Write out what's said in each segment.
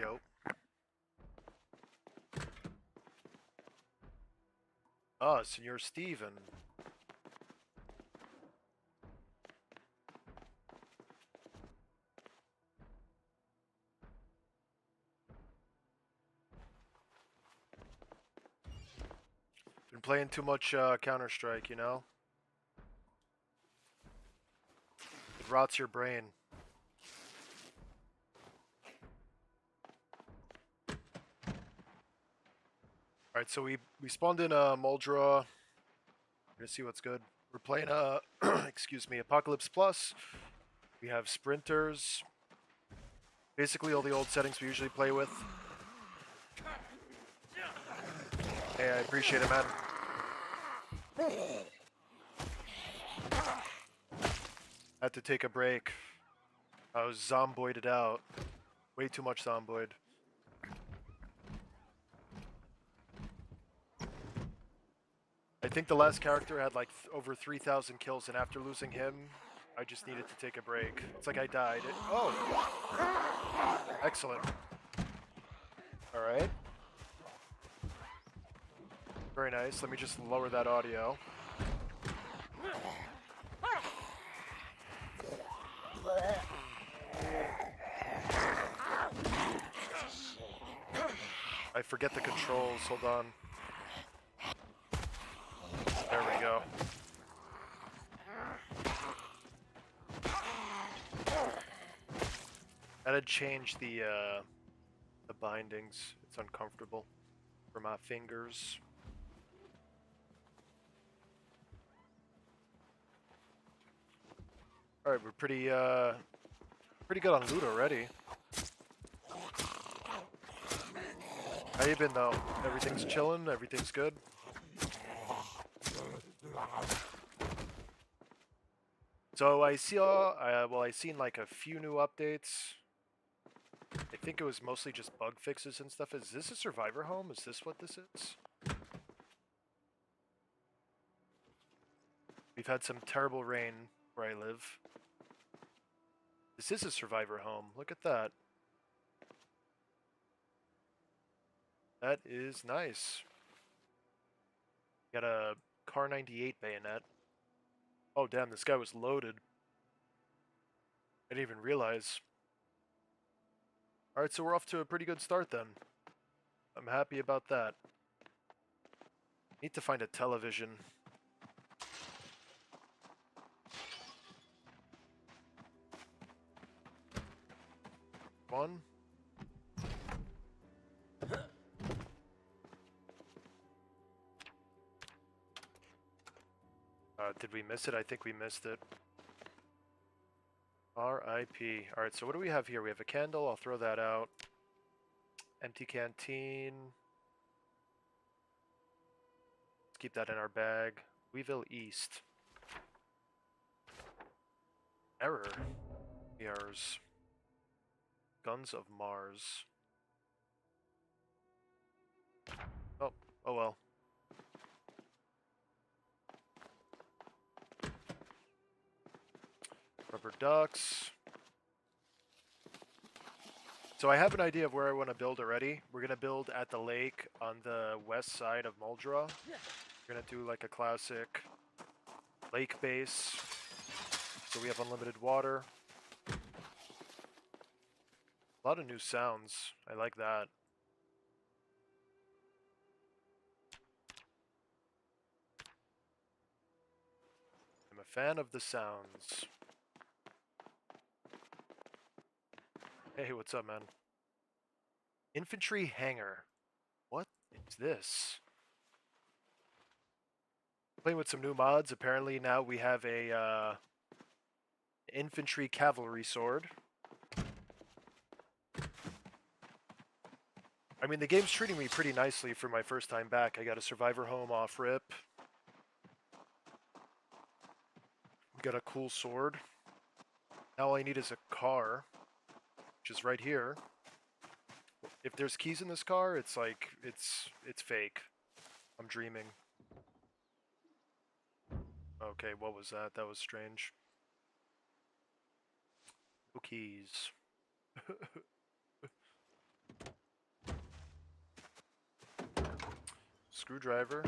Yo. Ah, Senor Steven. Been playing too much Counter-Strike, you know? It rots your brain. Alright, so we spawned in Muldra. Gonna see what's good. We're playing excuse me, Apocalypse Plus. We have sprinters. Basically all the old settings we usually play with. Hey, I appreciate it, man. Had to take a break. I was zomboided out. Way too much zomboid. I think the last character had like over 3,000 kills, and after losing him, I just needed to take a break. It's like I died. Oh! Excellent. Alright. Very nice. Let me just lower that audio. I forget the controls. Hold on. There we go. Gotta change the bindings. It's uncomfortable for my fingers. All right, we're pretty good on loot already. How you been though? Everything's chilling. Everything's good. So I saw, well, I seen like a few new updates. I think it was mostly just bug fixes and stuff. Is this a survivor home? Is this what this is? We've had some terrible rain where I live. This is a survivor home. Look at that. That is nice. Got a Car 98 bayonet. Oh damn, this guy was loaded. I didn't even realize. Alright, so we're off to a pretty good start then. I'm happy about that. Need to find a television. One. Did we miss it? I think we missed it. R.I.P. Alright, so what do we have here? We have a candle. I'll throw that out. Empty canteen. Let's keep that in our bag. Weeville East. Error. Errors. Guns of Mars. Oh, oh well. Rubber ducks. So I have an idea of where I want to build already. We're going to build at the lake on the west side of Muldra. We're going to do like a classic lake base. So we have unlimited water. A lot of new sounds. I like that. I'm a fan of the sounds. Hey, what's up, man? Infantry hangar. What is this? Playing with some new mods. Apparently now we have a infantry cavalry sword. I mean, the game's treating me pretty nicely for my first time back. I got a survivor home off rip. We got a cool sword. Now all I need is a car, which is right here. If there's keys in this car, it's like, it's fake. I'm dreaming. Okay, what was that? That was strange. No keys. screwdriver.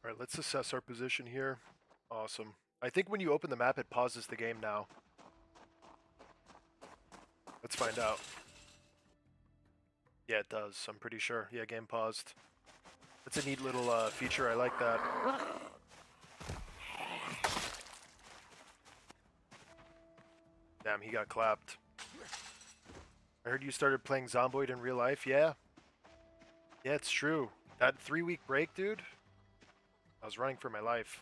All right, let's assess our position here. Awesome. I think when you open the map, it pauses the game now. Let's find out. Yeah, it does. I'm pretty sure. Yeah, game paused. That's a neat little feature. I like that. Damn, he got clapped. I heard you started playing Zomboid in real life. Yeah. Yeah, it's true. That 3-week break, dude. I was running for my life.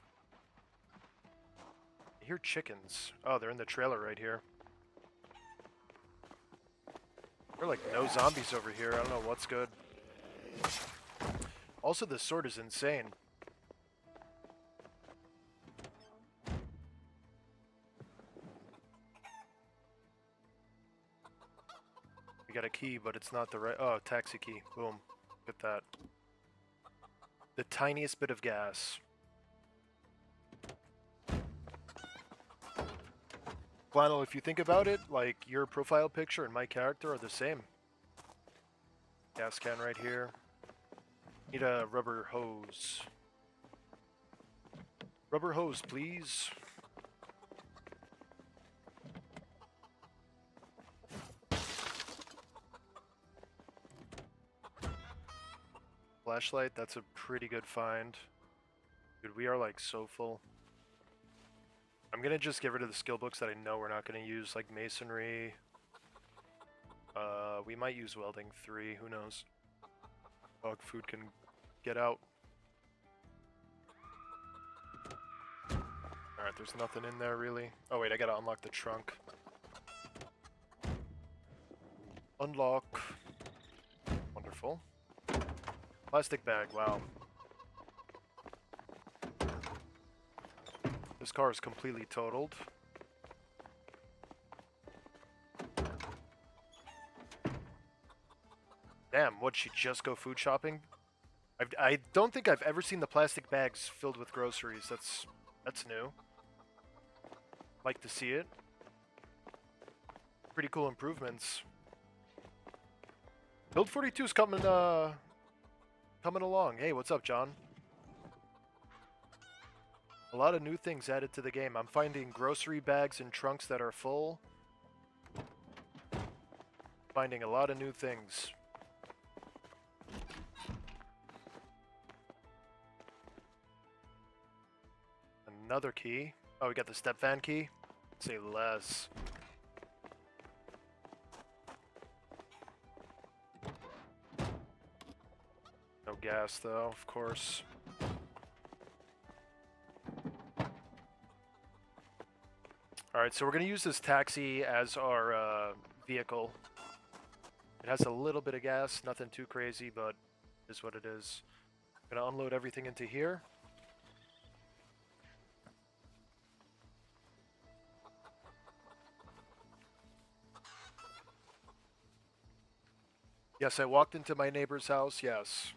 I hear chickens. Oh, they're in the trailer right here. There are like no zombies over here. I don't know what's good. Also, the sword is insane. We got a key, but it's not the right... Oh, taxi key. Boom. Look at that. The tiniest bit of gas. Flannel, if you think about it, like, your profile picture and my character are the same. Gas can right here. Need a rubber hose. Rubber hose, please. Flashlight, that's a pretty good find. Dude, we are like so full. I'm gonna just get rid of the skill books that I know we're not gonna use, like masonry. We might use welding 3, who knows. Dog food can get out. Alright, there's nothing in there really. Oh wait, I gotta unlock the trunk. Unlock. Wonderful. Plastic bag, wow. This car is completely totaled. Damn, what'd she just go food shopping? I don't think I've ever seen the plastic bags filled with groceries. That's new. Like to see it. Pretty cool improvements. Build 42's coming along. Hey, what's up, John? A lot of new things added to the game. I'm finding grocery bags and trunks that are full. Finding a lot of new things. Another key. Oh, we got the step van key. Say less. No gas, though, of course. Alright, so we're going to use this taxi as our vehicle. It has a little bit of gas, nothing too crazy, but it is what it is. I'm going to unload everything into here. Yes, I walked into my neighbor's house, yes.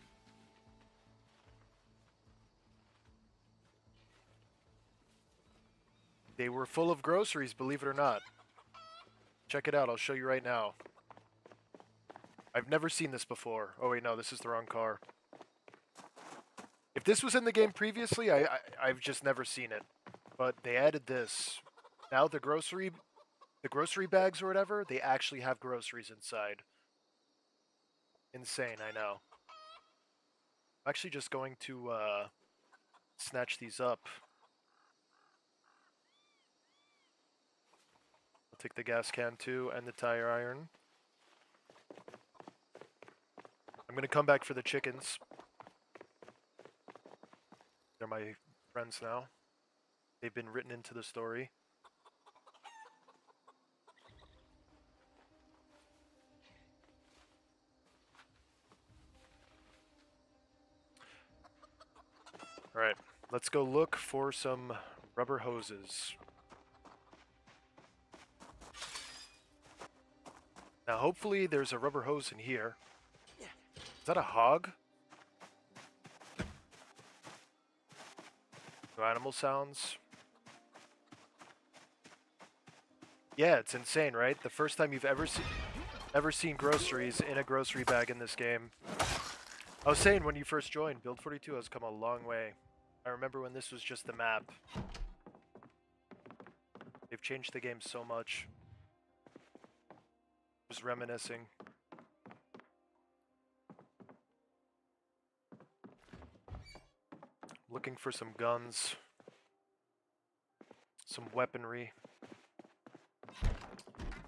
They were full of groceries, believe it or not. Check it out, I'll show you right now. I've never seen this before. Oh wait, no, this is the wrong car. If this was in the game previously, I've just never seen it. But they added this. Now the grocery bags or whatever, they actually have groceries inside. Insane, I know. I'm actually just going to snatch these up. I'll take the gas can too and the tire iron. I'm gonna come back for the chickens. They're my friends now. They've been written into the story. Alright, let's go look for some rubber hoses. Now hopefully there's a rubber hose in here. Is that a hog? No animal sounds. Yeah, it's insane, right? The first time you've ever seen groceries in a grocery bag in this game. I was saying when you first joined, Build 42 has come a long way. I remember when this was just the map. They've changed the game so much. Just reminiscing. Looking for some guns. Some weaponry.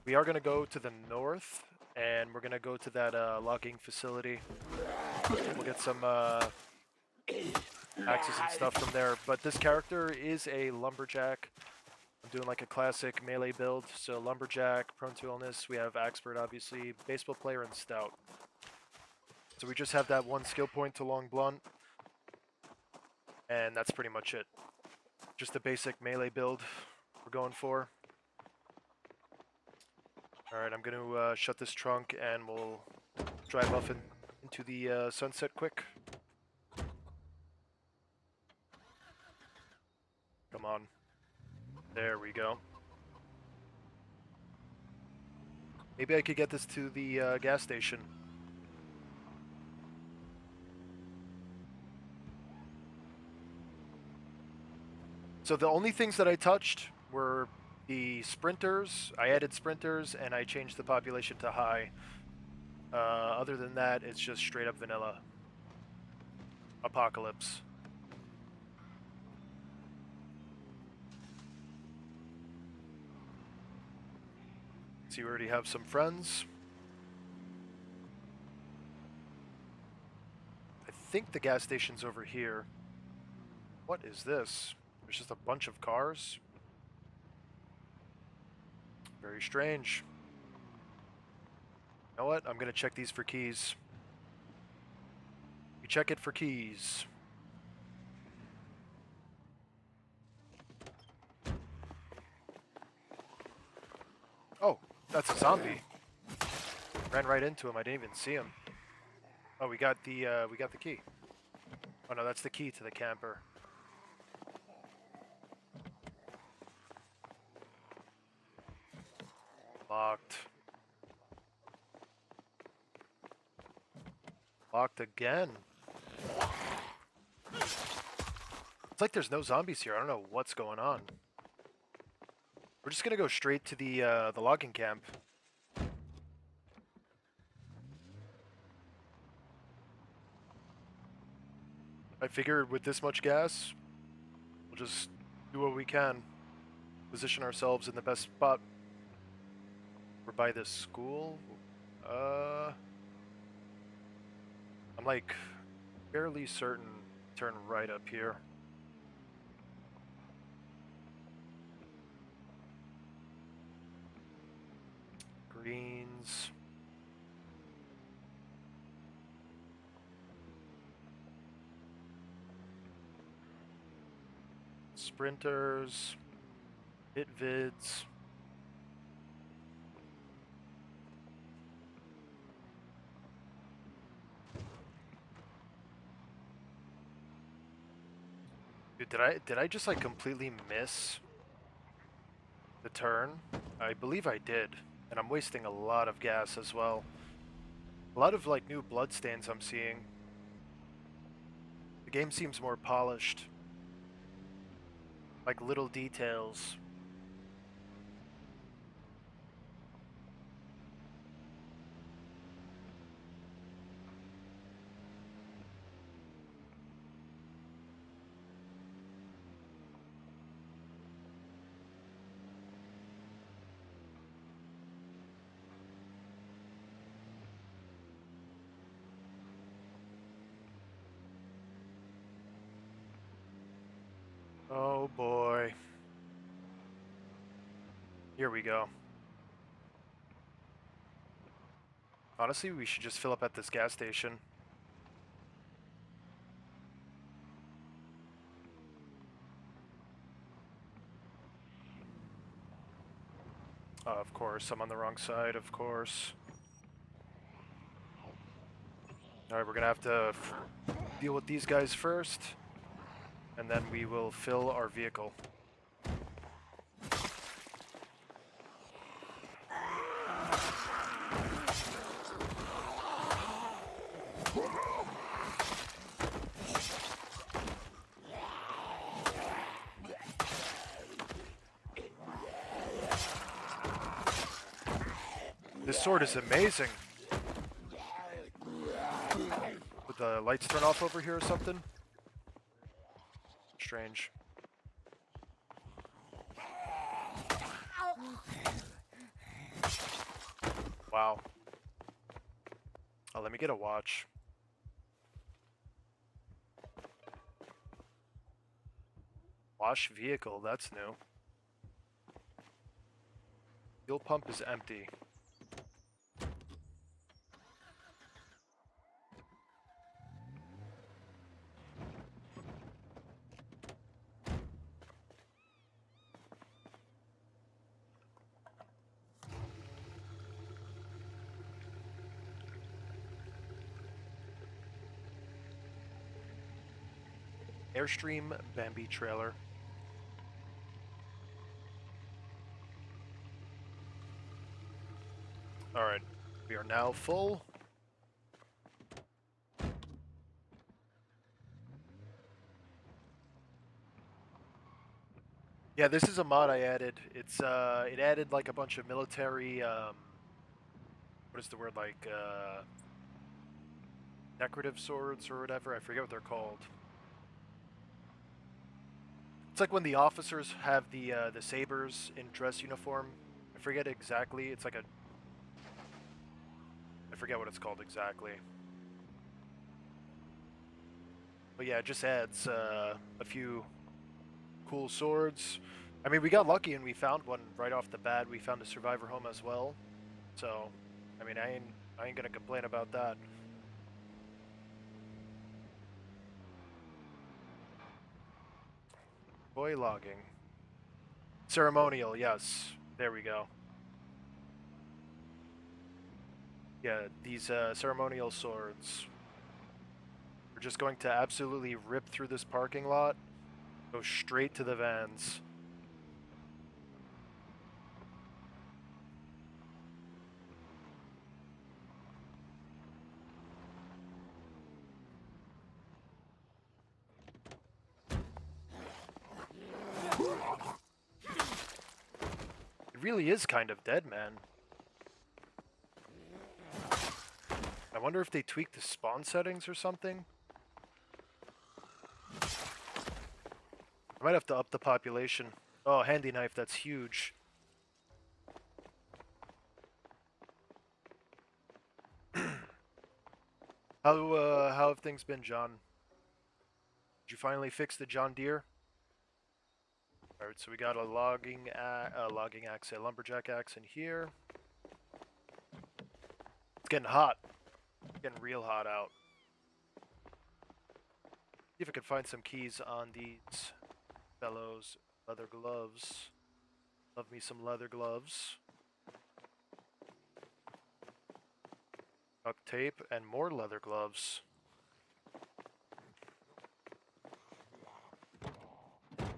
We are going to go to the north, and we're going to go to that logging facility. We'll get some axes and stuff from there. But this character is a lumberjack. I'm doing like a classic melee build. So lumberjack, prone to illness. We have expert, obviously, baseball player, and stout. So we just have that one skill point to long blunt. And that's pretty much it. Just a basic melee build we're going for. Alright, I'm going to shut this trunk and we'll drive off into the sunset quick. Come on. There we go. Maybe I could get this to the gas station. So the only things that I touched were the sprinters. I added sprinters and I changed the population to high. Other than that, it's just straight up vanilla. Apocalypse. So you already have some friends. I think the gas station's over here. What is this? There's just a bunch of cars. Very strange. You know what? I'm gonna check these for keys. You check it for keys. Oh, that's a zombie. Ran right into him. I didn't even see him. Oh, we got the key. Oh no, that's the key to the camper. Locked. Locked again. It's like there's no zombies here. I don't know what's going on. We're just gonna go straight to the logging camp. I figured with this much gas, we'll just do what we can. Position ourselves in the best spot. We're by this school. I'm like fairly certain turn right up here. Greens. Sprinters. Hit vids. Dude, did I just like completely miss the turn? I believe I did, and I'm wasting a lot of gas as well. A lot of like new bloodstains I'm seeing. The game seems more polished. Like little details. Oh boy. Here we go. Honestly, we should just fill up at this gas station. Of course, I'm on the wrong side, of course. Alright, we're gonna have to deal with these guys first, and then we will fill our vehicle. This sword is amazing. Would the lights turn off over here or something? Strange. Wow. Oh, let me get a watch. Wash vehicle, that's new. Fuel pump is empty. Airstream Bambi trailer. Alright, we are now full. Yeah, this is a mod I added. It's it added like a bunch of military what is the word, like decorative swords or whatever. I forget what they're called. It's like when the officers have the sabers in dress uniform. I forget exactly. It's like a I forget what it's called exactly. But yeah, it just adds a few cool swords. I mean, we got lucky and we found one right off the bat. We found a survivor home as well. So, I mean, I ain't gonna complain about that. Boy logging. Ceremonial, yes. There we go. Yeah, these ceremonial swords. We're just going to absolutely rip through this parking lot, go straight to the vans. It really is kind of dead, man. I wonder if they tweaked the spawn settings or something. I might have to up the population. Oh, handy knife, that's huge. How have things been, John? Did you finally fix the John Deere? Alright, so we got a logging axe, a lumberjack axe in here. It's getting hot. It's getting real hot out. See if I can find some keys on these fellows. Leather gloves. Love me some leather gloves. Duct tape and more leather gloves.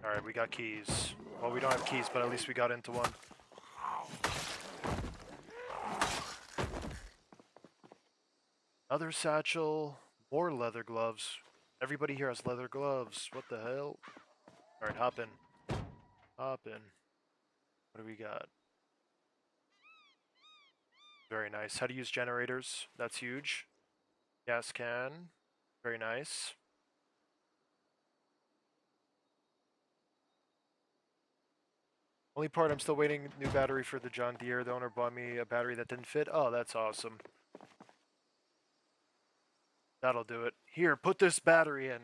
Alright, we got keys. Well, we don't have keys, but at least we got into one. Another satchel. More leather gloves. Everybody here has leather gloves. What the hell? Alright, hop in. Hop in. What do we got? Very nice. How to use generators. That's huge. Gas can. Very nice. Only part I'm still waiting, new battery for the John Deere. The owner bought me a battery that didn't fit. Oh, that's awesome. That'll do it. Here, put this battery in.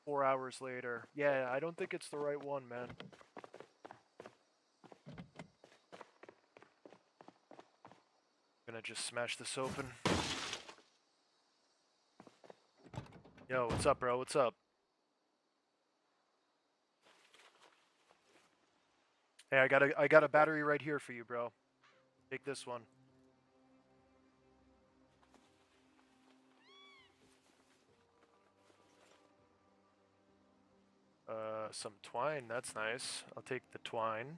4 hours later. Yeah, I don't think it's the right one, man. Gonna just smash this open. Yo, what's up, bro? What's up? Hey, I got a battery right here for you, bro. Take this one. Some twine, that's nice. I'll take the twine.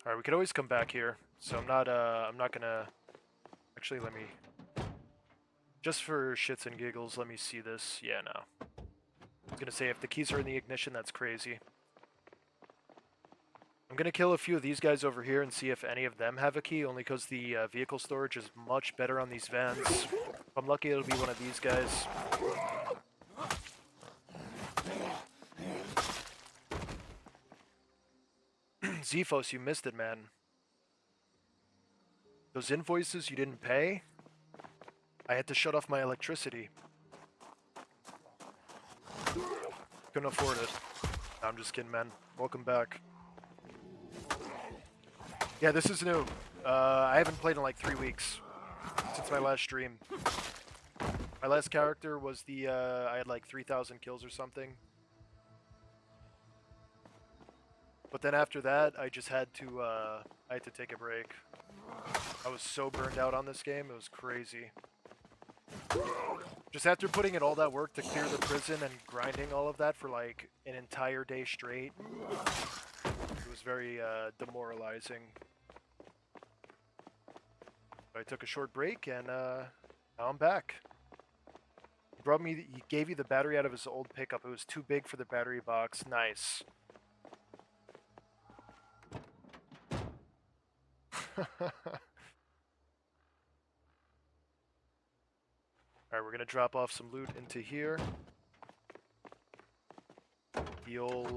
Alright, we could always come back here. So I'm not gonna... Actually, let me... Just for shits and giggles, let me see this. Yeah, no. I was gonna say, if the keys are in the ignition, that's crazy. I'm gonna kill a few of these guys over here and see if any of them have a key, only because the vehicle storage is much better on these vans. If I'm lucky, it'll be one of these guys. Zephos, you missed it, man. Those invoices you didn't pay? I had to shut off my electricity. Couldn't afford it. No, I'm just kidding, man. Welcome back. Yeah, this is new. I haven't played in like 3 weeks since my last stream. My last character was the, I had like 3,000 kills or something. But then after that, I just had to, I had to take a break. I was so burned out on this game, it was crazy. Just after putting in all that work to clear the prison and grinding all of that for like an entire day straight, it was very demoralizing. I took a short break and now I'm back. He gave you the battery out of his old pickup. It was too big for the battery box. Nice. Alright, we're gonna drop off some loot into here. The old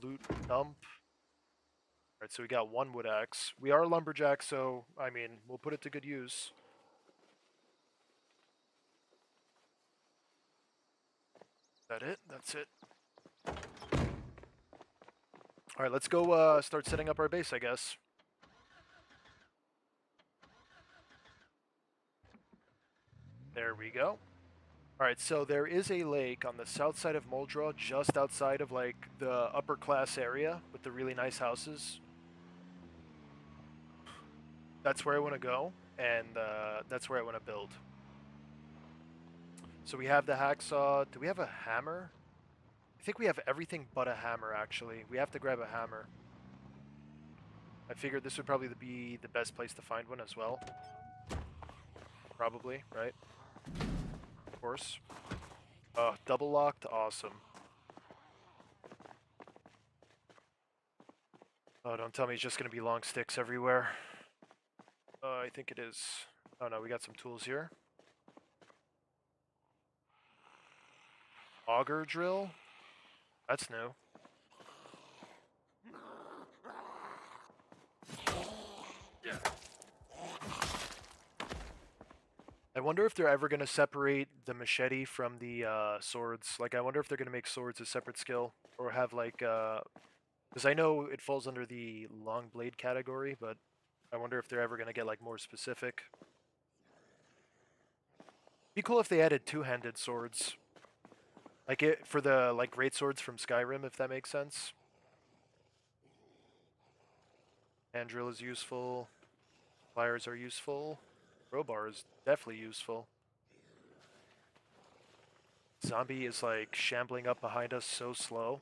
loot dump. Alright, so we got one wood axe. We are lumberjacks, so, I mean, we'll put it to good use. Is that it? That's it. Alright, let's go start setting up our base, I guess. There we go. Alright, so there is a lake on the south side of Moldra, just outside of, like, the upper class area with the really nice houses. That's where I want to go, and that's where I want to build. So we have the hacksaw. Do we have a hammer? I think we have everything but a hammer, actually. We have to grab a hammer. I figured this would probably be the best place to find one as well. Probably, right? Of course. Double locked, awesome. Oh, don't tell me it's just going to be long sticks everywhere. I think it is. Oh no, we got some tools here. Auger drill? That's new. I wonder if they're ever going to separate the machete from the swords. Like, I wonder if they're going to make swords a separate skill. Or have, like, because I know it falls under the long blade category, but I wonder if they're ever going to get, like, more specific. Be cool if they added two-handed swords. Like, it for the, like, great swords from Skyrim, if that makes sense. Hand drill is useful. Pliers are useful. Crowbar is definitely useful. Zombie is, like, shambling up behind us so slow.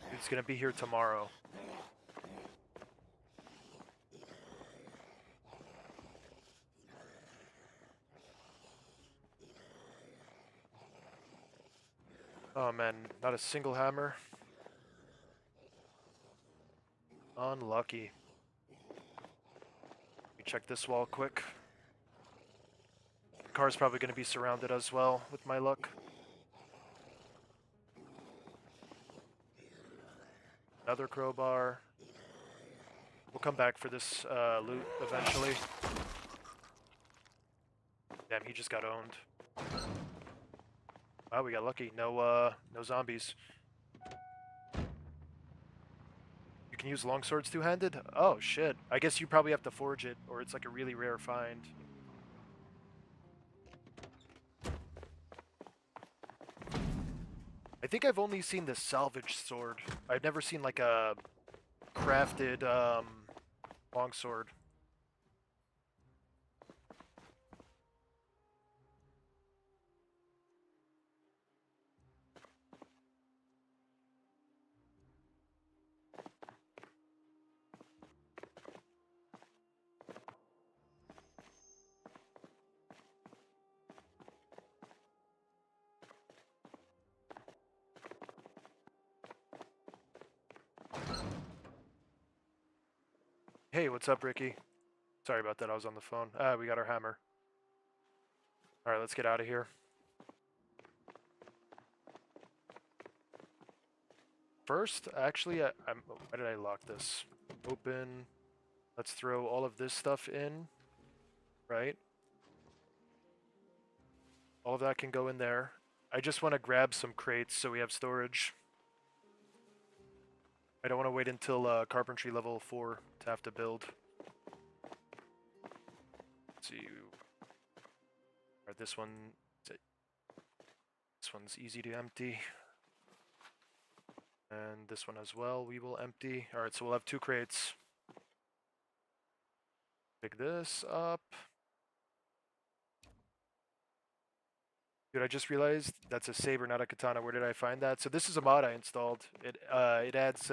He's gonna be here tomorrow. Oh man, not a single hammer. Unlucky. Let me check this wall quick. The car's probably gonna be surrounded as well, with my luck. Another crowbar. We'll come back for this loot eventually. Damn, he just got owned. Wow, we got lucky. No zombies. You can use longswords two-handed? Oh, shit. I guess you probably have to forge it, or it's like a really rare find. I think I've only seen the salvage sword. I've never seen, like, a crafted, longsword. Hey, what's up, Ricky? Sorry about that, I was on the phone. We got our hammer. Alright, let's get out of here. First, actually, why did I lock this? Open. Let's throw all of this stuff in, right? All of that can go in there. I just want to grab some crates so we have storage. I don't want to wait until carpentry level 4 to have to build. Let's see. Alright, this one's easy to empty. And this one as well, we will empty. Alright, so we'll have 2 crates. Pick this up. Dude, I just realized that's a saber, not a katana. Where did I find that? So this is a mod I installed. It adds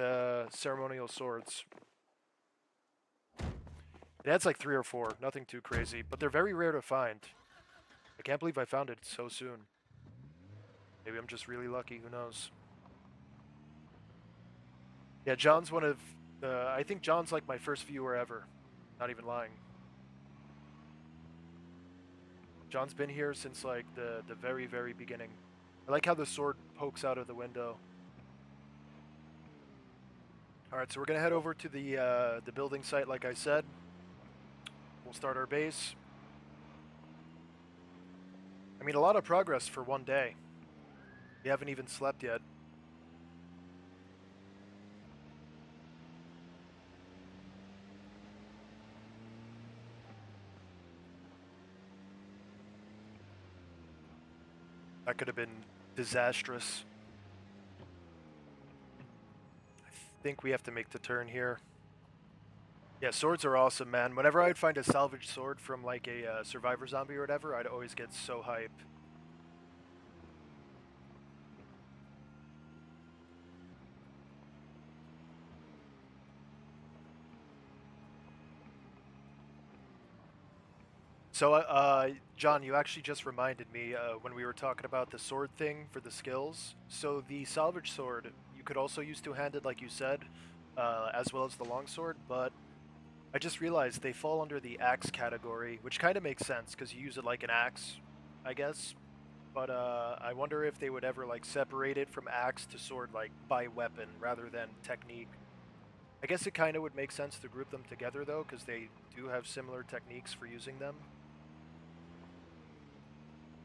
ceremonial swords. It adds like 3 or 4, nothing too crazy, but they're very rare to find. I can't believe I found it so soon. Maybe I'm just really lucky, who knows. Yeah, John's one of, I think John's like my first viewer ever. Not even lying. John's been here since like the very, very beginning. I like how the sword pokes out of the window. Alright, so we're gonna head over to the building site like I said. We'll start our base. I mean, a lot of progress for one day. We haven't even slept yet. That could have been disastrous. I think we have to make the turn here. Yeah, swords are awesome, man. Whenever I'd find a salvaged sword from like a survivor zombie or whatever, I'd always get so hype. So, John, you actually just reminded me when we were talking about the sword thing for the skills. So the salvage sword, you could also use two-handed, like you said, as well as the longsword, but I just realized they fall under the axe category, which kind of makes sense because you use it like an axe, I guess. But I wonder if they would ever like separate it from axe to sword like by weapon rather than technique. I guess it kind of would make sense to group them together though, because they do have similar techniques for using them.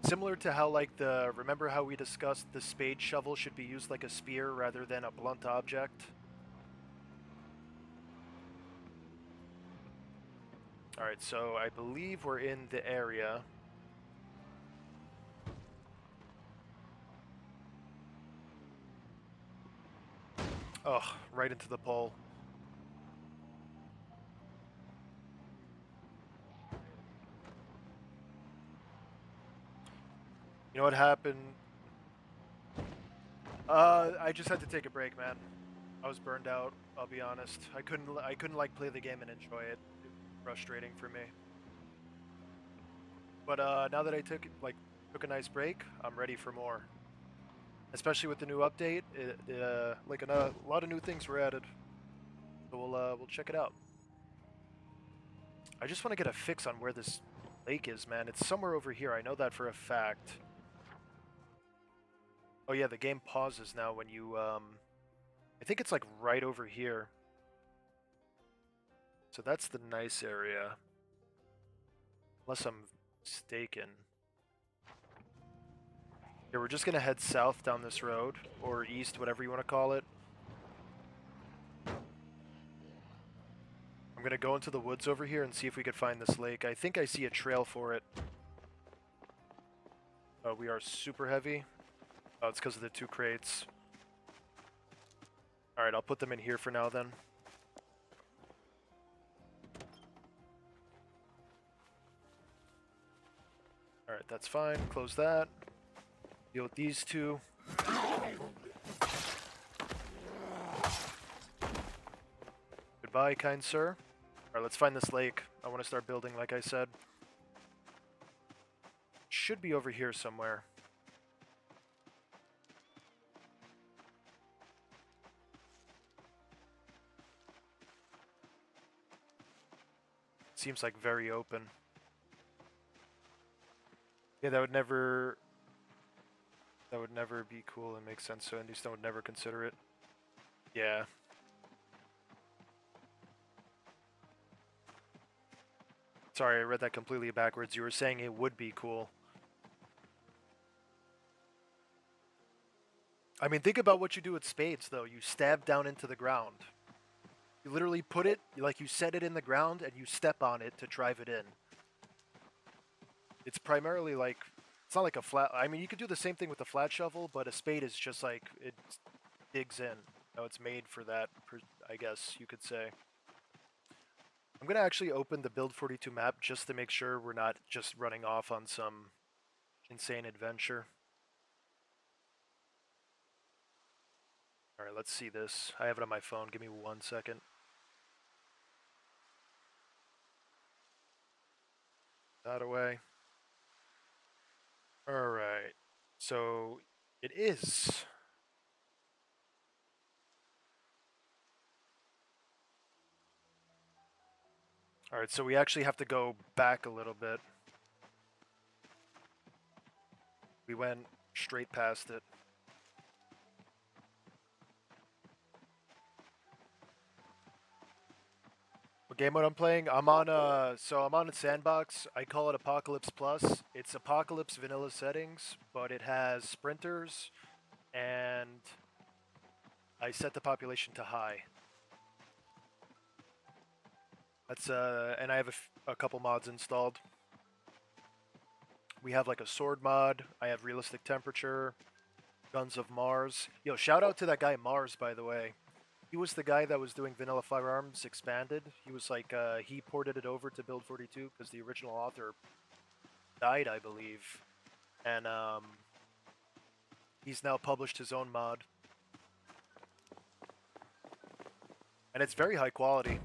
Similar to how like remember how we discussed the spade shovel should be used like a spear rather than a blunt object? Alright, so I believe we're in the area. Ugh, right into the pole. You know what happened? I just had to take a break, man. I was burned out, I'll be honest. I couldn't like play the game and enjoy it. It was frustrating for me. But now that I took a nice break, I'm ready for more. Especially with the new update, like a lot of new things were added. So we'll check it out. I just want to get a fix on where this lake is, man. It's somewhere over here. I know that for a fact. Oh yeah, the game pauses now when you I think it's like right over here. So that's the nice area. Unless I'm mistaken. Yeah, we're just gonna head south down this road, or east, whatever you want to call it. I'm gonna go into the woods over here and see if we could find this lake. I think I see a trail for it. Oh, we are super heavy. Oh, it's because of the 2 crates. Alright, I'll put them in here for now then. Alright, that's fine. Close that. Deal with these 2. Goodbye, kind sir. Alright, let's find this lake. I want to start building, like I said. Should be over here somewhere. seems like very open. Yeah, that would never be cool and make sense, so Hindustan would never consider it. Yeah. Sorry, I read that completely backwards. You were saying it would be cool. I mean, think about what you do with spades, though. You stab down into the ground. You literally put it, like you set it in the ground, and you step on it to drive it in. It's primarily like, it's not like a flat, I mean, you could do the same thing with a flat shovel, but a spade is just like, it digs in. You know, it's made for that, I guess you could say. I'm going to actually open the Build 42 map just to make sure we're not just running off on some insane adventure. Alright, let's see this. I have it on my phone. Give me 1 second. That away. Alright. So, it is. Alright, so we actually have to go back a little bit. We went straight past it. What game mode I'm playing? I'm on a sandbox. I call it Apocalypse Plus. It's Apocalypse vanilla settings, but it has sprinters, and I set the population to high. That's and I have a couple mods installed. We have like a sword mod. I have realistic temperature, Guns of Mars. Yo, shout out to that guy Mars, by the way. He was the guy that was doing Vanilla Firearms Expanded. He was like, he ported it over to Build 42 because the original author died, I believe. And he's now published his own mod. And it's very high quality.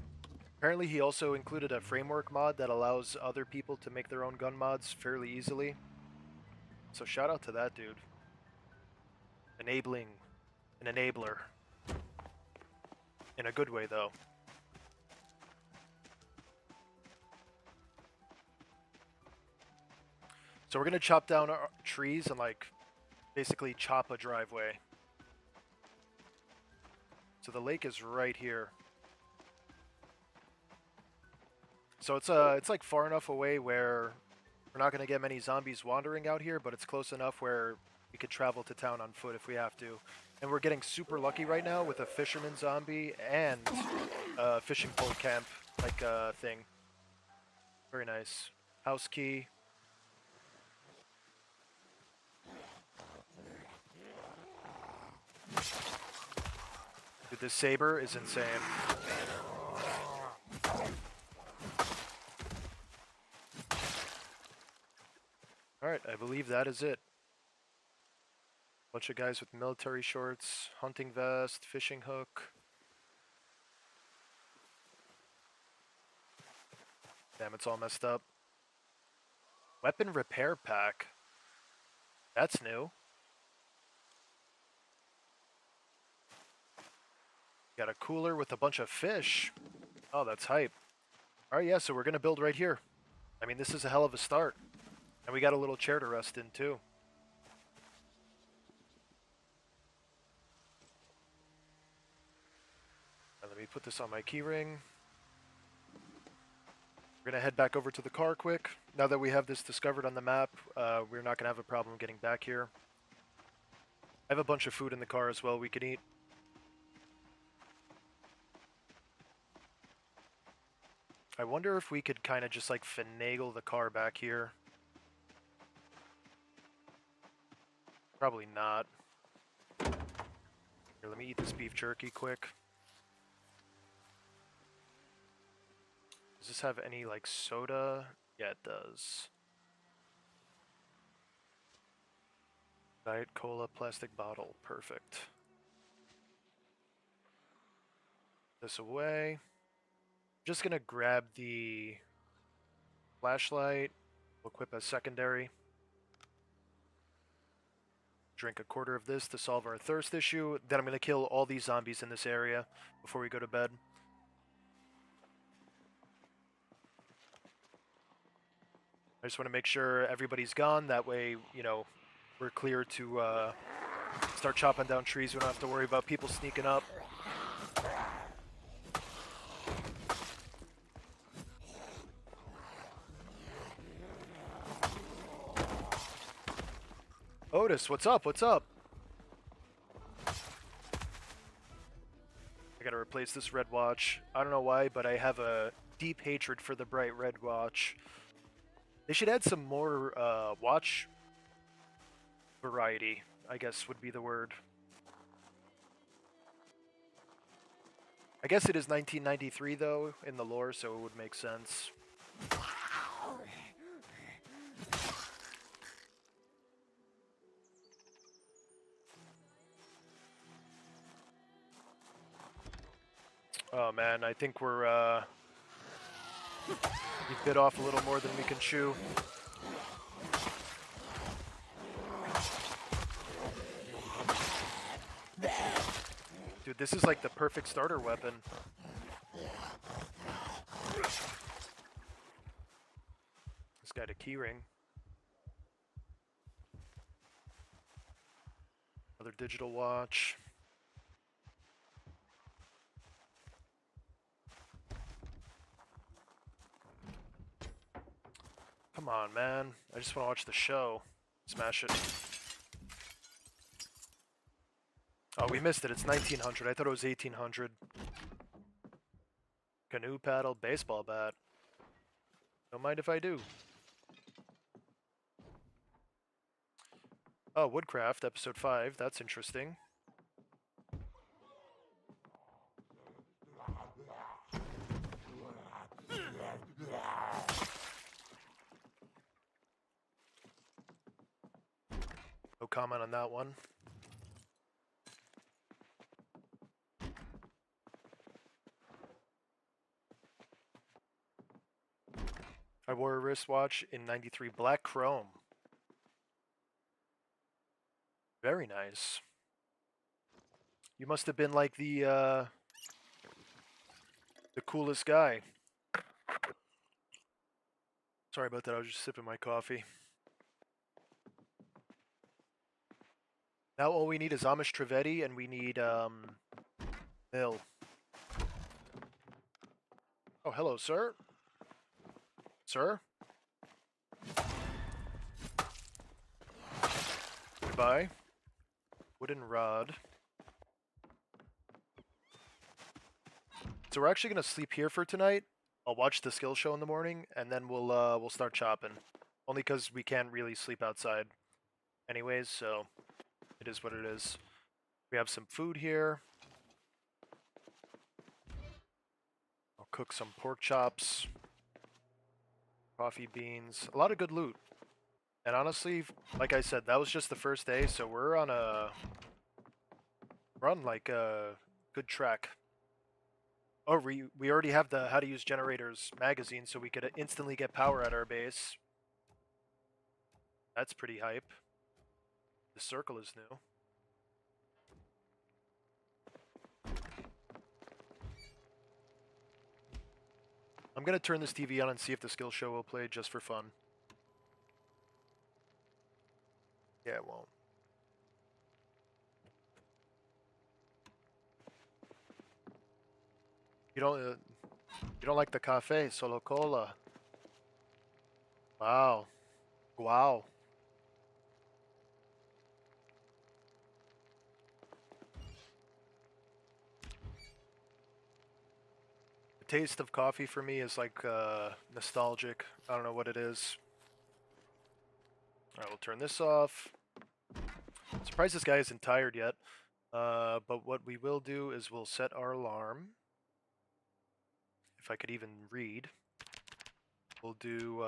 Apparently he also included a framework mod that allows other people to make their own gun mods fairly easily. So shout out to that dude. Enabling an enabler. In a good way, though. So we're gonna chop down our trees and like basically chop a driveway. So the lake is right here. So it's like far enough away where we're not gonna get many zombies wandering out here, but it's close enough where we could travel to town on foot if we have to. And we're getting super lucky right now with a fisherman zombie and a fishing pole camp like thing. Very nice. House key. Dude, this saber is insane. Alright, I believe that is it. Bunch of guys with military shorts, hunting vest, fishing hook. Damn, it's all messed up. Weapon repair pack. That's new. Got a cooler with a bunch of fish. Oh, that's hype. Alright, yeah, so we're gonna build right here. I mean, this is a hell of a start. And we got a little chair to rest in, too. And let me put this on my keyring. We're gonna head back over to the car quick. Now that we have this discovered on the map, we're not gonna have a problem getting back here. I have a bunch of food in the car as well we can eat. I wonder if we could kind of just like finagle the car back here. Probably not. Here, let me eat this beef jerky quick. Does this have any like soda? Yeah, it does. Diet Cola plastic bottle. Perfect. This away. Just gonna grab the flashlight. We'll equip as secondary. Drink a quarter of this to solve our thirst issue. Then I'm gonna kill all these zombies in this area before we go to bed. I just want to make sure everybody's gone. That way, you know, we're clear to start chopping down trees. We don't have to worry about people sneaking up. Otis, what's up? What's up? I gotta replace this red watch. I don't know why, but I have a deep hatred for the bright red watch. They should add some more watch variety, I guess would be the word. I guess it is 1993 though in the lore, so it would make sense. Oh man, I think we bit off a little more than we can chew. Dude, this is like the perfect starter weapon. This guy had a keyring. Another digital watch. Come on, man. I just want to watch the show. Smash it. Oh, we missed it. It's 1900. I thought it was 1800. Canoe paddle, baseball bat. Don't mind if I do. Oh, Woodcraft, episode 5. That's interesting. No comment on that one. I wore a wristwatch in 93 black chrome. Very nice. You must have been like the coolest guy. Sorry about that, I was just sipping my coffee. Now all we need is Amish Trivedi and we need Mill. Oh, hello, sir. Sir? Goodbye. Wooden rod. So we're actually gonna sleep here for tonight. I'll watch the skill show in the morning, and then we'll start chopping. Only because we can't really sleep outside, anyways. So it is what it is. We have some food here. I'll cook some pork chops, coffee beans, a lot of good loot. And honestly, like I said, that was just the first day, so we're on like a good track. Oh, we already have the How to Use Generators magazine, so we could instantly get power at our base. That's pretty hype. The circle is new. I'm gonna turn this TV on and see if the skill show will play just for fun. Yeah, it won't. You don't like the cafe, solo cola. Wow. Wow. The taste of coffee for me is like nostalgic. I don't know what it is. Alright, we'll turn this off. I'm surprised this guy isn't tired yet. But what we will do is we'll set our alarm. If I could even read. We'll do,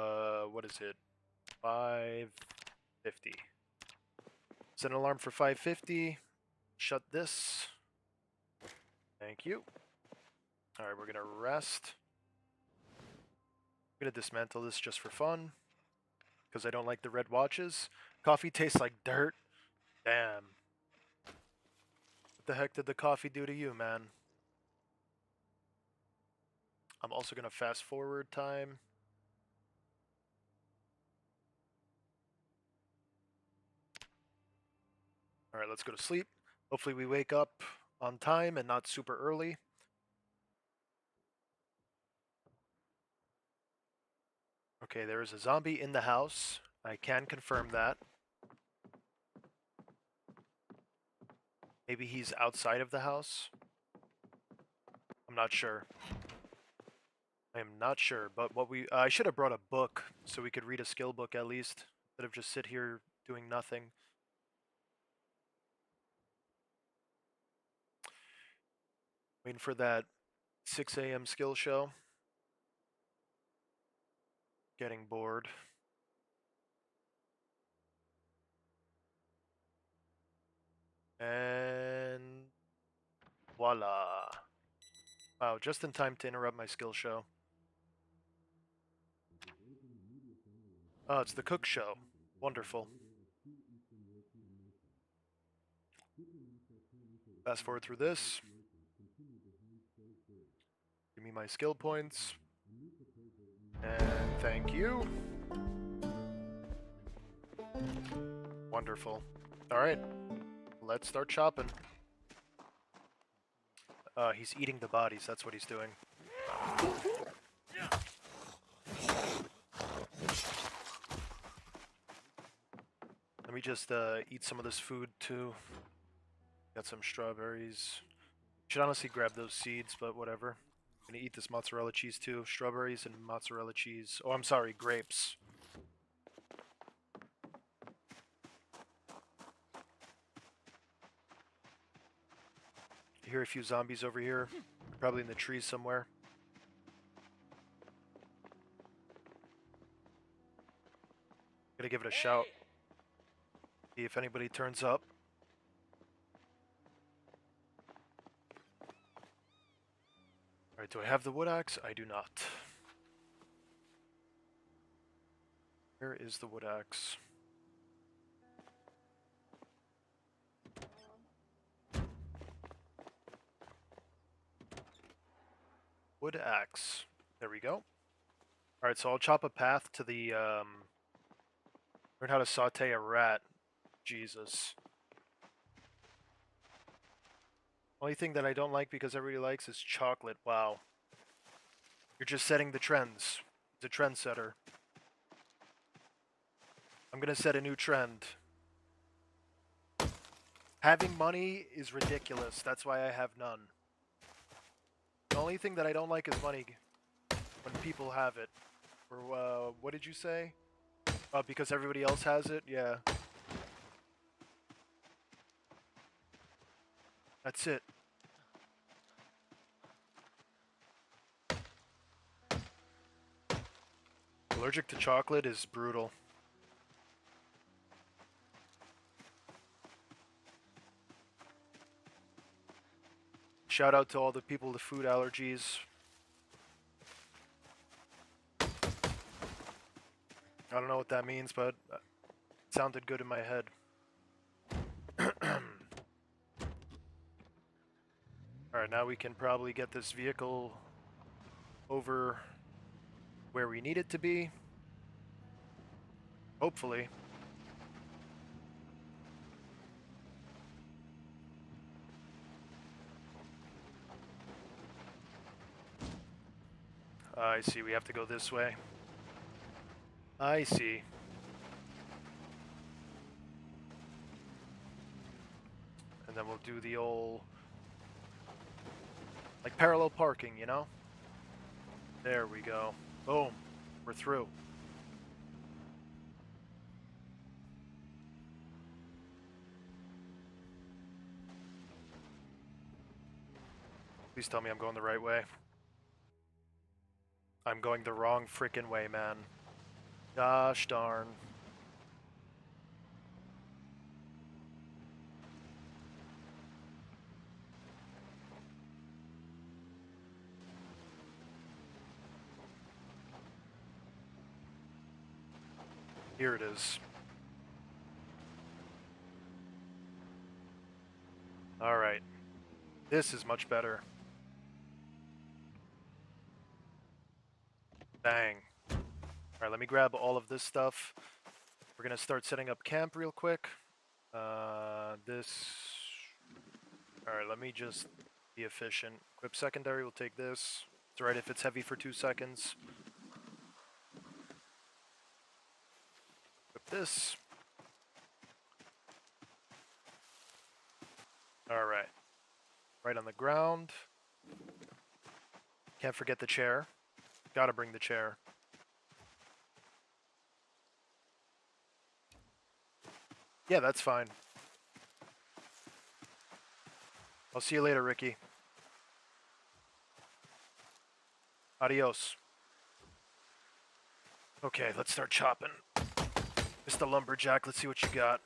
what is it? 5:50. Set an alarm for 5:50. Shut this. Thank you. Alright, we're gonna rest. I'm gonna dismantle this just for fun. Because I don't like the red watches. Coffee tastes like dirt. Damn. What the heck did the coffee do to you, man? I'm also gonna fast forward time. Alright, let's go to sleep. Hopefully we wake up on time and not super early. Okay, there is a zombie in the house. I can confirm that. Maybe he's outside of the house. I'm not sure. I am not sure, but I should have brought a book so we could read a skill book at least, instead of just sit here doing nothing. Waiting for that 6 a.m. skill show. Getting bored. And voila. Wow, just in time to interrupt my skill show. Oh, it's the cook show. Wonderful. Fast forward through this. Give me my skill points. And thank you. Wonderful. Alright. Let's start chopping. He's eating the bodies, that's what he's doing. Let me just eat some of this food too. Got some strawberries. Should honestly grab those seeds, but whatever. I'm gonna eat this mozzarella cheese too. Strawberries and mozzarella cheese. Oh, I'm sorry, grapes. I hear a few zombies over here. Probably in the trees somewhere. Gotta give it a shout. See if anybody turns up. Alright, do I have the wood axe? I do not. Where is the wood axe? Wood axe. There we go. Alright, so I'll chop a path to the, learn how to saute a rat. Jesus. Only thing that I don't like because everybody likes is chocolate. Wow. You're just setting the trends. He's a trendsetter. I'm gonna set a new trend. Having money is ridiculous. That's why I have none. The only thing that I don't like is money when people have it. Or, what did you say? Because everybody else has it? Yeah. That's it. Allergic to chocolate is brutal. Shout out to all the people with food allergies. I don't know what that means, but it sounded good in my head. Alright, now we can probably get this vehicle over where we need it to be. Hopefully. I see, we have to go this way. I see. And then we'll do the old... like parallel parking, you know? There we go. Boom. We're through. Please tell me I'm going the right way. I'm going the wrong frickin' way, man. Gosh darn. Here it is. Alright. This is much better. Bang. Alright, let me grab all of this stuff. We're gonna start setting up camp real quick. This... Alright, let me just be efficient. Equip secondary, we'll take this. It's alright if it's heavy for 2 seconds. Equip this. Alright. Right on the ground. Can't forget the chair. Gotta bring the chair. Yeah, that's fine. I'll see you later, Ricky. Adios. Okay, let's start chopping. Mr. Lumberjack, let's see what you got.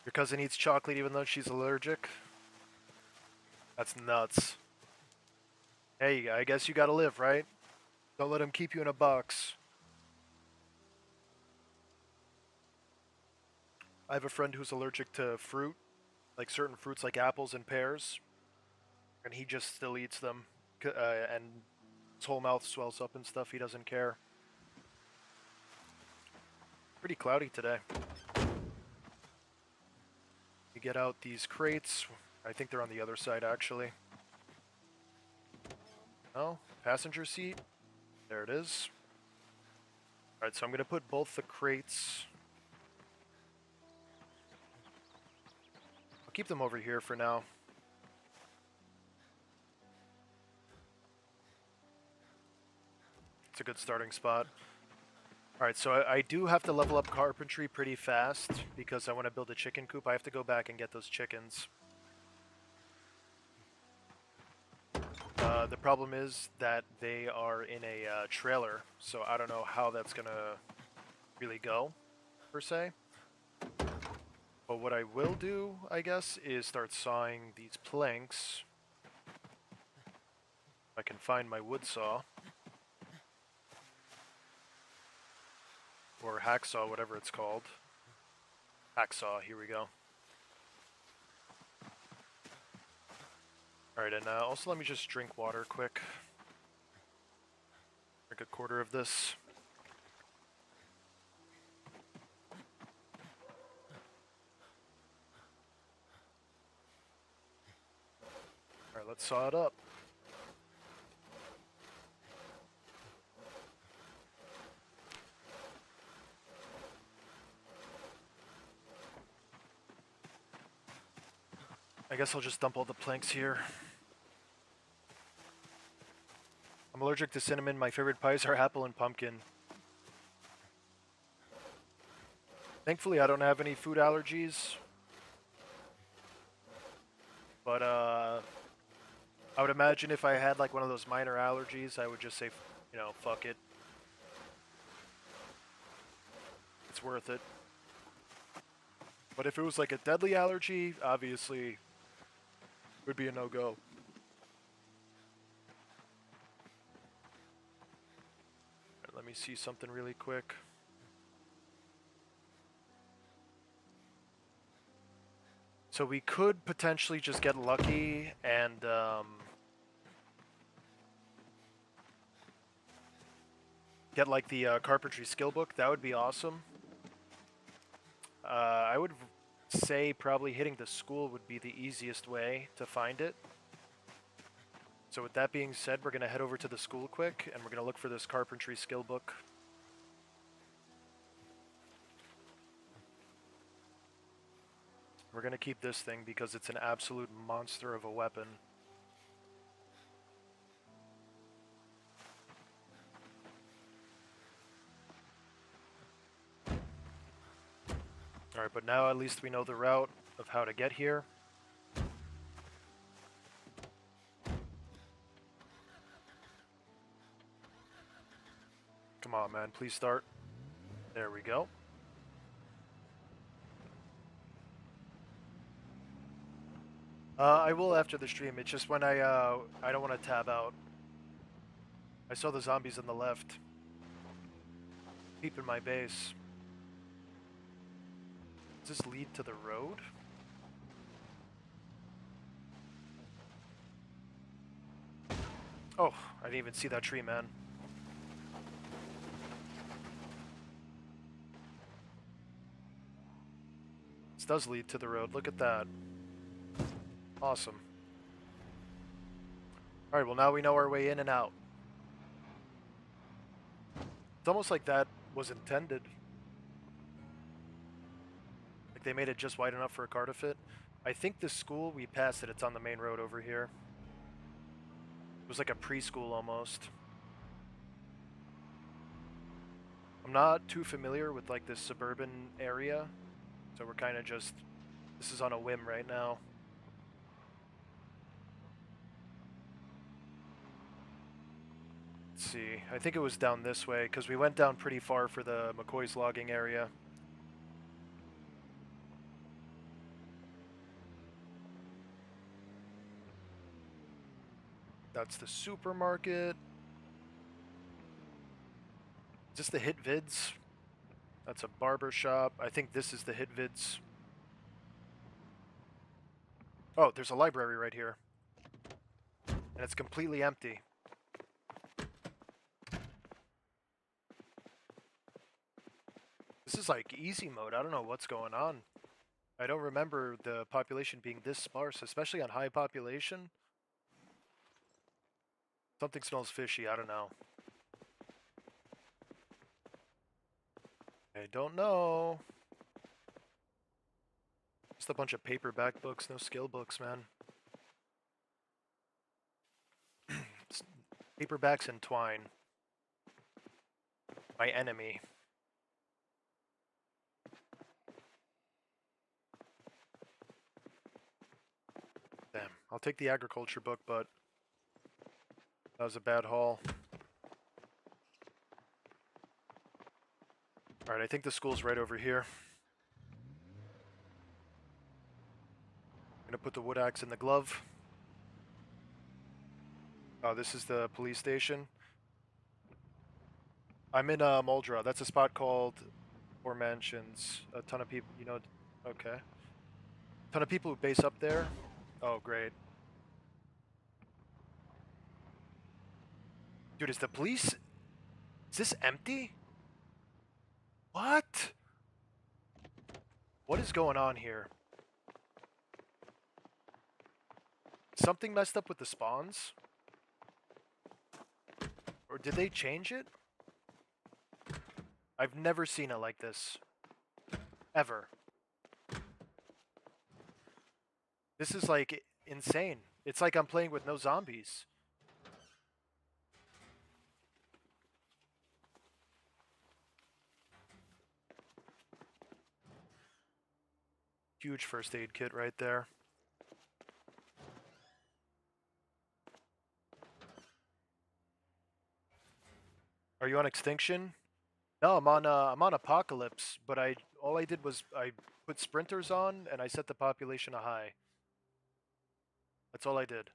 Your cousin eats chocolate even though she's allergic? That's nuts. Hey, I guess you gotta live, right? Don't let him keep you in a box. I have a friend who's allergic to fruit, like certain fruits like apples and pears, and he just still eats them, and his whole mouth swells up and stuff. He doesn't care. Pretty cloudy today. You get out these crates. I think they're on the other side, actually. Oh, passenger seat. There it is. Alright, so I'm going to put both the crates... I'll keep them over here for now. It's a good starting spot. Alright, so I do have to level up carpentry pretty fast because I want to build a chicken coop. I have to go back and get those chickens. The problem is that they are in a trailer, so I don't know how that's going to really go, per se. But what I will do, I guess, is start sawing these planks. If I can find my wood saw. Or hacksaw, whatever it's called. Hacksaw, here we go. Alright, and also let me just drink water quick. Drink a quarter of this. Alright, let's saw it up. I guess I'll just dump all the planks here. I'm allergic to cinnamon. My favorite pies are apple and pumpkin. Thankfully, I don't have any food allergies. But, I would imagine if I had, like, one of those minor allergies, I would just say, you know, fuck it. It's worth it. But if it was, like, a deadly allergy, obviously, it would be a no-go. Let me see something really quick. So we could potentially just get lucky and get like the carpentry skill book. That would be awesome. I would say probably hitting the school would be the easiest way to find it. So with that being said, we're going to head over to the school quick and we're going to look for this carpentry skill book. We're going to keep this thing because it's an absolute monster of a weapon. Alright, but now at least we know the route of how to get here. Come on, man, please start. There we go. I will after the stream. It's just when I don't want to tab out. I saw the zombies on the left. Peeping my base. Does this lead to the road? Oh, I didn't even see that tree, man. This does lead to the road. Look at that. Awesome. Alright, well now we know our way in and out. It's almost like that was intended. Like they made it just wide enough for a car to fit. I think the school, we passed it. It's on the main road over here. It was like a preschool almost. I'm not too familiar with like this suburban area, so we're kind of just, this is on a whim right now. Let's see, I think it was down this way, because we went down pretty far for the McCoy's logging area. That's the supermarket. Is this the Hit Vids? That's a barber shop. I think this is the Hit Vids. Oh, there's a library right here. And it's completely empty. This is like easy mode. I don't know what's going on. I don't remember the population being this sparse, especially on high population. Something smells fishy. I don't know. I don't know. Just a bunch of paperback books, no skill books, man. Paperbacks and twine. My enemy. Damn. I'll take the agriculture book, but that was a bad haul. Alright, I think the school's right over here. I'm gonna put the wood axe in the glove. Oh, this is the police station. I'm in Muldra. That's a spot called Four Mansions. A ton of people, you know. Okay. A ton of people who base up there. Oh, great. Dude, is the police... Is this empty? What? What is going on here? Something messed up with the spawns? Or did they change it? I've never seen it like this. Ever. This is like insane. It's like I'm playing with no zombies. Huge first aid kit right there. Are you on extinction? No, I'm on apocalypse, but all I did was I put sprinters on and I set the population to high. That's all I did.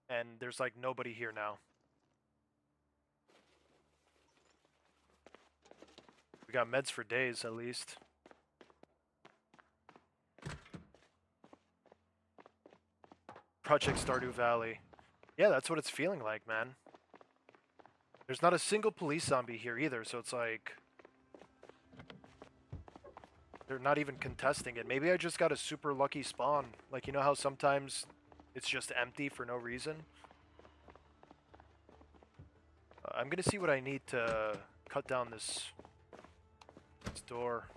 And there's like nobody here now. We got meds for days at least. Project Stardew Valley. Yeah, that's what it's feeling like, man. There's not a single police zombie here either, so it's like... They're not even contesting it. Maybe I just got a super lucky spawn. Like, you know how sometimes it's just empty for no reason? I'm gonna see what I need to cut down this door.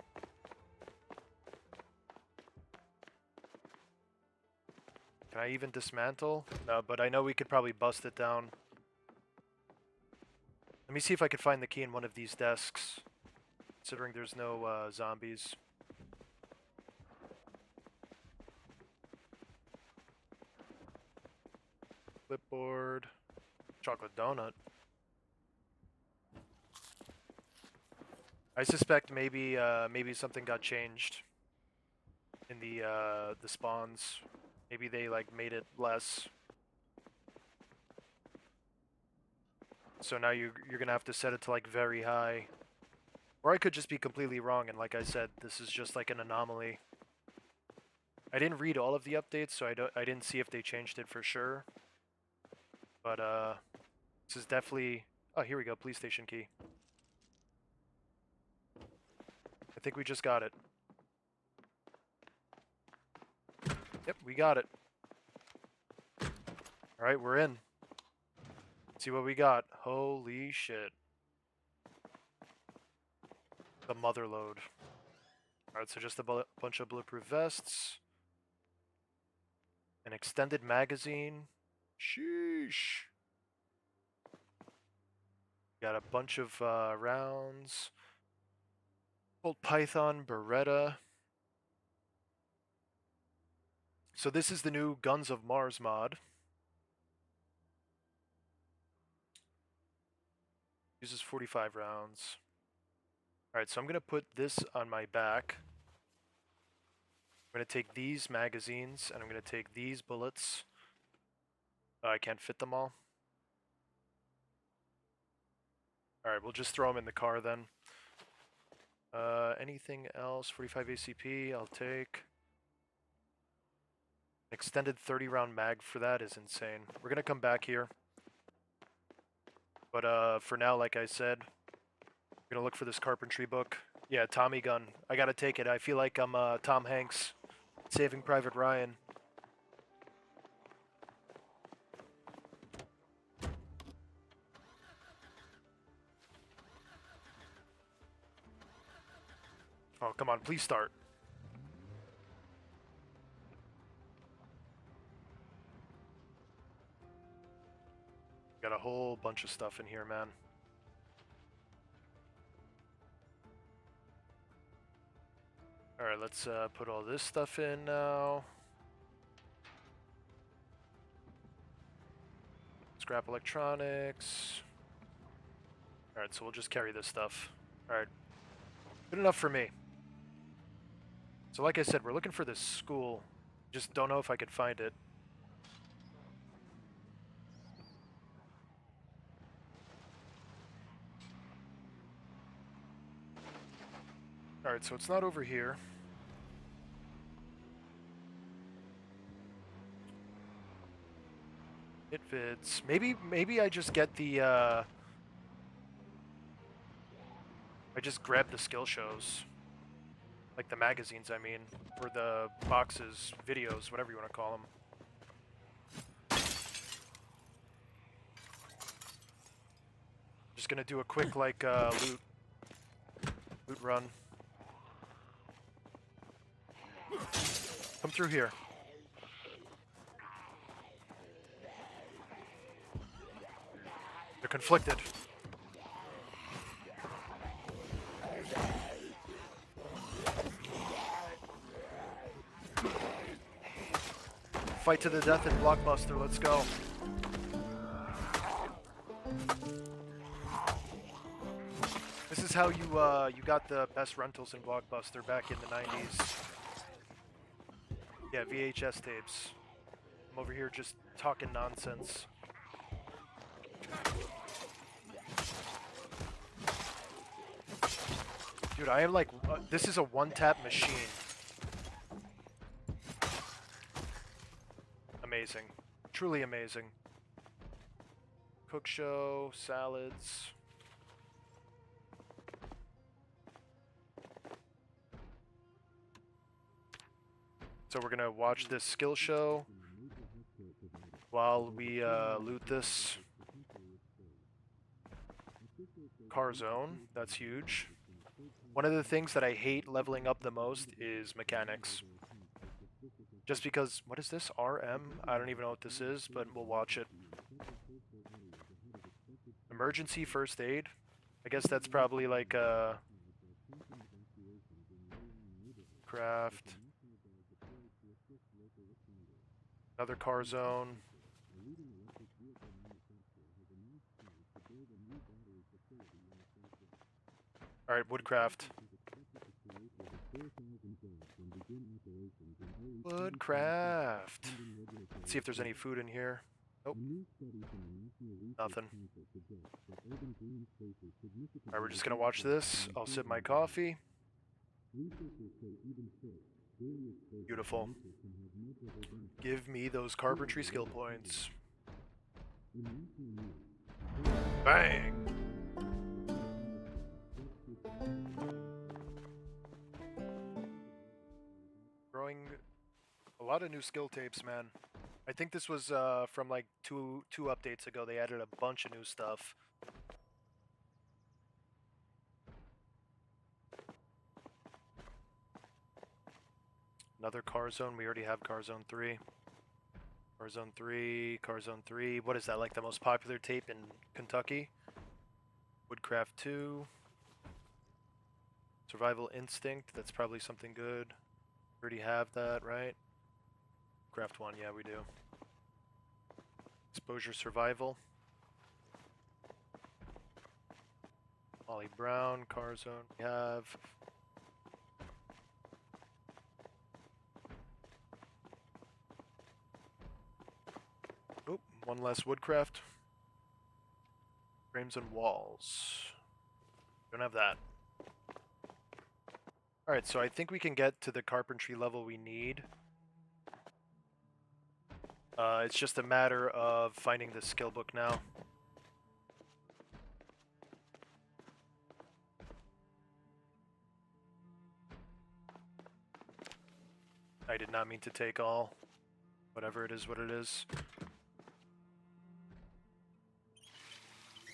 Can I even dismantle? No, but I know we could probably bust it down. Let me see if I can find the key in one of these desks, considering there's no zombies. Clipboard. Chocolate donut. I suspect maybe maybe something got changed in the spawns. Maybe they like made it less. So now you're gonna have to set it to like very high. Or I could just be completely wrong, and like I said, this is just like an anomaly. I didn't read all of the updates, so I didn't see if they changed it for sure. But this is definitely... Oh, here we go, police station key. I think we just got it. Yep, we got it. Alright, we're in. Let's see what we got. Holy shit. The mother load. Alright, so just a bunch of bulletproof vests. An extended magazine. Sheesh. Got a bunch of rounds. Old Python Beretta. So this is the new Guns of Mars mod. Uses 45 rounds. Alright, so I'm going to put this on my back. I'm going to take these magazines, and I'm going to take these bullets. I can't fit them all. Alright, we'll just throw them in the car then. Anything else? 45 ACP, I'll take. Extended 30 round mag for that is insane. We're gonna come back here. But for now, like I said, we're gonna look for this carpentry book. Yeah, Tommy gun. I gotta take it. I feel like I'm Tom Hanks, Saving Private Ryan. Oh, come on, please start. Got a whole bunch of stuff in here, man. Alright, let's put all this stuff in now. Scrap electronics. Alright, so we'll just carry this stuff. Alright. Good enough for me. So like I said, we're looking for this school. Just don't know if I could find it. Alright, so it's not over here. It fits. Maybe I just get the I just grab the skill shows. Like the magazines, I mean. Or the boxes, videos, whatever you want to call them. Just gonna do a quick, like, loot run. Come through here. They're conflicted. Fight to the death in Blockbuster, let's go. This is how you got the best rentals in Blockbuster back in the 90s. Yeah, VHS tapes. I'm over here just talking nonsense. Dude, I am like, this is a one-tap machine. Amazing. Truly amazing. Cook show, salads. So we're gonna watch this skill show while we loot this car zone. That's huge. One of the things that I hate leveling up the most is mechanics. Just because, what is this? RM? I don't even know what this is, but we'll watch it. Emergency first aid? I guess that's probably like craft. Another car zone. Alright, woodcraft. Woodcraft. Let's see if there's any food in here. Nope. Nothing. Alright, we're just gonna watch this. I'll sip my coffee. Beautiful. Give me those carpentry skill points. Bang! Growing a lot of new skill tapes, man. I think this was from like two updates ago. They added a bunch of new stuff. Another car zone. We already have car zone 3. Car zone 3, car zone 3. What is that, like the most popular tape in Kentucky? Woodcraft 2. Survival Instinct. That's probably something good. We already have that, right? Craft 1, yeah, we do. Exposure Survival. Molly Brown, car zone. We have. Oh, one less Woodcraft. Frames and walls. Don't have that. Alright, so I think we can get to the carpentry level we need. It's just a matter of finding the skill book now. I did not mean to take all. Whatever it is, what it is.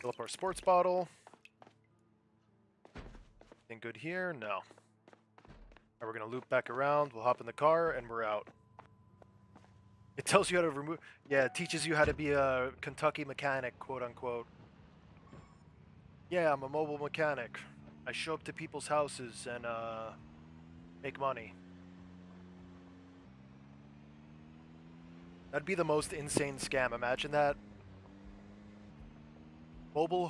Fill up our sports bottle. Anything good here? No. Alright, we're gonna loop back around. We'll hop in the car and we're out. It tells you how to remove. Yeah, it teaches you how to be a Kentucky mechanic, quote unquote. Yeah, I'm a mobile mechanic. I show up to people's houses and make money. That'd be the most insane scam. Imagine that. Mobile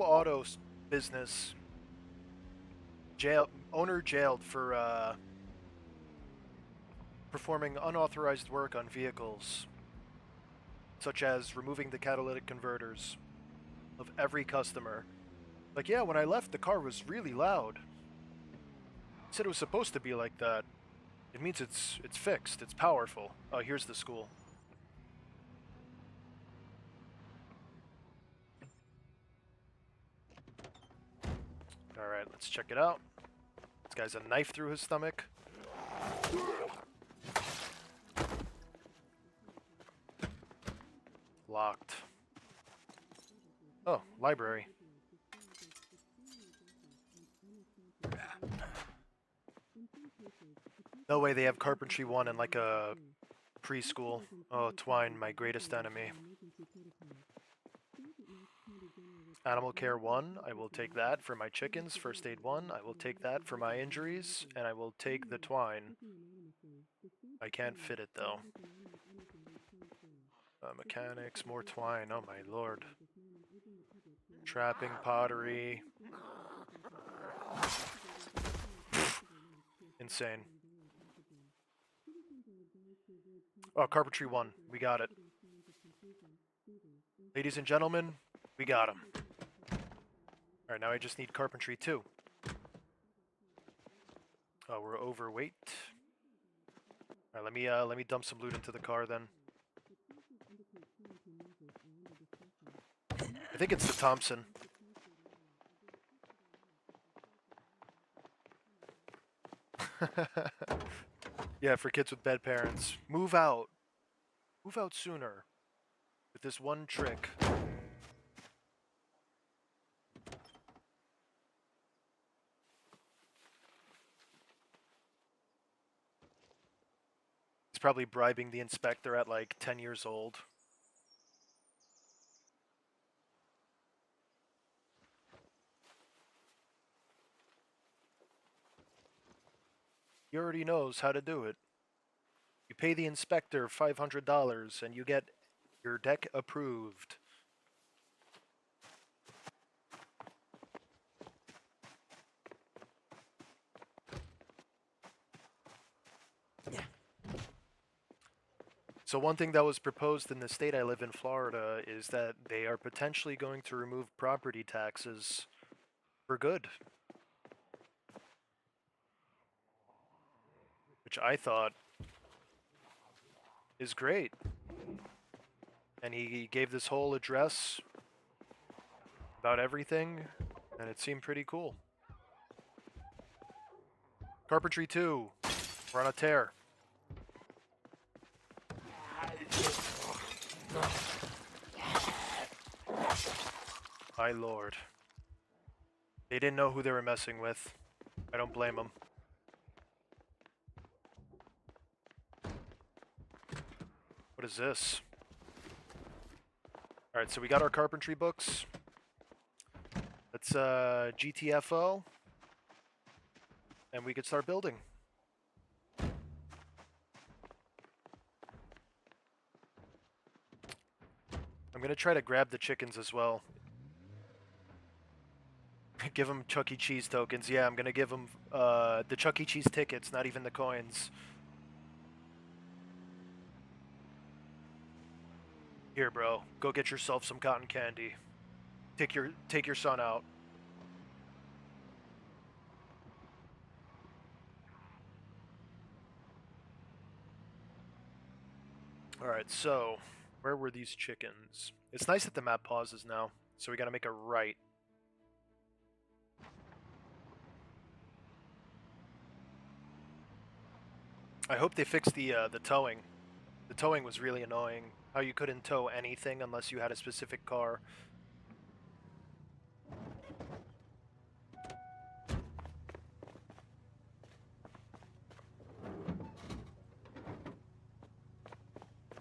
auto business. Owner jailed for performing unauthorized work on vehicles, such as removing the catalytic converters of every customer. Like, yeah, when I left, the car was really loud. It said it was supposed to be like that. It means it's fixed. It's powerful. Oh, here's the school. Alright, let's check it out. This guy's a knife through his stomach. Locked. Oh, library. No way they have Carpentry 1 in like a preschool. Oh, Twine, my greatest enemy. Animal Care 1, I will take that for my chickens. First Aid 1, I will take that for my injuries. And I will take the Twine. I can't fit it though. Mechanics, more Twine, oh my lord. Trapping, pottery. Insane. Oh, Carpentry 1, we got it. Ladies and gentlemen, we got him. Alright, now I just need Carpentry 2. Oh, we're overweight. Alright, let me dump some loot into the car then. I think it's the Thompson. Yeah, for kids with bad parents. Move out. Move out sooner. With this one trick. He's probably bribing the inspector at like 10 years old. He already knows how to do it. You pay the inspector $500 and you get your deck approved. So one thing that was proposed in the state I live in, Florida, is that they are potentially going to remove property taxes for good, which I thought is great. And he gave this whole address about everything, and it seemed pretty cool. Carpentry 2, we're on a tear. My lord. They didn't know who they were messing with. I don't blame them. What is this? Alright, so we got our carpentry books. Let's GTFO. And we could start building. I'm gonna try to grab the chickens as well. Give them Chuck E. Cheese tokens. Yeah, I'm gonna give them the Chuck E. Cheese tickets, not even the coins. Here, bro. Go get yourself some cotton candy. Take your son out. Alright, so where were these chickens? It's nice that the map pauses now, so we gotta make a right. I hope they fixed the towing. The towing was really annoying. How you couldn't tow anything unless you had a specific car.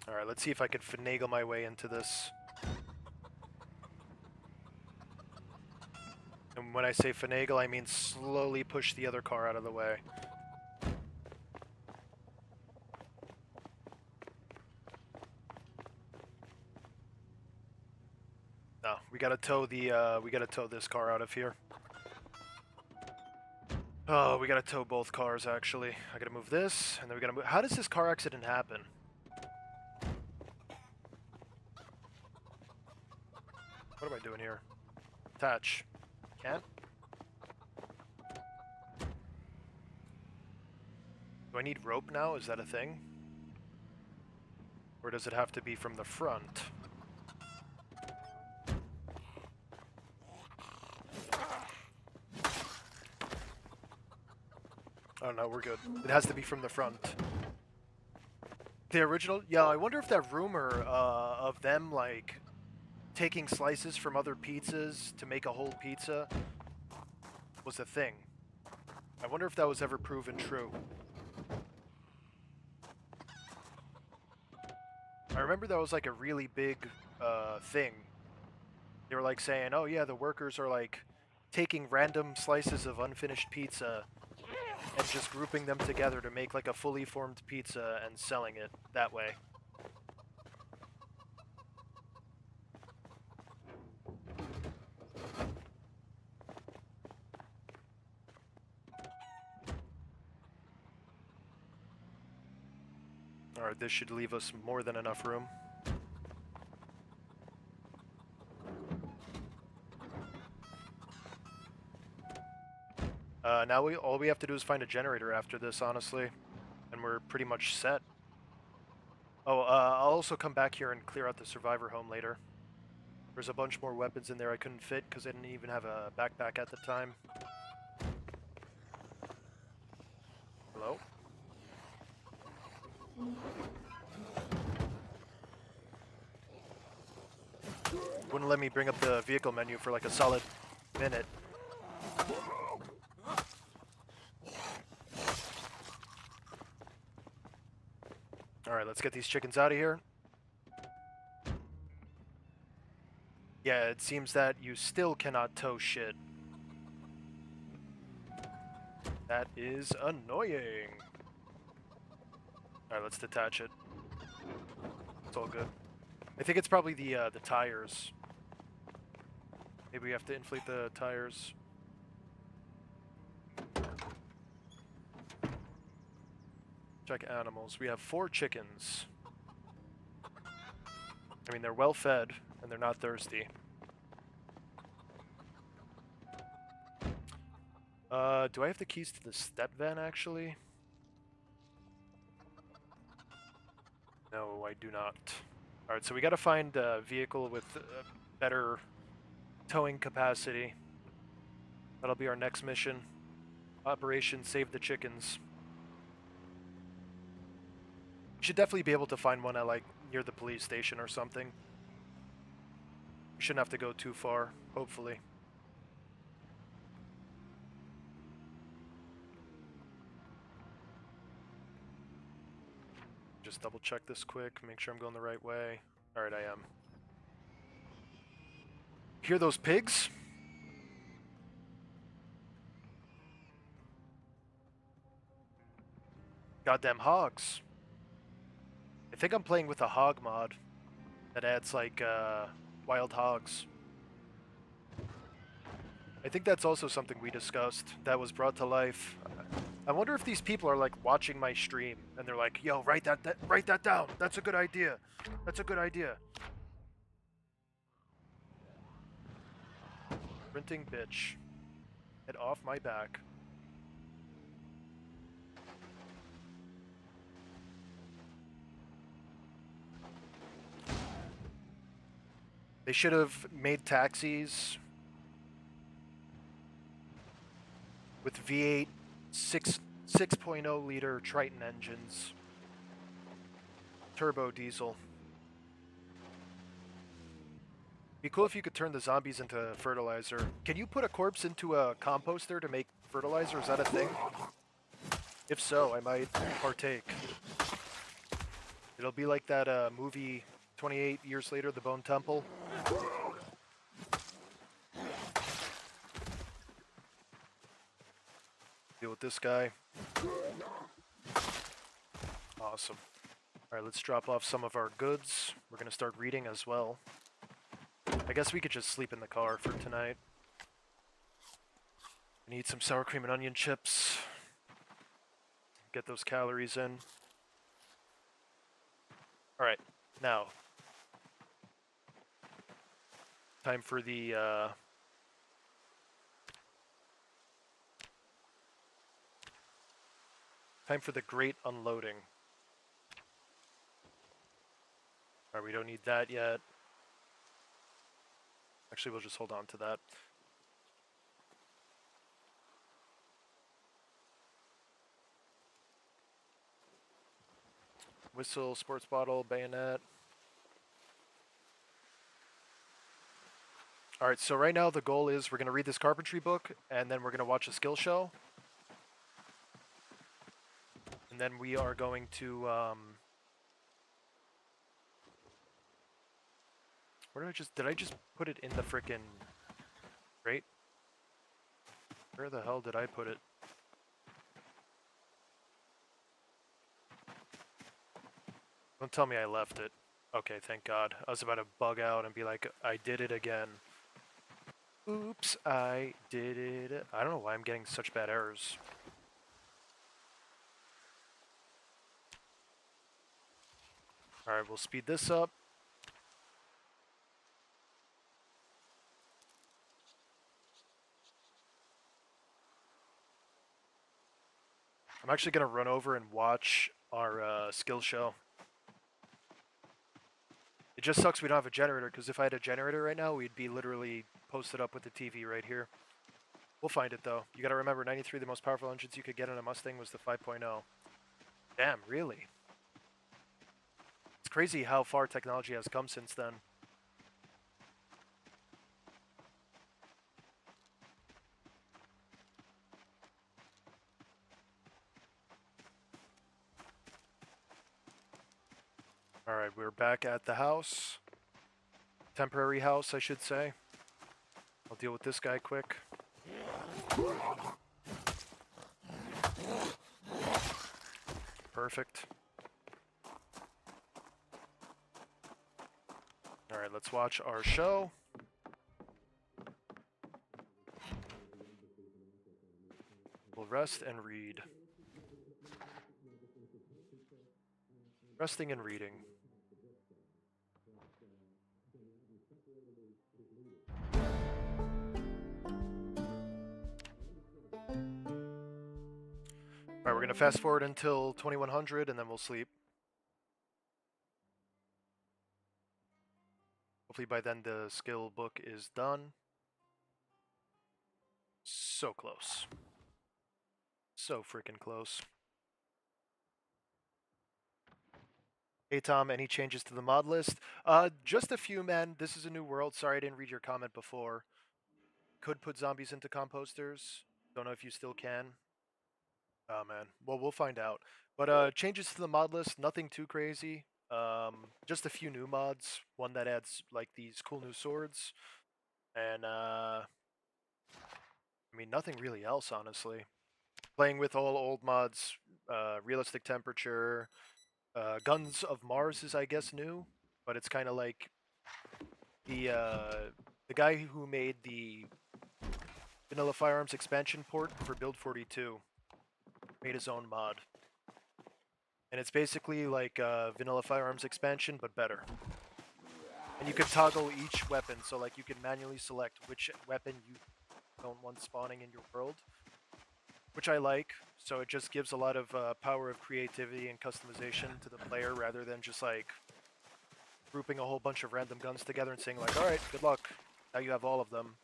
Alright, let's see if I can finagle my way into this. And when I say finagle, I mean slowly push the other car out of the way. No, we gotta tow this car out of here. Oh, we gotta tow both cars, actually. I gotta move this, and then we gotta move... How does this car accident happen? What am I doing here? Attach. Can't? Do I need rope now? Is that a thing? Or does it have to be from the front? Oh no, we're good. It has to be from the front. The original? Yeah, I wonder if that rumor of them, like, taking slices from other pizzas to make a whole pizza was a thing. I wonder if that was ever proven true. I remember that was like a really big thing. They were like saying, oh yeah, the workers are like taking random slices of unfinished pizza and just grouping them together to make like a fully formed pizza and selling it that way. Alright, this should leave us more than enough room. Now all we have to do is find a generator after this, honestly. And we're pretty much set. Oh, I'll also come back here and clear out the survivor home later. There's a bunch more weapons in there I couldn't fit because I didn't even have a backpack at the time. Hello? Wouldn't let me bring up the vehicle menu for like a solid minute. Alright, let's get these chickens out of here. Yeah, it seems that you still cannot tow shit. That is annoying. Alright, let's detach it. It's all good. I think it's probably the tires. Maybe we have to inflate the tires. Check animals. We have 4 chickens. I mean, they're well fed and they're not thirsty. Do I have the keys to the step van, actually? No, I do not. Alright, so we gotta find a vehicle with better towing capacity. That'll be our next mission. Operation Save the Chickens. We should definitely be able to find one at, like, near the police station or something. We shouldn't have to go too far, hopefully. Just double check this quick, make sure I'm going the right way. Alright, I am. Hear those pigs? Goddamn hogs. I think I'm playing with a hog mod that adds, like, wild hogs. I think that's also something we discussed that was brought to life. I wonder if these people are, like, watching my stream and they're like, yo, write that down. That's a good idea. That's a good idea. Printing bitch. Get off my back. They should have made taxis with V8 6.0 liter Triton engines. Turbo diesel. Be cool if you could turn the zombies into fertilizer. Can you put a corpse into a composter to make fertilizer? Is that a thing? If so, I might partake. It'll be like that movie 28 years later, The Bone Temple. Deal with this guy. Awesome. Alright, let's drop off some of our goods. We're gonna start reading as well. I guess we could just sleep in the car for tonight. Need some sour cream and onion chips. Get those calories in. Alright, now. Time for the, time for the great unloading. Alright, we don't need that yet. Actually, we'll just hold on to that. Whistle, sports bottle, bayonet. Alright, so right now the goal is we're going to read this carpentry book, and then we're going to watch a skill show. And then we are going to, where did I just put it in the frickin' crate? Where the hell did I put it? Don't tell me I left it. Okay, thank God. I was about to bug out and be like, I did it again. Oops, I did it. I don't know why I'm getting such bad errors. Alright, we'll speed this up. I'm actually going to run over and watch our skill show. It just sucks we don't have a generator, because if I had a generator right now, we'd be literally posted up with the TV right here. We'll find it, though. You gotta remember, 93, the most powerful engines you could get in a Mustang was the 5.0. Damn, really? It's crazy how far technology has come since then. Alright, we're back at the house. Temporary house, I should say. I'll deal with this guy quick. Perfect. Alright, let's watch our show. We'll rest and read. Resting and reading. we're gonna fast forward until 2100 and then we'll sleep. Hopefully by then the skill book is done. So close. So freaking close. Hey Tom, any changes to the mod list? Just a few, man. This is a new world. Sorry I didn't read your comment before. Could put zombies into composters. Don't know if you still can. Oh man. Well, we'll find out. But changes to the mod list, nothing too crazy. Just a few new mods. One that adds like these cool new swords. And I mean nothing really else, honestly. Playing with all old mods, realistic temperature, Guns of Mars is I guess new, but it's kind of like the guy who made the Vanilla Firearms expansion port for Build 42 made his own mod. And it's basically like Vanilla Firearms expansion, but better. And you can toggle each weapon, so like you can manually select which weapon you don't want spawning in your world, which I like. So it just gives a lot of power of creativity and customization to the player rather than just like grouping a whole bunch of random guns together and saying like, all right, good luck. Now you have all of them.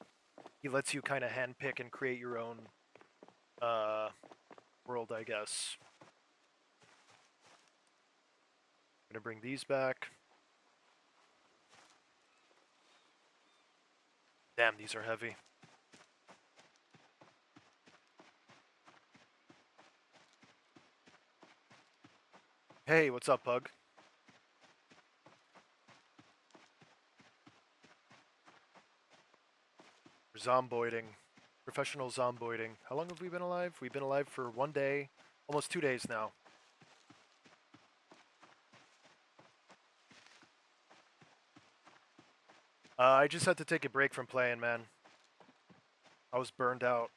He lets you kind of handpick and create your own world, I guess. I'm gonna bring these back. Damn, these are heavy. Hey, what's up, Pug? Zomboiding. Professional zomboiding. How long have we been alive? We've been alive for 1 day, almost 2 days now. I just had to take a break from playing, man. I was burned out.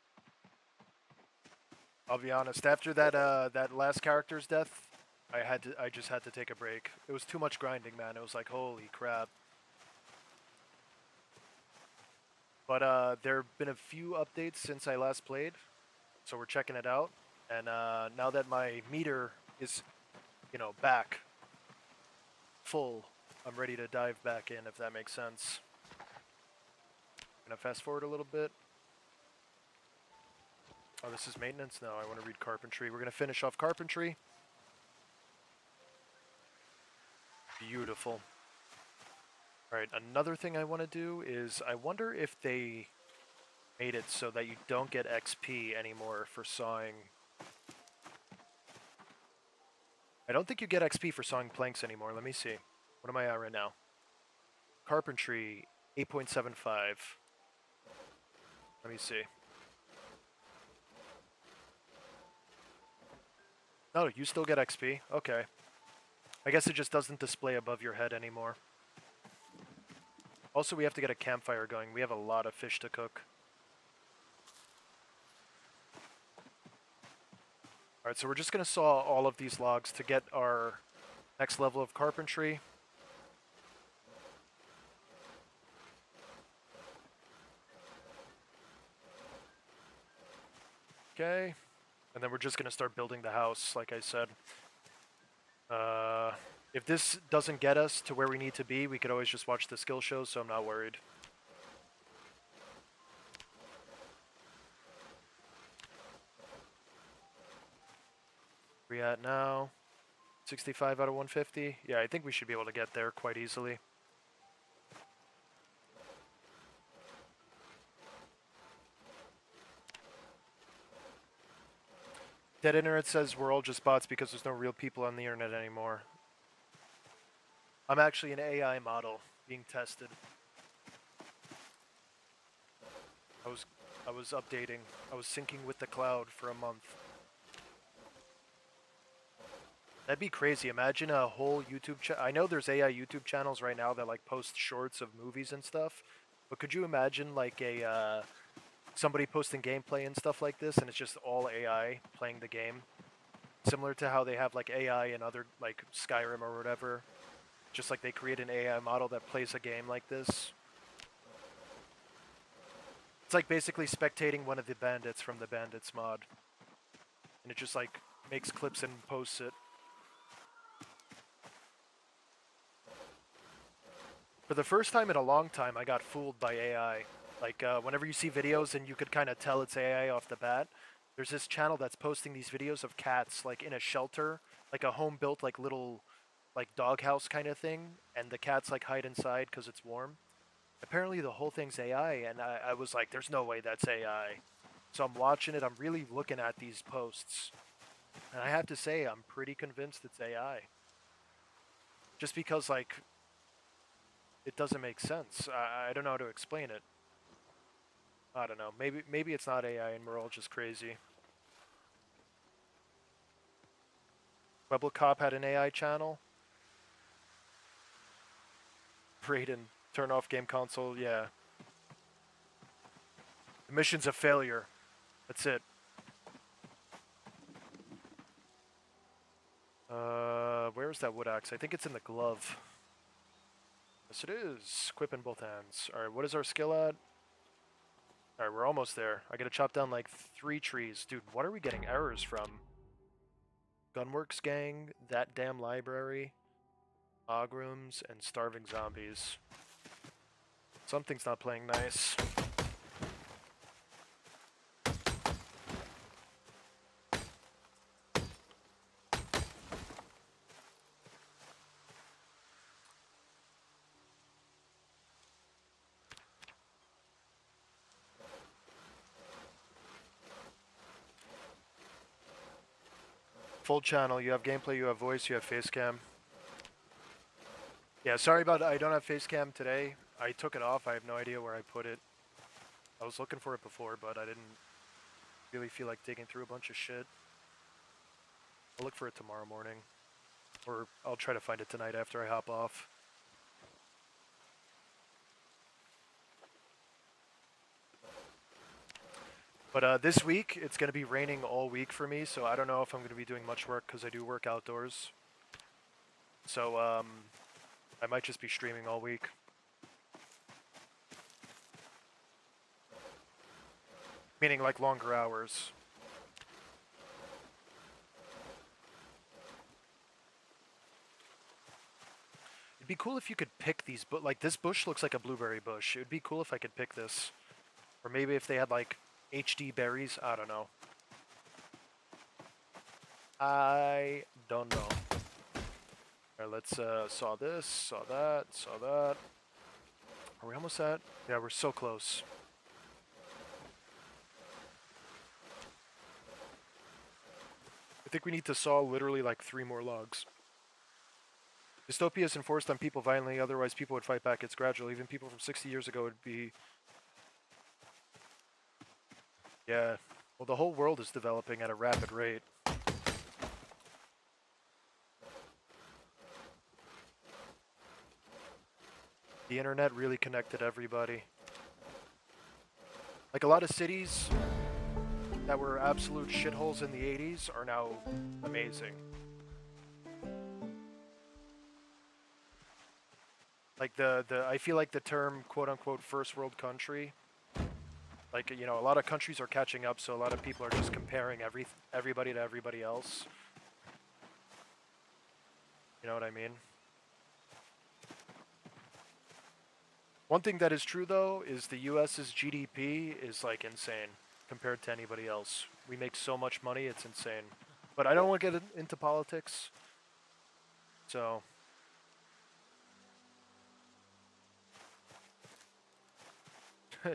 I'll be honest. After that last character's death, I just had to take a break. It was too much grinding, man. It was like, holy crap. But there have been a few updates since I last played, so we're checking it out. And now that my meter is, back full, I'm ready to dive back in, if that makes sense. Gonna fast forward a little bit. Oh, this is maintenance? No, I want to read carpentry. We're gonna finish off carpentry. Beautiful. Alright, another thing I want to do is, I wonder if they made it so that you don't get XP anymore for sawing. I don't think you get XP for sawing planks anymore. Let me see. What am I at right now? Carpentry, 8.75. Let me see. No, you still get XP. Okay. I guess it just doesn't display above your head anymore. Also, we have to get a campfire going. We have a lot of fish to cook. Alright, so we're just going to saw all of these logs to get our next level of carpentry. Okay. And then we're just going to start building the house, like I said. If this doesn't get us to where we need to be, we could always just watch the skill shows, so I'm not worried. Where we at now? 65 out of 150? Yeah, I think we should be able to get there quite easily. Dead Internet says we're all just bots because there's no real people on the internet anymore. I'm actually an AI model being tested. I was updating. I was syncing with the cloud for a month. That'd be crazy. Imagine a whole YouTube channel. I know there's AI YouTube channels right now that like post shorts of movies and stuff, but could you imagine like a somebody posting gameplay and stuff like this, and it's just all AI playing the game, similar to how they have like AI in other like Skyrim or whatever. Just like they create an AI model that plays a game like this. It's like basically spectating one of the bandits from the bandits mod. And it just like makes clips and posts it. For the first time in a long time, I got fooled by AI. Like, whenever you see videos and you could kind of tell it's AI off the bat, there's this channel that's posting these videos of cats, like, in a shelter, like a home-built, like, little, like, doghouse kind of thing, and the cats, like, hide inside because it's warm. Apparently the whole thing's AI, and I was like, there's no way that's AI. So I'm watching it, I'm really looking at these posts, and I have to say, I'm pretty convinced it's AI. Just because, like, it doesn't make sense. I don't know how to explain it. I don't know. Maybe it's not AI and we're all just crazy. Rebel Cop had an AI channel. Raiden, turn off game console. Yeah. The mission's a failure. That's it. Where's that wood axe? I think it's in the glove. Yes, it is. Equip in both hands. Alright, what is our skill at? Alright, we're almost there. I gotta chop down like 3 trees. Dude, what are we getting errors from? Gunworks Gang, that damn library, Agrooms, and starving zombies. Something's not playing nice. Full channel, you have gameplay, you have voice, you have face cam. Yeah, sorry about I don't have face cam today. I took it off, I have no idea where I put it. I was looking for it before, but I didn't really feel like digging through a bunch of shit. I'll look for it tomorrow morning. Or I'll try to find it tonight after I hop off. But this week, it's going to be raining all week for me, so I don't know if I'm going to be doing much work because I do work outdoors. So I might just be streaming all week. Meaning like longer hours. It'd be cool if you could pick these, but like this bush looks like a blueberry bush. It would be cool if I could pick this. Or maybe if they had like HD berries, I don't know. I don't know. Alright, let's saw this, saw that, saw that. Are we almost at? Yeah, we're so close. I think we need to saw literally like 3 more logs. Dystopia is enforced on people violently, otherwise people would fight back. It's gradual. Even people from 60 years ago would be... Yeah. Well, the whole world is developing at a rapid rate. The internet really connected everybody. Like a lot of cities that were absolute shitholes in the 80s are now amazing. Like I feel like the term quote unquote first world country, like, you know, a lot of countries are catching up, so a lot of people are just comparing everybody to everybody else. You know what I mean? One thing that is true though is the US's GDP is like insane compared to anybody else. We make so much money, it's insane. But I don't want to get into politics. So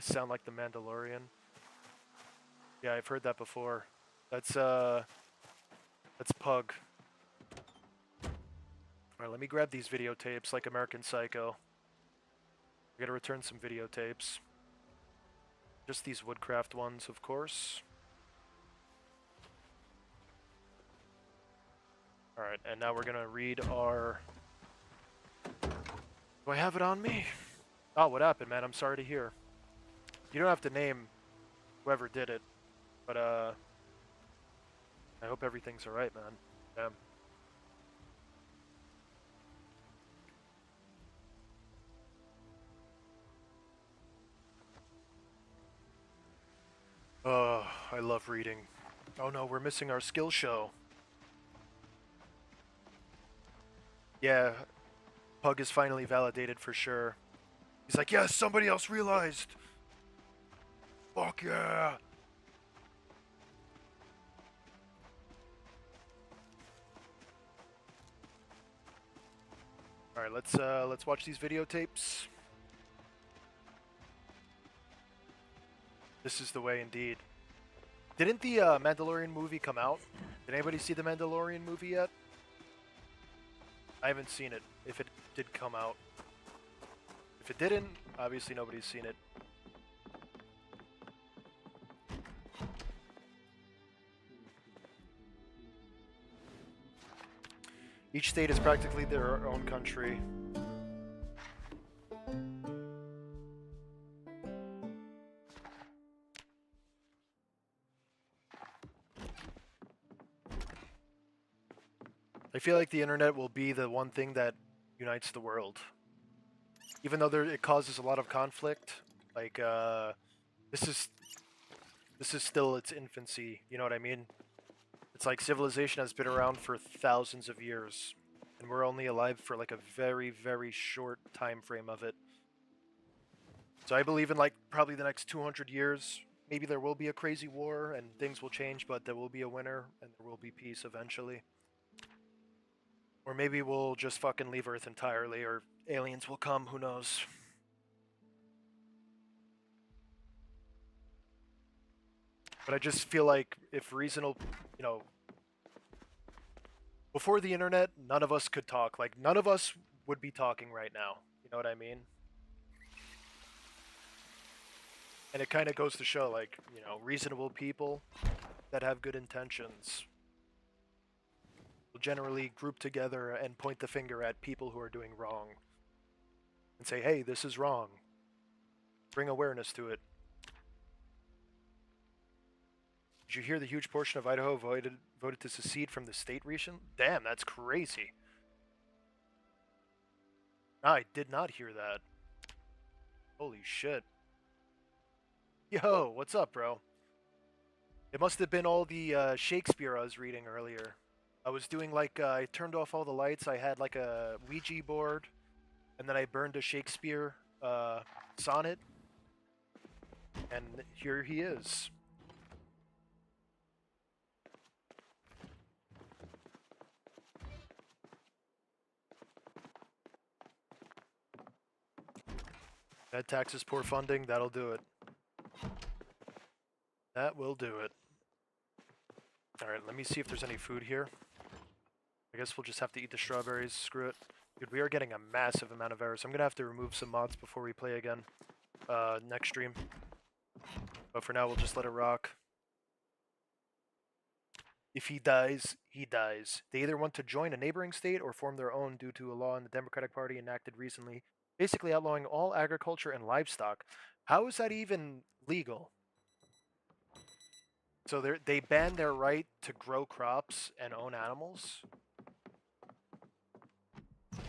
sound like the Mandalorian. Yeah, I've heard that before. That's Pug. Alright, let me grab these videotapes like American Psycho. I gotta return some videotapes. Just these woodcraft ones, of course. Alright, and now we're gonna read our... Do I have it on me? Oh, what happened, man? I'm sorry to hear. You don't have to name whoever did it, but I hope everything's alright, man. Damn. Oh, I love reading. Oh no, we're missing our skill show. Yeah, Pug is finally validated for sure. He's like, yes, somebody else realized. Fuck yeah. All right, let's watch these videotapes. This is the way indeed. Didn't the Mandalorian movie come out? Did anybody see the Mandalorian movie yet? I haven't seen it. If it did come out. If it didn't, obviously nobody's seen it. Each state is practically their own country. I feel like the internet will be the one thing that unites the world. Even though it causes a lot of conflict, like this is this is still its infancy, you know what I mean? It's like civilization has been around for thousands of years, and we're only alive for like a very, very short time frame of it. So I believe in like probably the next 200 years, maybe there will be a crazy war and things will change, but there will be a winner and there will be peace eventually. Or maybe we'll just fucking leave Earth entirely, or aliens will come, who knows. But I just feel like if reasonable, you know, before the internet, none of us could talk. Like, none of us would be talking right now. You know what I mean? And it kind of goes to show, like, you know, reasonable people that have good intentions will generally group together and point the finger at people who are doing wrong and say, hey, this is wrong. Bring awareness to it. Did you hear the huge portion of Idaho voted to secede from the state region? Damn, that's crazy. I did not hear that. Holy shit. Yo, what's up, bro? It must have been all the Shakespeare I was reading earlier. I was doing like, I turned off all the lights, I had like a Ouija board, and then I burned a Shakespeare sonnet, and here he is. Bad taxes, poor funding, that'll do it. That will do it. Alright, let me see if there's any food here. I guess we'll just have to eat the strawberries, screw it. Dude, we are getting a massive amount of errors. I'm gonna have to remove some mods before we play again. Next stream. But for now, we'll just let it rock. If he dies, he dies. They either want to join a neighboring state or form their own due to a law in the Democratic Party enacted recently, basically outlawing all agriculture and livestock. How is that even legal? So they ban their right to grow crops and own animals?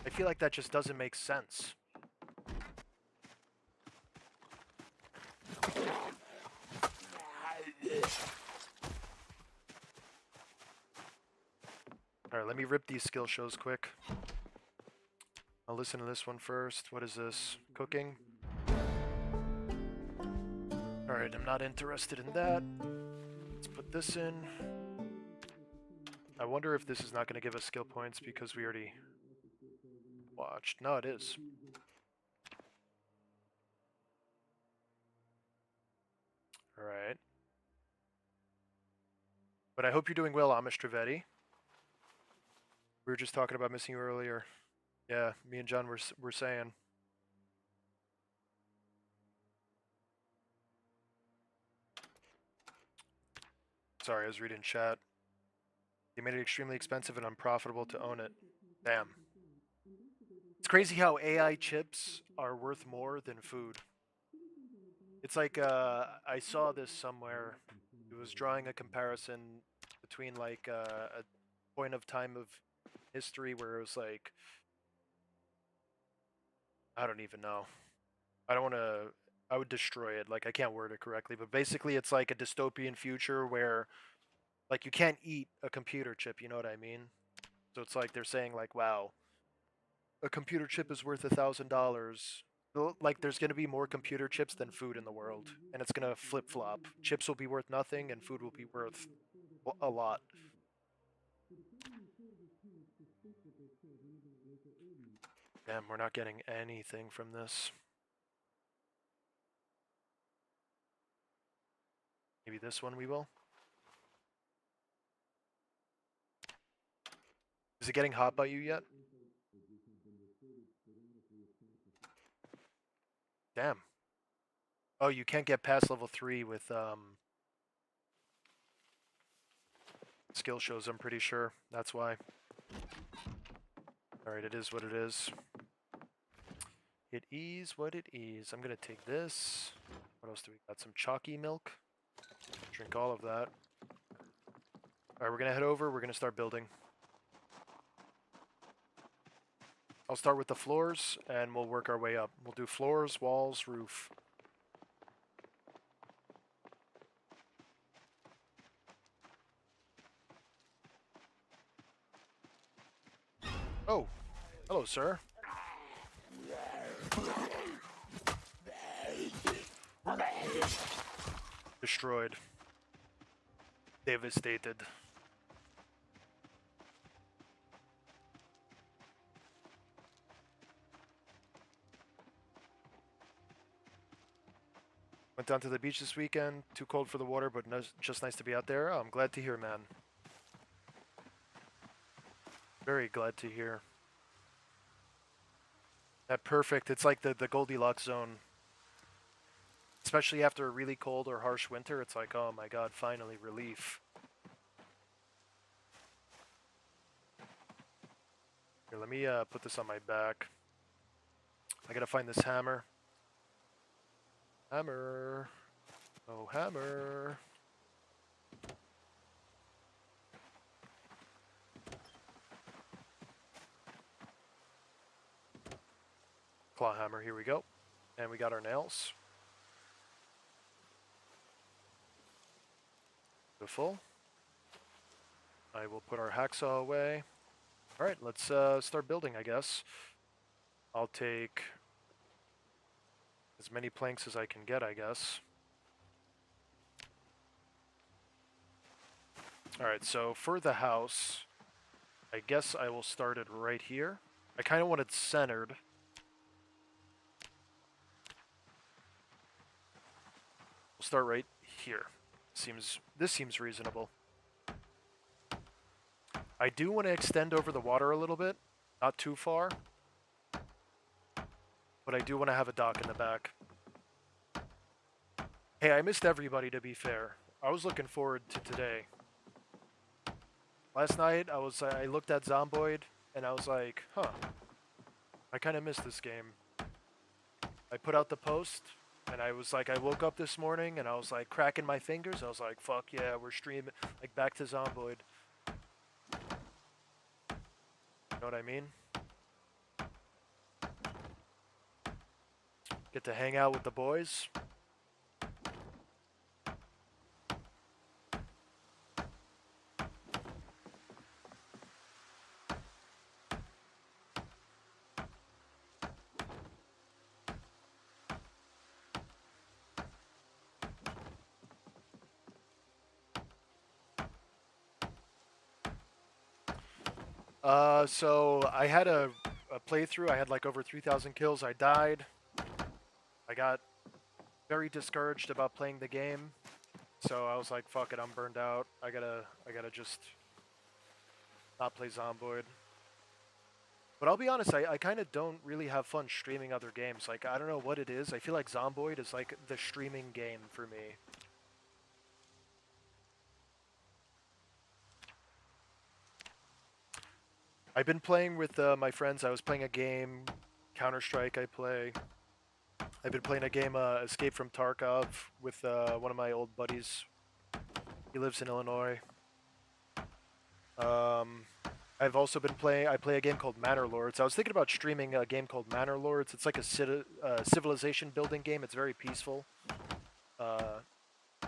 I feel like that just doesn't make sense. Alright, let me rip these skill shows quick. I'll listen to this one first. What is this? Cooking? Alright, I'm not interested in that. Let's put this in. I wonder if this is not going to give us skill points because we already watched. No, it is. Alright. But I hope you're doing well, Amish Trevetti. We were just talking about missing you earlier. Yeah, me and John were saying. Sorry, I was reading chat. They made it extremely expensive and unprofitable to own it. Damn. It's crazy how AI chips are worth more than food. It's like, I saw this somewhere. It was drawing a comparison between like a point of time of history where it was like, I don't even know. I don't want to, I would destroy it. Like, I can't word it correctly, but basically it's like a dystopian future where like you can't eat a computer chip, you know what I mean? So it's like they're saying like, wow, a computer chip is worth $1,000. Like, there's going to be more computer chips than food in the world, and it's going to flip flop. Chips will be worth nothing, and food will be worth a lot. Damn, we're not getting anything from this. Maybe this one we will. Is it getting hot by you yet? Damn. Oh, you can't get past level 3 with skill shows, I'm pretty sure. That's why. Alright, it is what it is. It is what it is. I'm gonna take this. What else do we got? Some chalky milk. Drink all of that. Alright, we're gonna head over. We're gonna start building. I'll start with the floors, and we'll work our way up. We'll do floors, walls, roof. Oh, hello, sir. Destroyed. Devastated. Went down to the beach this weekend. Too cold for the water, but just nice to be out there. Oh, I'm glad to hear, man. Very glad to hear. That perfect. It's like the Goldilocks zone. Especially after a really cold or harsh winter, it's like, oh my god, finally relief. Here, let me put this on my back. I gotta find this hammer. Hammer. Oh, hammer. Claw hammer, here we go. And we got our nails. Beautiful. I will put our hacksaw away. Alright, let's start building, I guess. I'll take as many planks as I can get, I guess. Alright, so for the house, I guess I will start it right here. I kind of want it centered. We'll start right here. This seems reasonable. I do want to extend over the water a little bit, not too far. But I do want to have a dock in the back. Hey, I missed everybody, to be fair. I was looking forward to today. Last night, I looked at Zomboid, and I was like, huh, I kind of missed this game. I put out the post, and I was like, I woke up this morning, and I was like, cracking my fingers. I was like, fuck yeah, we're streaming, like, back to Zomboid. You know what I mean? Get to hang out with the boys. So I had a playthrough. I had like over 3,000 kills. I died. I got very discouraged about playing the game. So I was like, fuck it, I'm burned out. I gotta just not play Zomboid. But I'll be honest, I kind of don't really have fun streaming other games. Like, I don't know what it is. I feel like Zomboid is like the streaming game for me. I've been playing with my friends. I was playing a game, Counter-Strike I play. I've been playing a game, Escape from Tarkov, with one of my old buddies. He lives in Illinois. I've also been playing, I play a game called Manor Lords. I was thinking about streaming a game called Manor Lords. It's like a civilization building game. It's very peaceful. It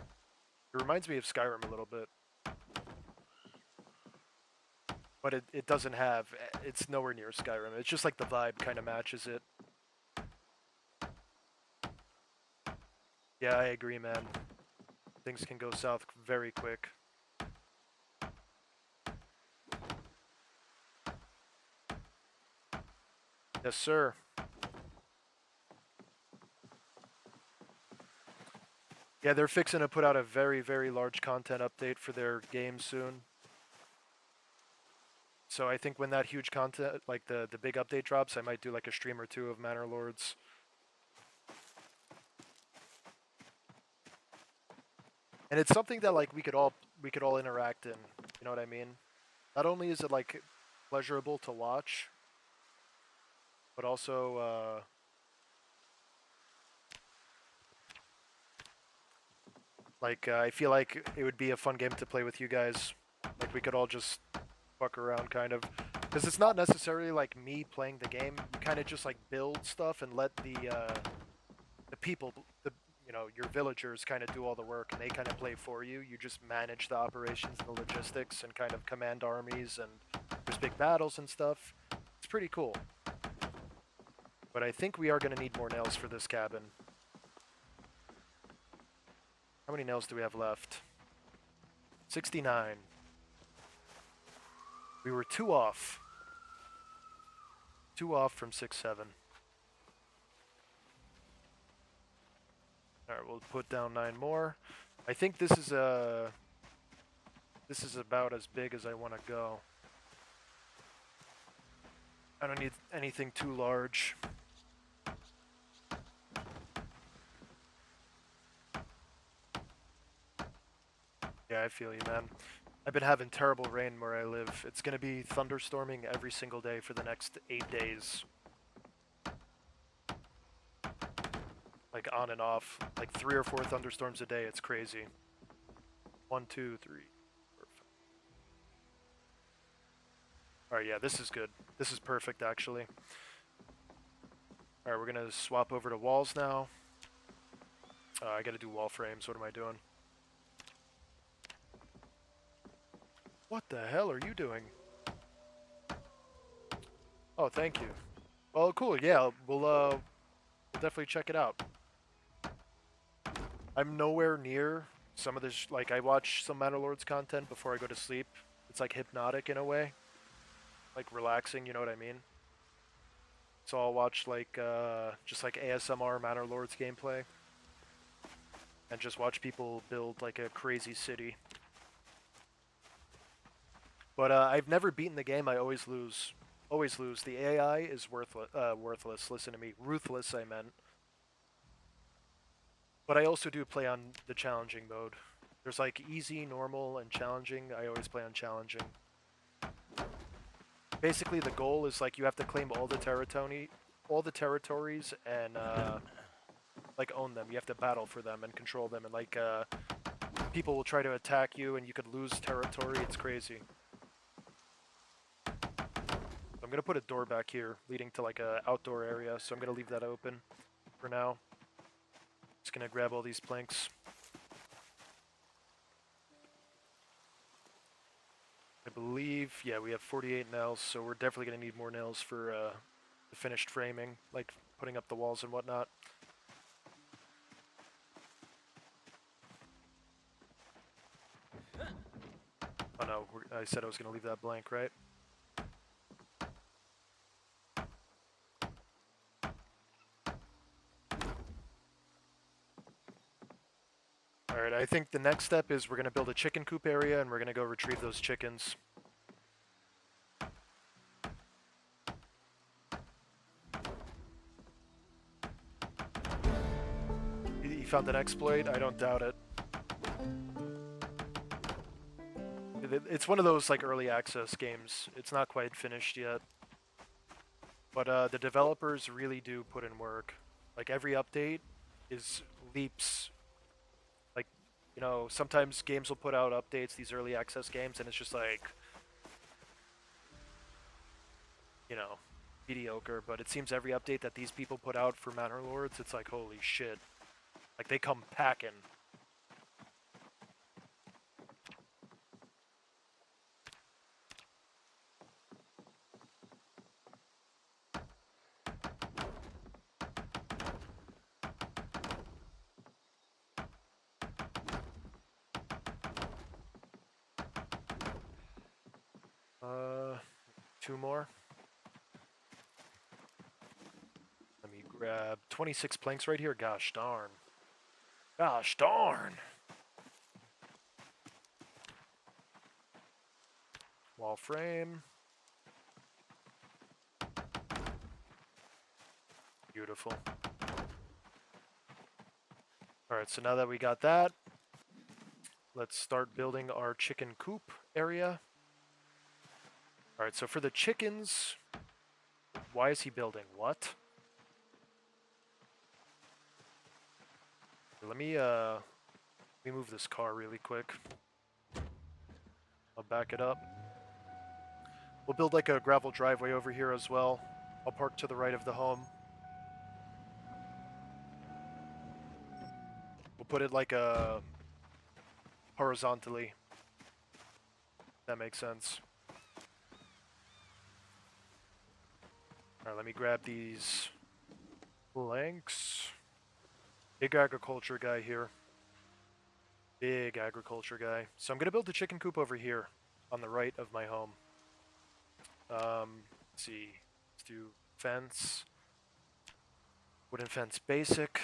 reminds me of Skyrim a little bit. but it doesn't have, it's nowhere near Skyrim. It's just like the vibe kind of matches it. Yeah, I agree, man. Things can go south very quick. Yes, sir. Yeah, they're fixing to put out a very, very large content update for their game soon. So I think when that huge content, like the big update drops, I might do like a stream or two of Manor Lords. And it's something that like we could all interact in. You know what I mean? Not only is it like pleasurable to watch, but also I feel like it would be a fun game to play with you guys. Like we could all just fuck around kind of, because it's not necessarily like me playing the game. You kind of just like build stuff and let the people, your villagers kind of do all the work, and they kind of play for you. You just manage the operations and the logistics and kind of command armies, and there's big battles and stuff. It's pretty cool. But I think we are going to need more nails for this cabin. How many nails do we have left? 69. We were 2 off. 2 off from 6-7. Alright, we'll put down 9 more. I think this is about as big as I want to go. I don't need anything too large. Yeah, I feel you, man. I've been having terrible rain where I live. It's gonna be thunderstorming every single day for the next 8 days. Like on and off. Like 3 or 4 thunderstorms a day. It's crazy. 1, 2, 3, 4, 5. Alright, yeah, this is good. This is perfect, actually. Alright, we're gonna swap over to walls now. I gotta do wall frames. What am I doing? What the hell are you doing? Oh, thank you. Well, cool. Yeah, we'll definitely check it out. I'm nowhere near some of this. Like, I watch some Manor Lords content before I go to sleep. It's like hypnotic in a way, like relaxing. You know what I mean? So I'll watch like just like ASMR Manor Lords gameplay, and just watch people build like a crazy city. But I've never beaten the game. I always lose. Always lose. The AI is worthless. Worthless. Listen to me. Ruthless, I meant. But I also do play on the challenging mode. There's like easy, normal, and challenging. I always play on challenging. Basically, the goal is like you have to claim all the territories, and like own them. You have to battle for them and control them, and like people will try to attack you, and you could lose territory. It's crazy. I'm gonna put a door back here, leading to like a outdoor area. So I'm gonna leave that open for now. Just gonna grab all these planks. I believe, yeah, we have 48 nails, so we're definitely gonna need more nails for the finished framing, like putting up the walls and whatnot. Oh no, I said I was gonna leave that blank, right? Alright, I think the next step is we're gonna build a chicken coop area, and we're gonna go retrieve those chickens. You found an exploit? I don't doubt it. It's one of those like early access games. It's not quite finished yet. But the developers really do put in work. Like every update is leaps. Like, sometimes games will put out updates, these early access games, and it's just like, you know, mediocre. But it seems every update that these people put out for Manor Lords, it's like, holy shit. Like, they come packing. Uh, 2 more. Let me grab 26 planks right here. Gosh darn. Gosh darn! Wall frame. Beautiful. Alright, so now that we got that, let's start building our chicken coop area. Alright, so for the chickens, why is he building what? Let me move this car really quick. I'll back it up. We'll build like a gravel driveway over here as well. I'll park to the right of the home. We'll put it like a horizontally. That makes sense. Alright, let me grab these planks. Big agriculture guy here. Big agriculture guy. So I'm gonna build the chicken coop over here on the right of my home. Let's see. Let's do fence. Wooden fence basic.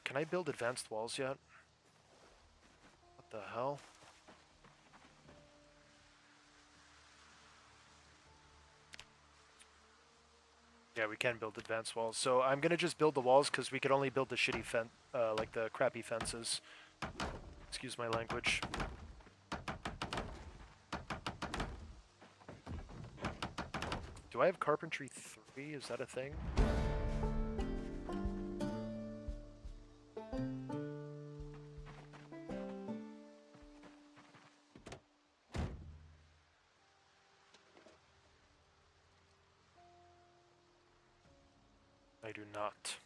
Can I build advanced walls yet? What the hell? Yeah, we can build advanced walls. So I'm gonna just build the walls because we could only build the shitty fence, like the crappy fences. Excuse my language. Do I have carpentry 3? Is that a thing? I do not.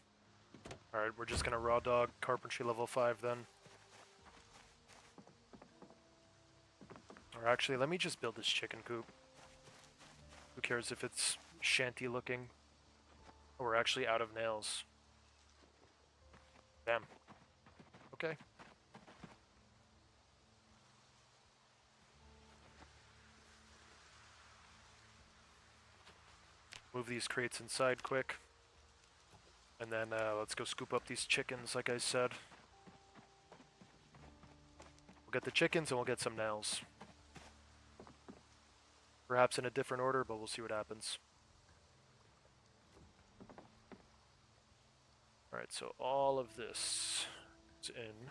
Alright, we're just gonna raw dog carpentry level 5 then. Or actually, let me just build this chicken coop. Who cares if it's shanty looking? Oh, we're actually out of nails. Damn. Okay. Move these crates inside quick. And then let's go scoop up these chickens, like I said. We'll get the chickens and we'll get some nails. Perhaps in a different order, but we'll see what happens. Alright, so all of this is in.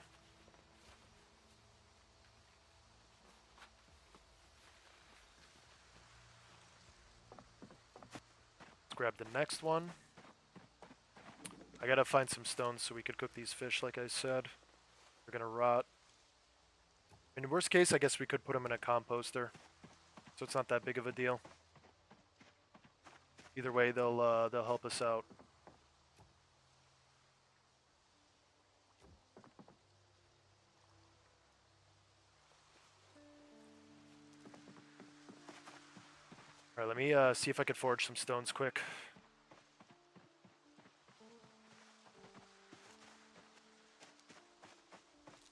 Let's grab the next one. I gotta find some stones so we could cook these fish, like I said. They're gonna rot. In worst case, I guess we could put them in a composter. So it's not that big of a deal. Either way, they'll help us out. Alright, let me see if I could forge some stones quick.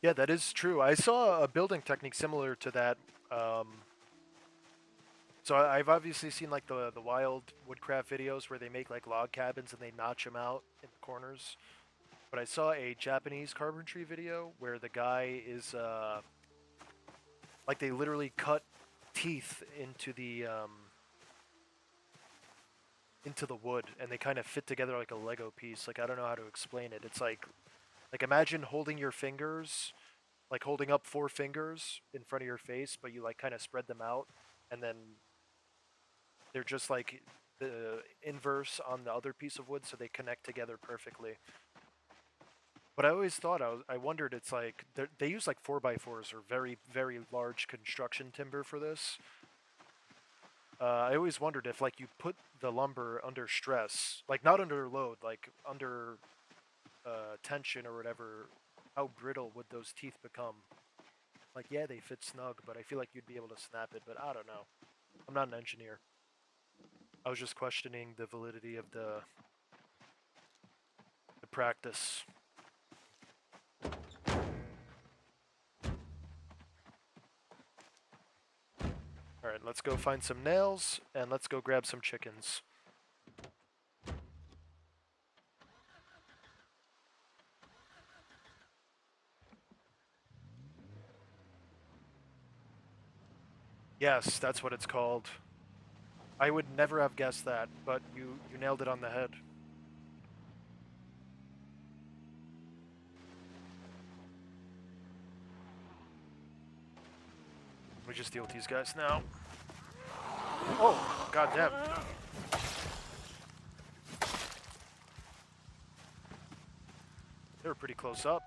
Yeah, that is true. I saw a building technique similar to that. So I've obviously seen like the wild woodcraft videos where they make like log cabins and they notch them out in the corners. But I saw a Japanese carpentry video where the guy is like they literally cut teeth into the wood and they kind of fit together like a Lego piece. Like I don't know how to explain it. It's like imagine holding your fingers, like holding up 4 fingers in front of your face, but you like kind of spread them out and then they're just like the inverse on the other piece of wood, so they connect together perfectly. But I always thought, I wondered, it's like, they use like 4x4s or very, very large construction timber for this. I always wondered if like you put the lumber under stress, like not under load, like under tension or whatever, how brittle would those teeth become? Like, yeah, they fit snug, but I feel like you'd be able to snap it, but I don't know. I'm not an engineer. I was just questioning the validity of the practice. Alright, let's go find some nails, and let's go grab some chickens. Yes, that's what it's called. I would never have guessed that, but you nailed it on the head. Let me just deal with these guys now. Oh, goddamn. They were pretty close up.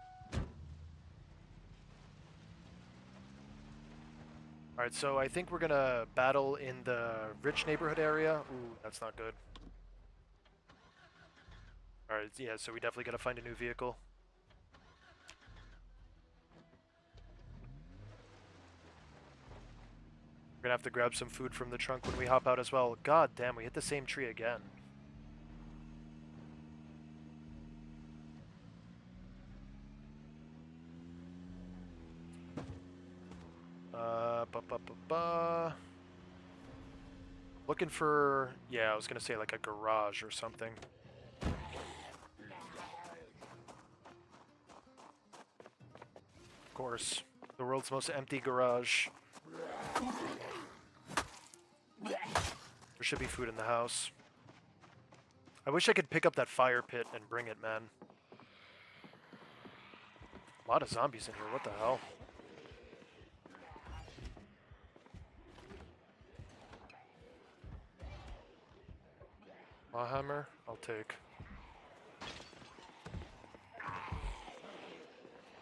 Alright, so I think we're gonna battle in the rich neighborhood area. Ooh, that's not good. Alright, yeah, so we definitely gotta find a new vehicle. We're gonna have to grab some food from the trunk when we hop out as well. God damn, we hit the same tree again. Looking for, yeah, I was gonna say like a garage or something. Of course, the world's most empty garage. There should be food in the house. I wish I could pick up that fire pit and bring it, man. A lot of zombies in here, what the hell? Hammer, I'll take.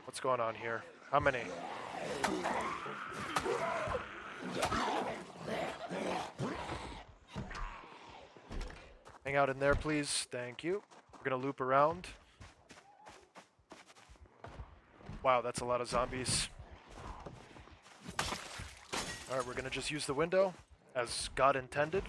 What's going on here? How many? Hang out in there, please. Thank you. We're gonna loop around. Wow, that's a lot of zombies. Alright, we're gonna just use the window, as God intended.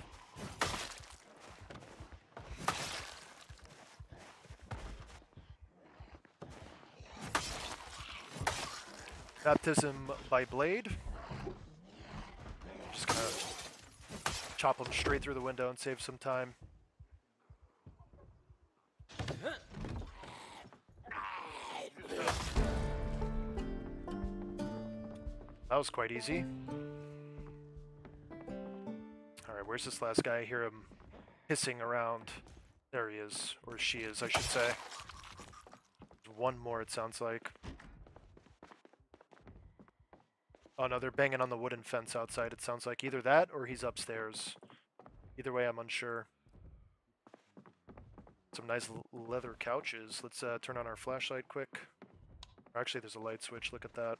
Baptism by blade. Just gonna chop them straight through the window and save some time. That was quite easy. Alright, where's this last guy? I hear him hissing around. There he is. Or she is, I should say. There's one more, it sounds like. Oh no, they're banging on the wooden fence outside, it sounds like. Either that, or he's upstairs. Either way, I'm unsure. Some nice leather couches. Let's turn on our flashlight quick. Actually, there's a light switch, look at that.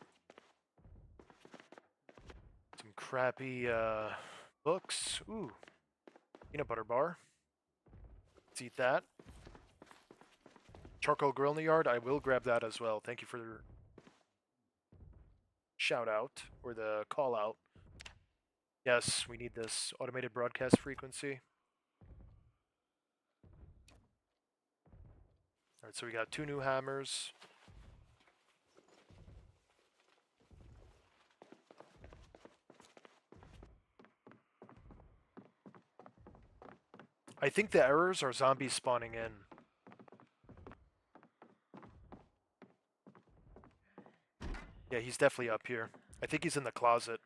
Some crappy books. Ooh, peanut butter bar. Let's eat that. Charcoal grill in the yard, I will grab that as well. Thank you for the shout out, or the call out. Yes, we need this automated broadcast frequency. Alright, so we got 2 new hammers. I think the errors are zombies spawning in. Yeah, he's definitely up here. I think he's in the closet.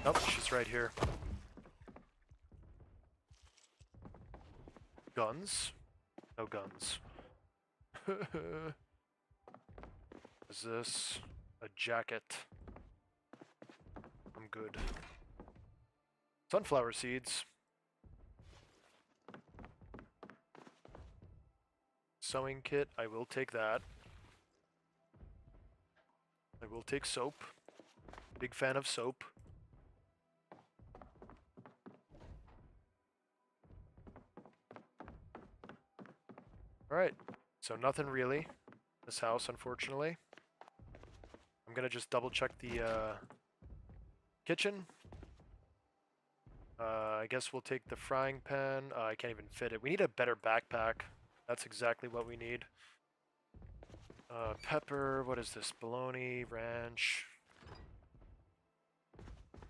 Nope, she's right here. Guns? No guns. Is this a jacket? I'm good. Sunflower seeds. Sewing kit, I will take that. I will take soap. Big fan of soap. Alright, so nothing really in this house, unfortunately. I'm gonna just double check the kitchen. I guess we'll take the frying pan. I can't even fit it. We need a better backpack. That's exactly what we need. Pepper, what is this? Bologna, ranch.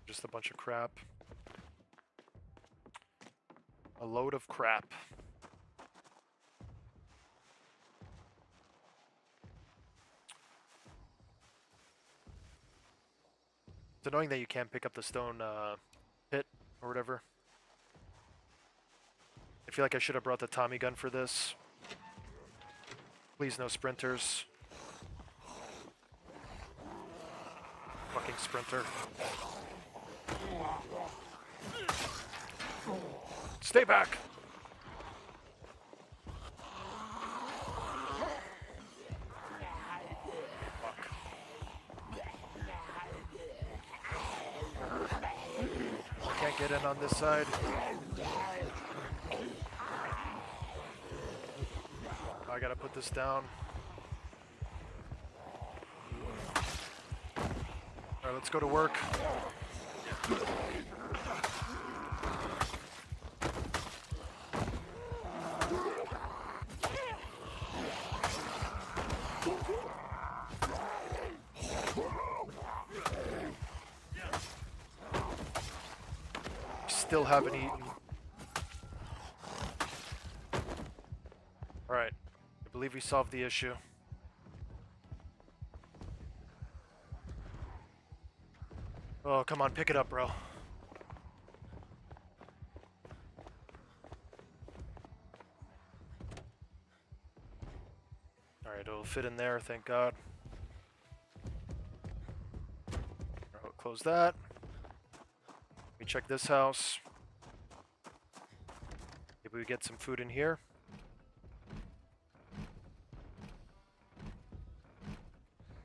Just a bunch of crap. A load of crap. It's annoying that you can't pick up the stone pit or whatever. I feel like I should have brought the Tommy gun for this. Please, no sprinters. Fucking sprinter. Stay back! Fuck. Can't get in on this side. I gotta put this down. Alright, let's go to work. Still haven't eaten. Alright, I believe we solved the issue. Oh, come on, pick it up, bro. Alright, it'll fit in there, thank God. Alright, close that. Let me check this house. Maybe we get some food in here.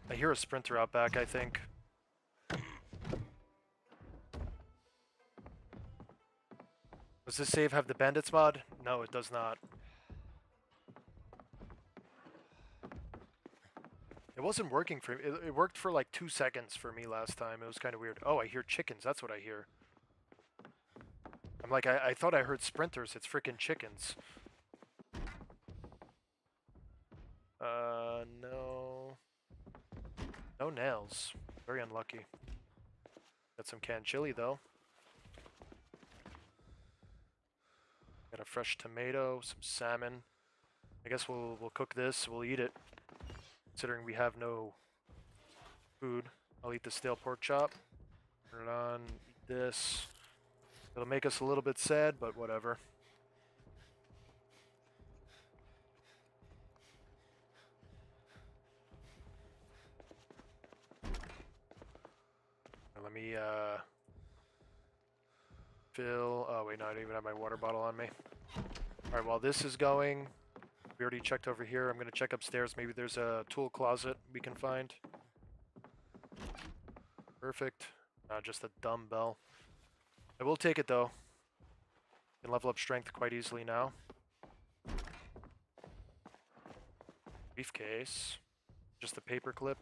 I hear a sprinter out back, I think. Does this save have the bandits mod? No, it does not. It wasn't working for me. It worked for like 2 seconds for me last time. It was kind of weird. Oh, I hear chickens. That's what I hear. I'm like, I thought I heard sprinters. It's freaking chickens. No. No nails. Very unlucky. Got some canned chili, though. Got a fresh tomato, some salmon. I guess we'll cook this. We'll eat it. Considering we have no food. I'll eat the stale pork chop. Turn it on. Eat this. It'll make us a little bit sad, but whatever. Let me fill. Oh wait, no, I don't even have my water bottle on me. Alright, while this is going, we already checked over here. I'm gonna check upstairs. Maybe there's a tool closet we can find. Perfect. Just a dumbbell. I will take it though. Can level up strength quite easily now. Briefcase. Just a paper clip.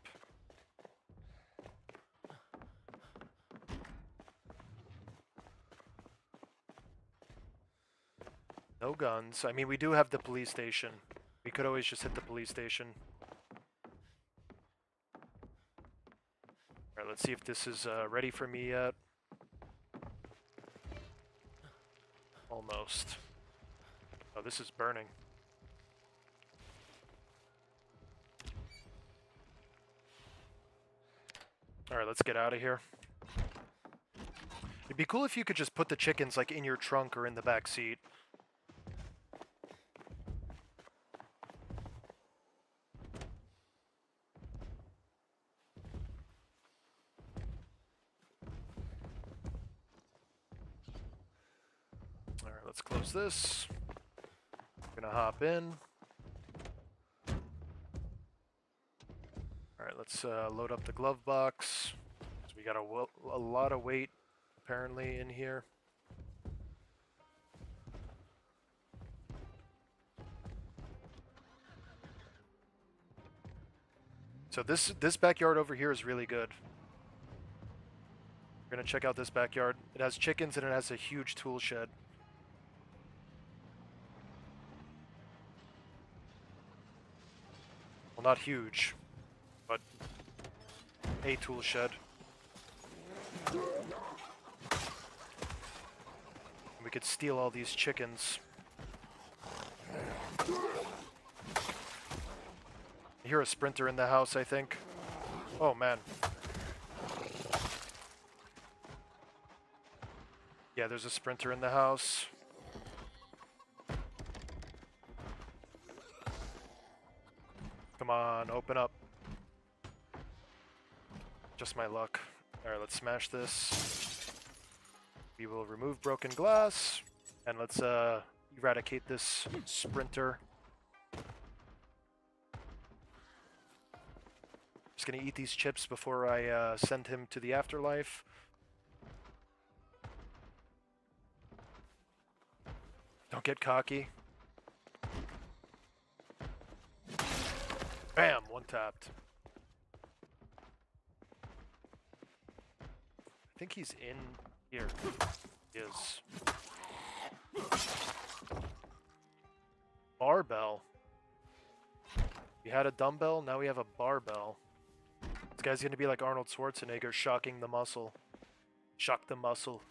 No guns. I mean, we do have the police station. We could always just hit the police station. Alright, let's see if this is ready for me yet. Almost. Oh, this is burning. Alright, let's get out of here. It'd be cool if you could just put the chickens like in your trunk or in the back seat. Alright, let's close this. Gonna hop in. Alright, let's load up the glove box. So we got a lot of weight apparently in here. So this backyard over here is really good. We're gonna check out this backyard. It has chickens and it has a huge tool shed. not huge, but a tool shed. We could steal all these chickens. I hear a sprinter in the house, I think. Oh, man. Yeah, there's a sprinter in the house. Come on, open up. Just my luck. Alright, let's smash this. We will remove broken glass. And let's eradicate this sprinter. Just gonna eat these chips before I send him to the afterlife. Don't get cocky. Bam! One tapped. I think he's in here. He is. Barbell. We had a dumbbell, now we have a barbell. This guy's gonna be like Arnold Schwarzenegger, shocking the muscle. Shock the muscle.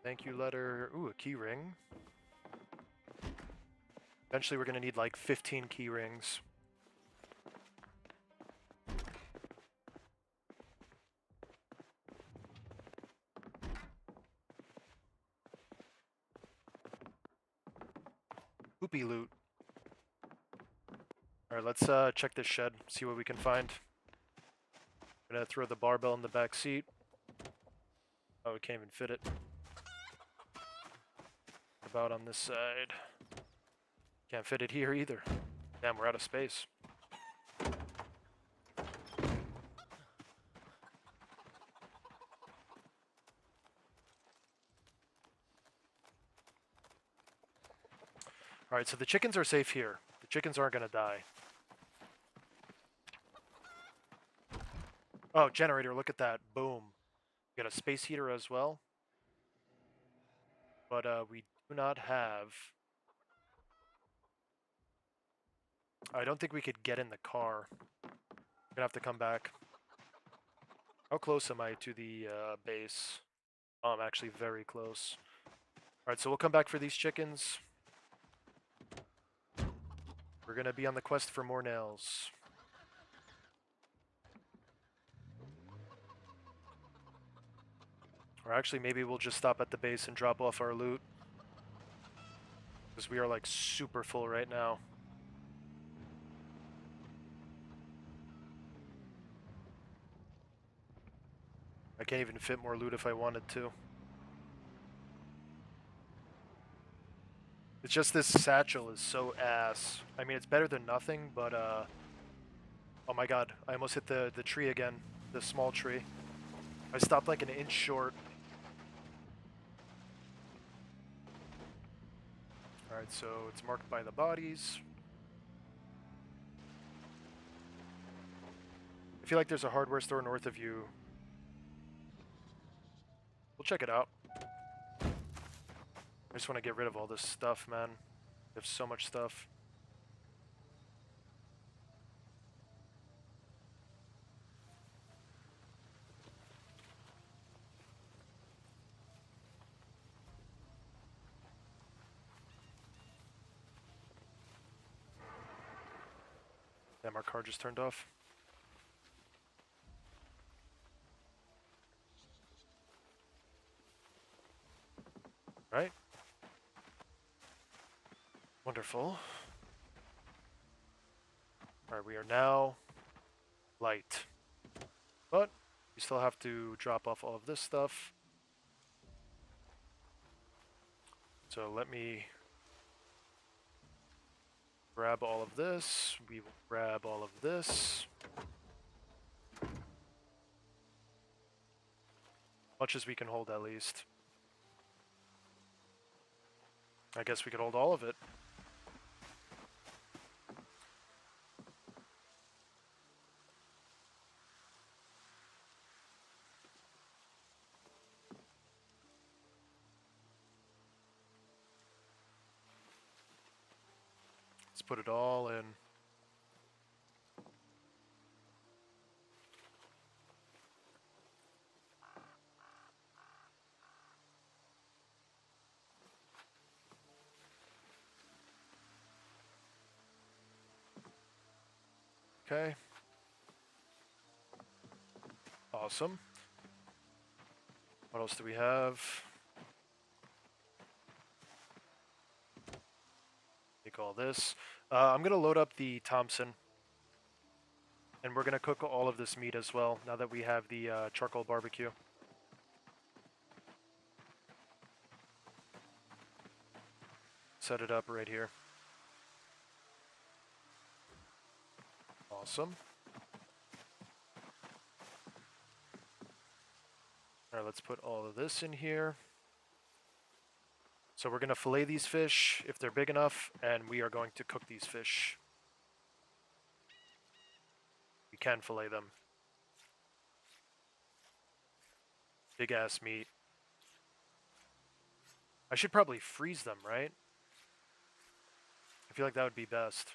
Thank you letter. Ooh, a key ring. Eventually we're gonna need like 15 key rings. Poopy loot. Alright, let's check this shed, see what we can find. I'm gonna throw the barbell in the back seat. Oh, we can't even fit it. About on this side. Can't fit it here either. Damn, we're out of space. Alright, so the chickens are safe here. The chickens aren't gonna die. Oh, generator, look at that. Boom. We got a space heater as well. But we do not have... I don't think we could get in the car. We're gonna have to come back. How close am I to the base? Oh, I'm actually very close. Alright, so we'll come back for these chickens. We're gonna be on the quest for more nails. Or actually, maybe we'll just stop at the base and drop off our loot. Because we are like super full right now. I can't even fit more loot if I wanted to. It's just this satchel is so ass. I mean, it's better than nothing, but oh my god, I almost hit the tree again. The small tree. I stopped like an inch short. Alright, so it's marked by the bodies. I feel like there's a hardware store north of you. We'll check it out. I just want to get rid of all this stuff, man. We have so much stuff. Damn, our car just turned off. Right? Wonderful. Alright, we are now light. But we still have to drop off all of this stuff. So let me grab all of this. We will grab all of this. Much as we can hold, at least. I guess we could hold all of it. put it all in. Okay. Awesome. What else do we have? Take all this. I'm going to load up the Thompson. And we're going to cook all of this meat as well, now that we have the charcoal barbecue. Set it up right here. Awesome. Alright, let's put all of this in here. So we're going to fillet these fish if they're big enough, and we are going to cook these fish. We can fillet them. Big ass meat. I should probably freeze them, right? I feel like that would be best.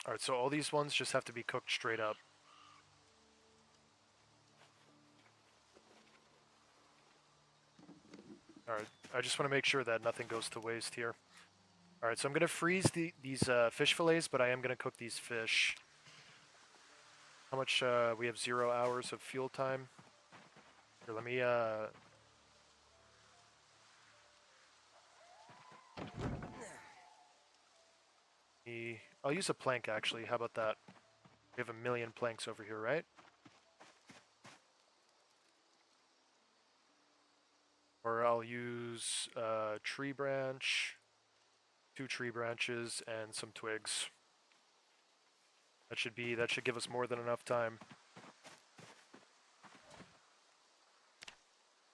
Alright, so all these ones just have to be cooked straight up. Alright, I just want to make sure that nothing goes to waste here. Alright, so I'm going to freeze these fish fillets, but I am going to cook these fish. How much, we have 0 hours of fuel time. Here, let me, I'll use a plank, actually. How about that? We have 1,000,000 planks over here, right? Or I'll use a tree branch, 2 tree branches, and some twigs. That should give us more than enough time.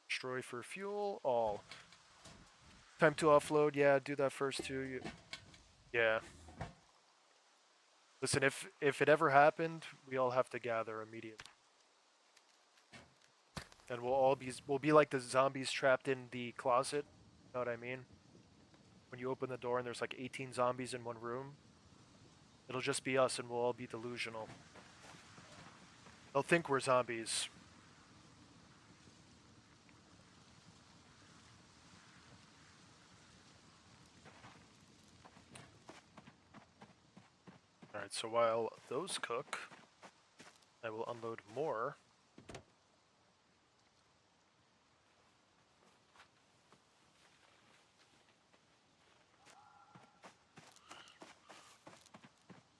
Destroy for fuel, all. Time to offload, yeah, do that first too. Yeah. Listen, if it ever happened, we all have to gather immediately. And we'll be like the zombies trapped in the closet. You know what I mean? When you open the door and there's like 18 zombies in one room, it'll just be us and we'll all be delusional. They'll think we're zombies. Alright, so while those cook, I will unload more.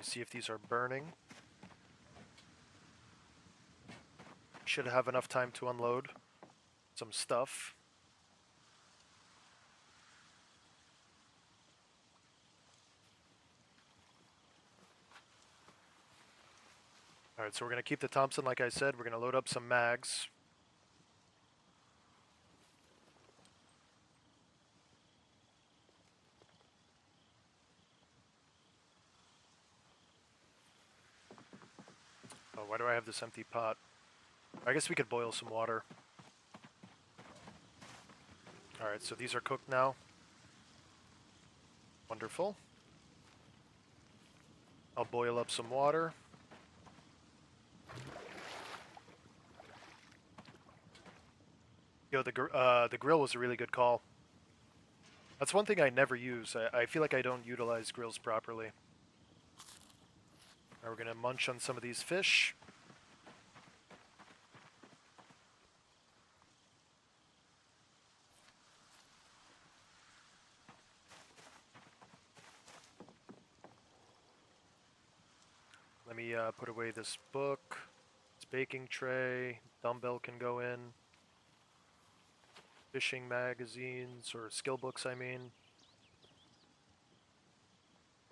See if these are burning. Should have enough time to unload some stuff. Alright, so we're going to keep the Thompson like I said. We're going to load up some mags. Oh, why do I have this empty pot? I guess we could boil some water. Alright, so these are cooked now. Wonderful. I'll boil up some water. Yo, the grill was a really good call. That's one thing I never use. I feel like I don't utilize grills properly. Now we're gonna munch on some of these fish. Let me put away this book. This baking tray. Dumbbell can go in. Fishing magazines, or skill books, I mean.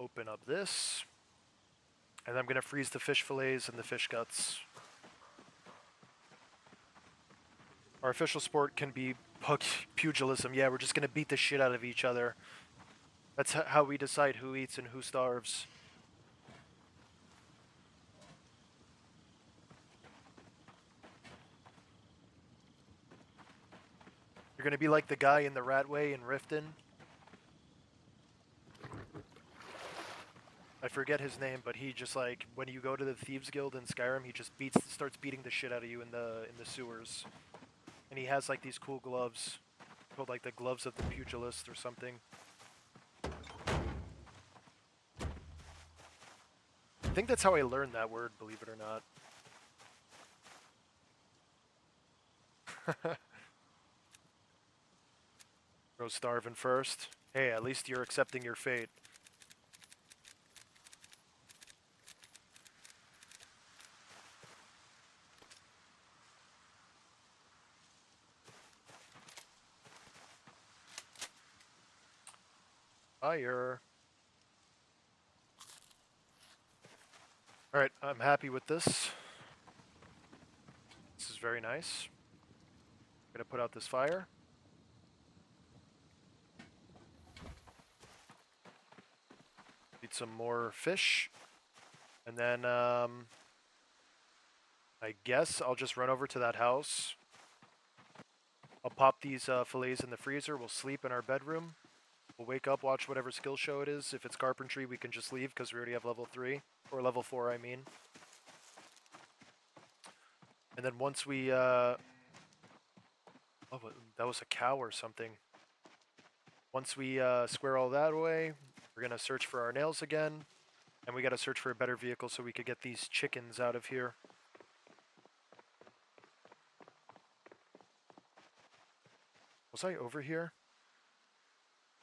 Open up this. And I'm going to freeze the fish fillets and the fish guts. Our official sport can be pugilism. Yeah, we're just going to beat the shit out of each other. That's how we decide who eats and who starves. You're gonna be like the guy in the Ratway in Riften. I forget his name, but he just like when you go to the Thieves Guild in Skyrim, he just starts beating the shit out of you in the sewers. And he has like these cool gloves called like the gloves of the pugilist or something. I think that's how I learned that word, believe it or not. Go starving first. Hey, at least you're accepting your fate. Fire. Alright, I'm happy with this. This is very nice. I'm gonna put out this fire. Need some more fish. And then, I guess I'll just run over to that house. I'll pop these fillets in the freezer. We'll sleep in our bedroom. We'll wake up, watch whatever skill show it is. If it's carpentry, we can just leave because we already have level 3. Or level 4, I mean. And then once we, oh, that was a cow or something. Once we square all that away, we're going to search for our nails again. And we got to search for a better vehicle so we could get these chickens out of here. Was I over here?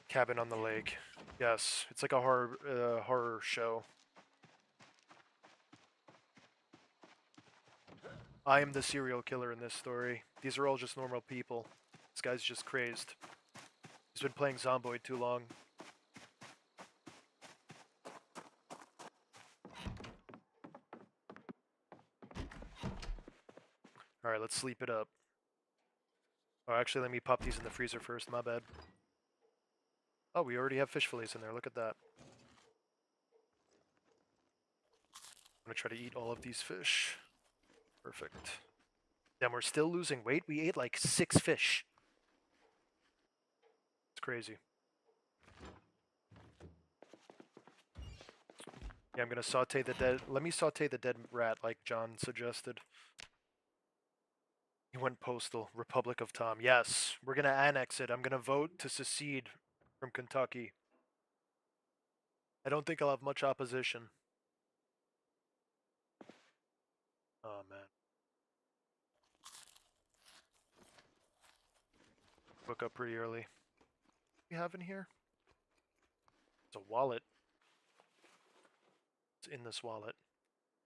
Cabin on the lake. Yes, it's like a horror show. I am the serial killer in this story. These are all just normal people. This guy's just crazed. He's been playing Zomboid too long. Alright, let's sleep it up. Oh, actually, let me pop these in the freezer first. My bad. Oh, we already have fish fillets in there. Look at that. I'm gonna try to eat all of these fish. Perfect. Damn, we're still losing weight. We ate like 6 fish. It's crazy. Yeah, I'm gonna saute the dead... Let me saute the dead rat like John suggested. He went postal. Republic of Tom. Yes, we're gonna annex it. I'm gonna vote to secede from Kentucky. I don't think I'll have much opposition. Oh, man. Woke up pretty early. What do we have in here? It's a wallet. It's in this wallet.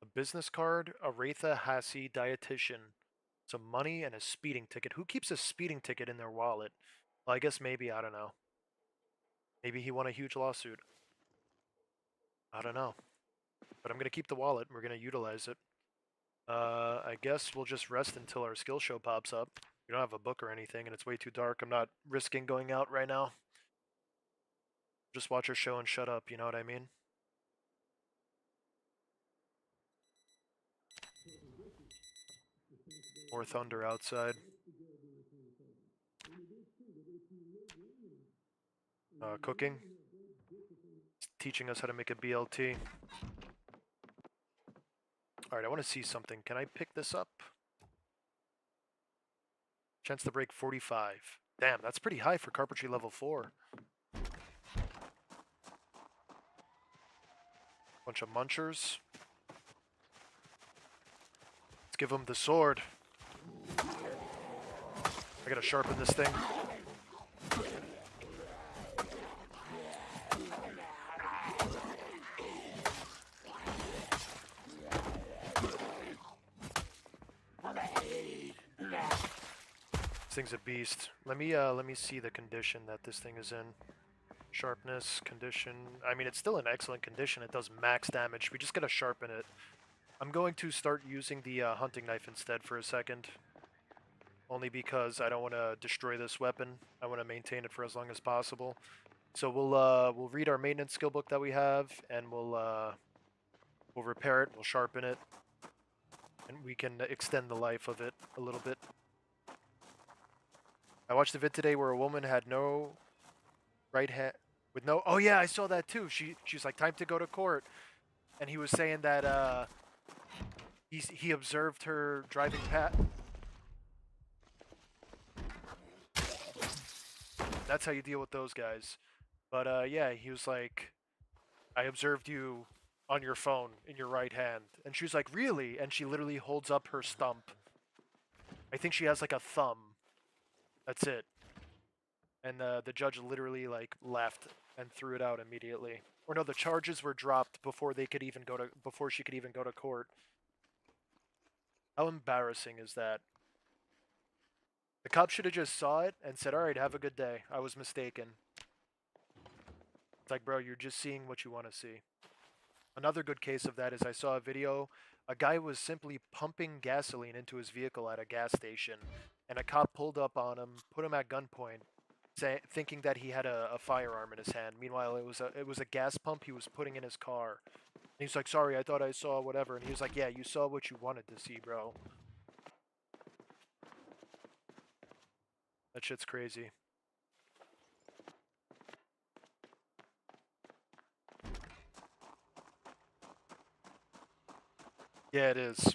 A business card, Aretha Hassie, dietitian. Some money and a speeding ticket. Who keeps a speeding ticket in their wallet? Well, I guess maybe, I don't know. Maybe he won a huge lawsuit. I don't know. But I'm going to keep the wallet and we're going to utilize it. I guess we'll just rest until our skill show pops up. We don't have a book or anything and it's way too dark. I'm not risking going out right now. Just watch our show and shut up, you know what I mean? More thunder outside. Cooking. It's teaching us how to make a BLT. Alright, I want to see something. Can I pick this up? Chance to break 45. Damn, that's pretty high for carpentry level 4. Bunch of munchers. Let's give them the sword. I gotta sharpen this thing. This thing's a beast. Let me see the condition that this thing is in. Sharpness, condition. I mean, it's still in excellent condition. It does max damage. We just gotta sharpen it. I'm going to start using the hunting knife instead for a second. Only because I don't want to destroy this weapon. I want to maintain it for as long as possible. So we'll read our maintenance skill book that we have, and we'll repair it. We'll sharpen it, and we can extend the life of it a little bit. I watched a vid today where a woman had no right hand with no. Oh yeah, I saw that too. She's like, time to go to court, and he was saying that he observed her driving past. That's how you deal with those guys. But yeah, he was like, I observed you on your phone in your right hand, and she was like, really? And she literally holds up her stump. I think she has like a thumb. That's it. And the judge literally like left and threw it out immediately. Or no, the charges were dropped before before she could even go to court. How embarrassing is that? The cop should have just saw it and said, "All right, have a good day. I was mistaken." It's like, bro, you're just seeing what you want to see. Another good case of that is I saw a video. A guy was simply pumping gasoline into his vehicle at a gas station, and a cop pulled up on him, put him at gunpoint, thinking that he had a firearm in his hand. Meanwhile, it was a gas pump he was putting in his car. And he's like, "Sorry, I thought I saw whatever." And he was like, "Yeah, you saw what you wanted to see, bro." That shit's crazy. Yeah, it is.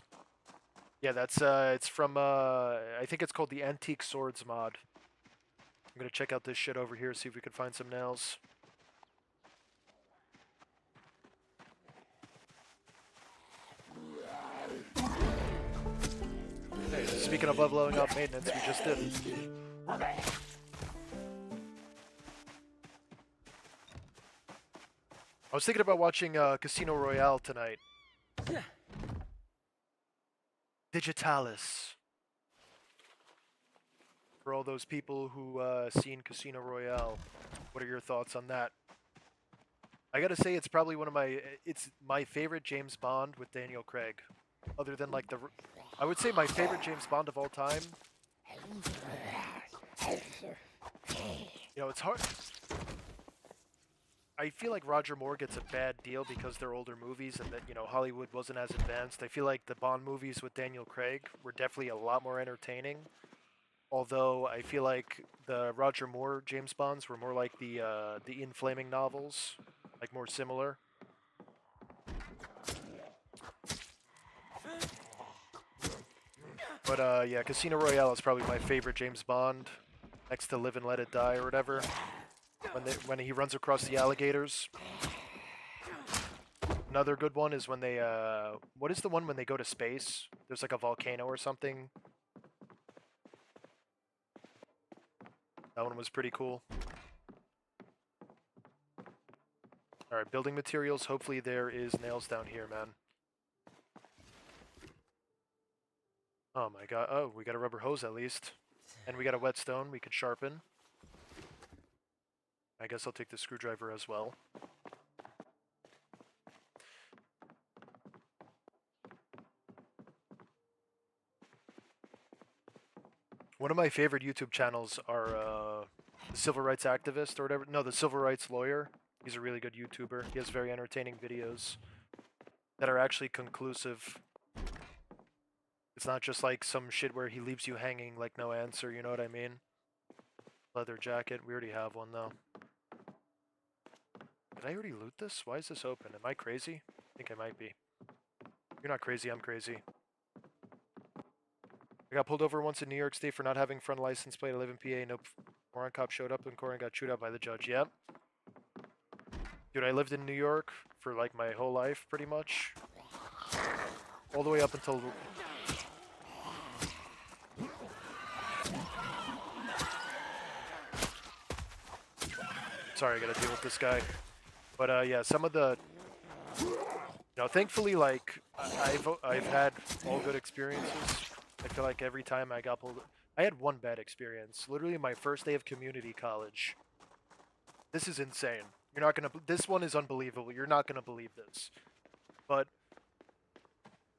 Yeah, that's it's from I think it's called the Antique Swords mod. I'm gonna check out this shit over here, see if we can find some nails. Hey, speaking of leveling up maintenance, we just did. I was thinking about watching Casino Royale tonight. Digitalis. For all those people who seen Casino Royale, what are your thoughts on that? I gotta say, it's probably it's my favorite James Bond with Daniel Craig. Other than like I would say my favorite James Bond of all time. You know, it's hard. I feel like Roger Moore gets a bad deal because they're older movies and that, you know, Hollywood wasn't as advanced. I feel like the Bond movies with Daniel Craig were definitely a lot more entertaining. Although I feel like the Roger Moore James Bonds were more like the In Flaming novels, like more similar. But yeah, Casino Royale is probably my favorite James Bond, next to Live and Let It Die or whatever. When he runs across the alligators. Another good one is when they what is the one when they go to space? There's like a volcano or something. That one was pretty cool. Alright, building materials. Hopefully there is nails down here, man. Oh my god. Oh, we got a rubber hose at least. And we got a whetstone we could sharpen. I guess I'll take the screwdriver as well. One of my favorite YouTube channels are the Civil Rights Activist or whatever. No, the Civil Rights Lawyer. He's a really good YouTuber. He has very entertaining videos that are actually conclusive. It's not just like some shit where he leaves you hanging like no answer, you know what I mean? Leather jacket. We already have one though. Did I already loot this? Why is this open? Am I crazy? I think I might be. You're not crazy, I'm crazy. I got pulled over once in New York State for not having front license plate. I live in PA. No moron cop showed up and Corin got chewed out by the judge. Yep. Dude, I lived in New York for like my whole life, pretty much. All the way up until... Sorry, I gotta deal with this guy. But yeah, some of the... You know, thankfully, like, I've had all good experiences. I feel like every time I got pulled... I had one bad experience. Literally my first day of community college. This is insane. You're not gonna... This one is unbelievable. You're not gonna believe this. But...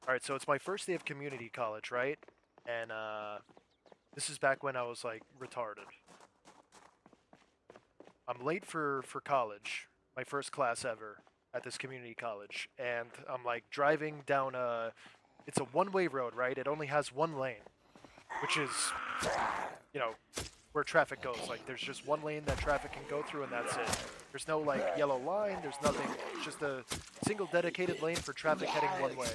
Alright, so it's my first day of community college, right? And, this is back when I was, like, retarded. I'm late for college. My first class ever at this community college. And I'm, like, driving down a... It's a one-way road, right? It only has one lane. Which is, you know, where traffic goes. Like there's just one lane that traffic can go through, and that's it. There's no like yellow line. There's nothing. It's just a single dedicated lane for traffic heading one way.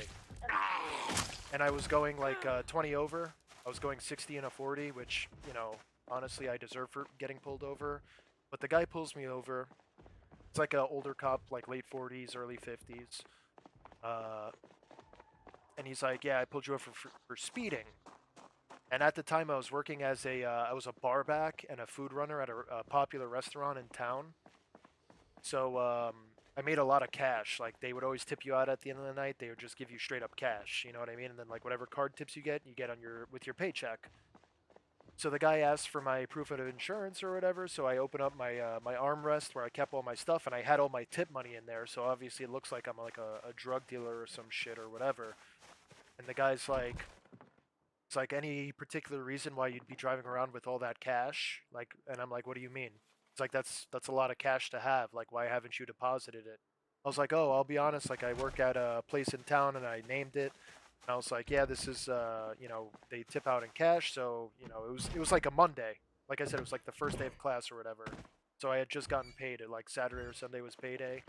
And I was going like 20 over. I was going 60 and a 40, which, you know, honestly I deserve for getting pulled over. But the guy pulls me over. It's like an older cop, like late 40s, early 50s. Uh, and he's like, "Yeah, I pulled you over for speeding." And at the time, I was working as I was a bar back and a food runner at a popular restaurant in town. So I made a lot of cash. Like they would always tip you out at the end of the night. They would just give you straight up cash. You know what I mean? And then like whatever card tips you get on your with your paycheck. So the guy asked for my proof of insurance or whatever. So I open up my armrest where I kept all my stuff, and I had all my tip money in there. So obviously it looks like I'm like a drug dealer or some shit or whatever. And the guy's like, "It's like any particular reason why you'd be driving around with all that cash?" Like, and I'm like, "What do you mean?" It's like that's a lot of cash to have. Like, why haven't you deposited it? I was like, "Oh, I'll be honest. Like, I work at a place in town, and I named it." And I was like, "Yeah, this is you know, they tip out in cash, so you know, it was like a Monday. Like I said, it was like the first day of class or whatever. So I had just gotten paid. Like Saturday or Sunday was payday.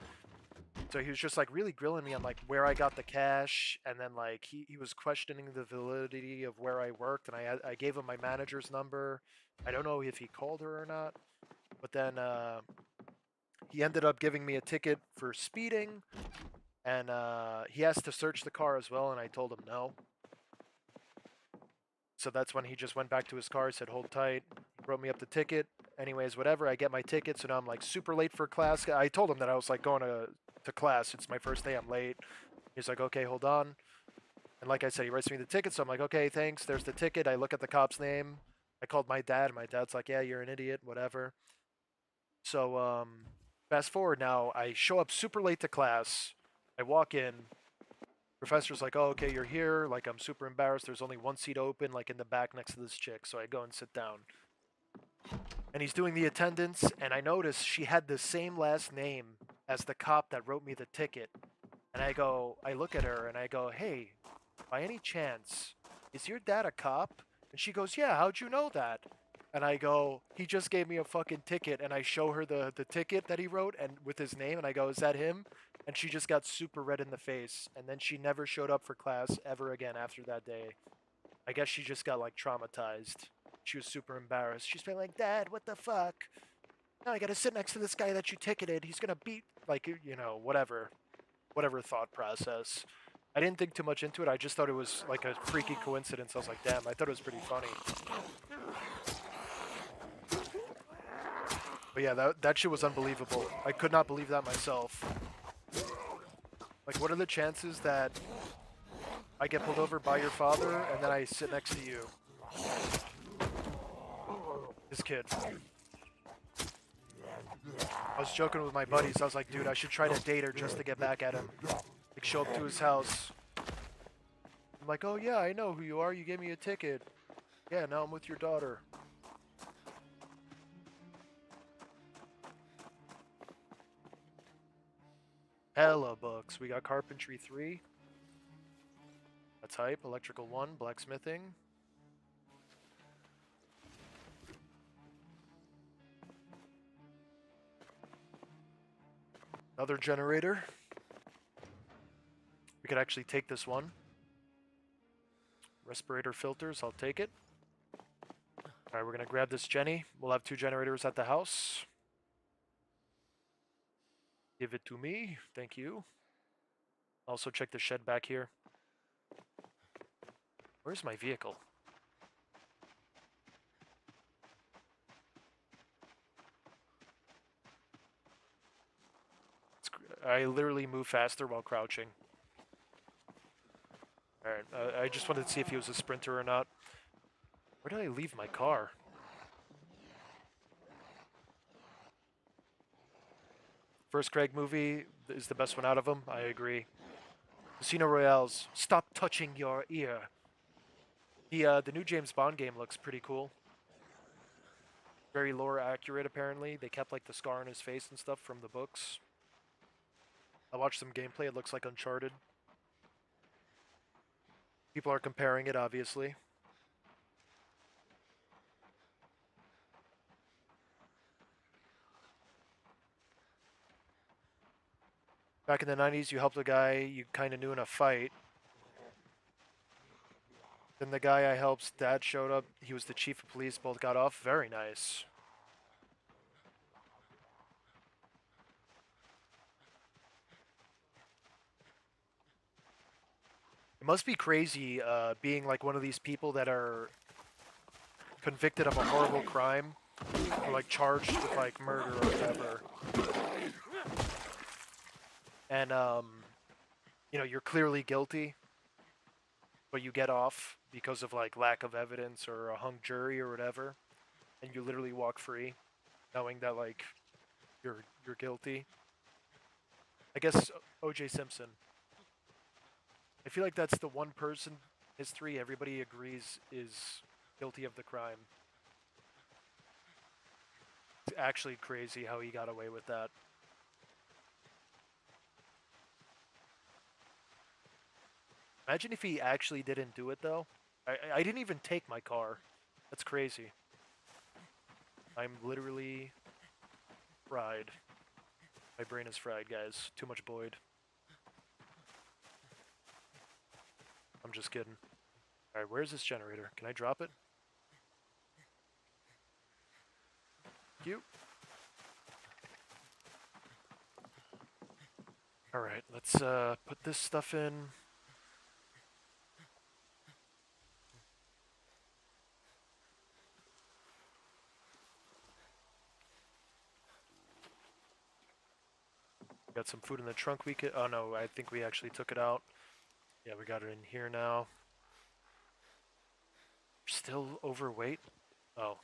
So he was just like really grilling me on like where I got the cash, and then like he was questioning the validity of where I worked, and I gave him my manager's number. I don't know if he called her or not, but then he ended up giving me a ticket for speeding, and he asked to search the car as well, and I told him no. So that's when he just went back to his car, said hold tight, wrote me up the ticket. Anyways, whatever, I get my ticket, so now I'm like super late for class. I told him that I was like going to class. It's my first day, I'm late. He's like, okay, hold on. And like I said, he writes me the ticket, so I'm like, okay, thanks. There's the ticket. I look at the cop's name. I called my dad, and my dad's like, yeah, you're an idiot, whatever. So fast forward now, I show up super late to class. I walk in. Professor's like, oh, okay, you're here. Like, I'm super embarrassed. There's only one seat open, like in the back next to this chick. So I go and sit down. And he's doing the attendance, and I notice she had the same last name as the cop that wrote me the ticket. And I look at her and I go, hey, by any chance, is your dad a cop? And she goes, yeah, how'd you know that? And I go, he just gave me a fucking ticket. And I show her the ticket that he wrote and with his name, and I go, is that him? And she just got super red in the face. And then she never showed up for class ever again after that day. I guess she just got like traumatized. She was super embarrassed. She's been like, Dad, what the fuck? Now I gotta sit next to this guy that you ticketed. He's gonna beat, like, you know, whatever thought process. I didn't think too much into it. I just thought it was like a freaky coincidence. I was like, damn, I thought it was pretty funny. But yeah, that shit was unbelievable. I could not believe that myself. Like, what are the chances that I get pulled over by your father and then I sit next to you? This kid. I was joking with my buddies. I was like, dude, I should try to date her just to get back at him. Like, show up to his house. I'm like, oh yeah, I know who you are. You gave me a ticket. Yeah, now I'm with your daughter. Hella books. We got Carpentry 3. That's hype. Electrical 1. Blacksmithing. Another generator. We could actually take this one. Respirator filters. I'll take it. Alright, we're going to grab this Jenny. We'll have 2 generators at the house. Give it to me. Thank you. Also check the shed back here. Where's my vehicle? I literally move faster while crouching. Alright, I just wanted to see if he was a sprinter or not. Where did I leave my car? First Craig movie is the best one out of them. I agree. Casino Royale's Stop Touching Your Ear. The new James Bond game looks pretty cool. Very lore accurate, apparently. They kept like the scar on his face and stuff from the books. I watched some gameplay. It looks like Uncharted. People are comparing it, obviously. Back in the 90s, you helped a guy you kind of knew in a fight. Then the guy I helped's dad showed up. He was the chief of police. Both got off. Very nice. It must be crazy being like one of these people that are convicted of a horrible crime or like charged with like murder or whatever. And you know, you're clearly guilty, but you get off because of like lack of evidence or a hung jury or whatever, and you literally walk free knowing that like you're guilty. I guess O.J. Simpson. I feel like that's the one person history everybody agrees is guilty of the crime. It's actually crazy how he got away with that. Imagine if he actually didn't do it though. I didn't even take my car. That's crazy. I'm literally fried. My brain is fried, guys. Too much Boyd. I'm just kidding. Alright, where's this generator? Can I drop it? Thank you. Alright, let's put this stuff in. Got some food in the trunk we could... Oh no, I think we actually took it out. Yeah, we got it in here now. Still overweight? Oh.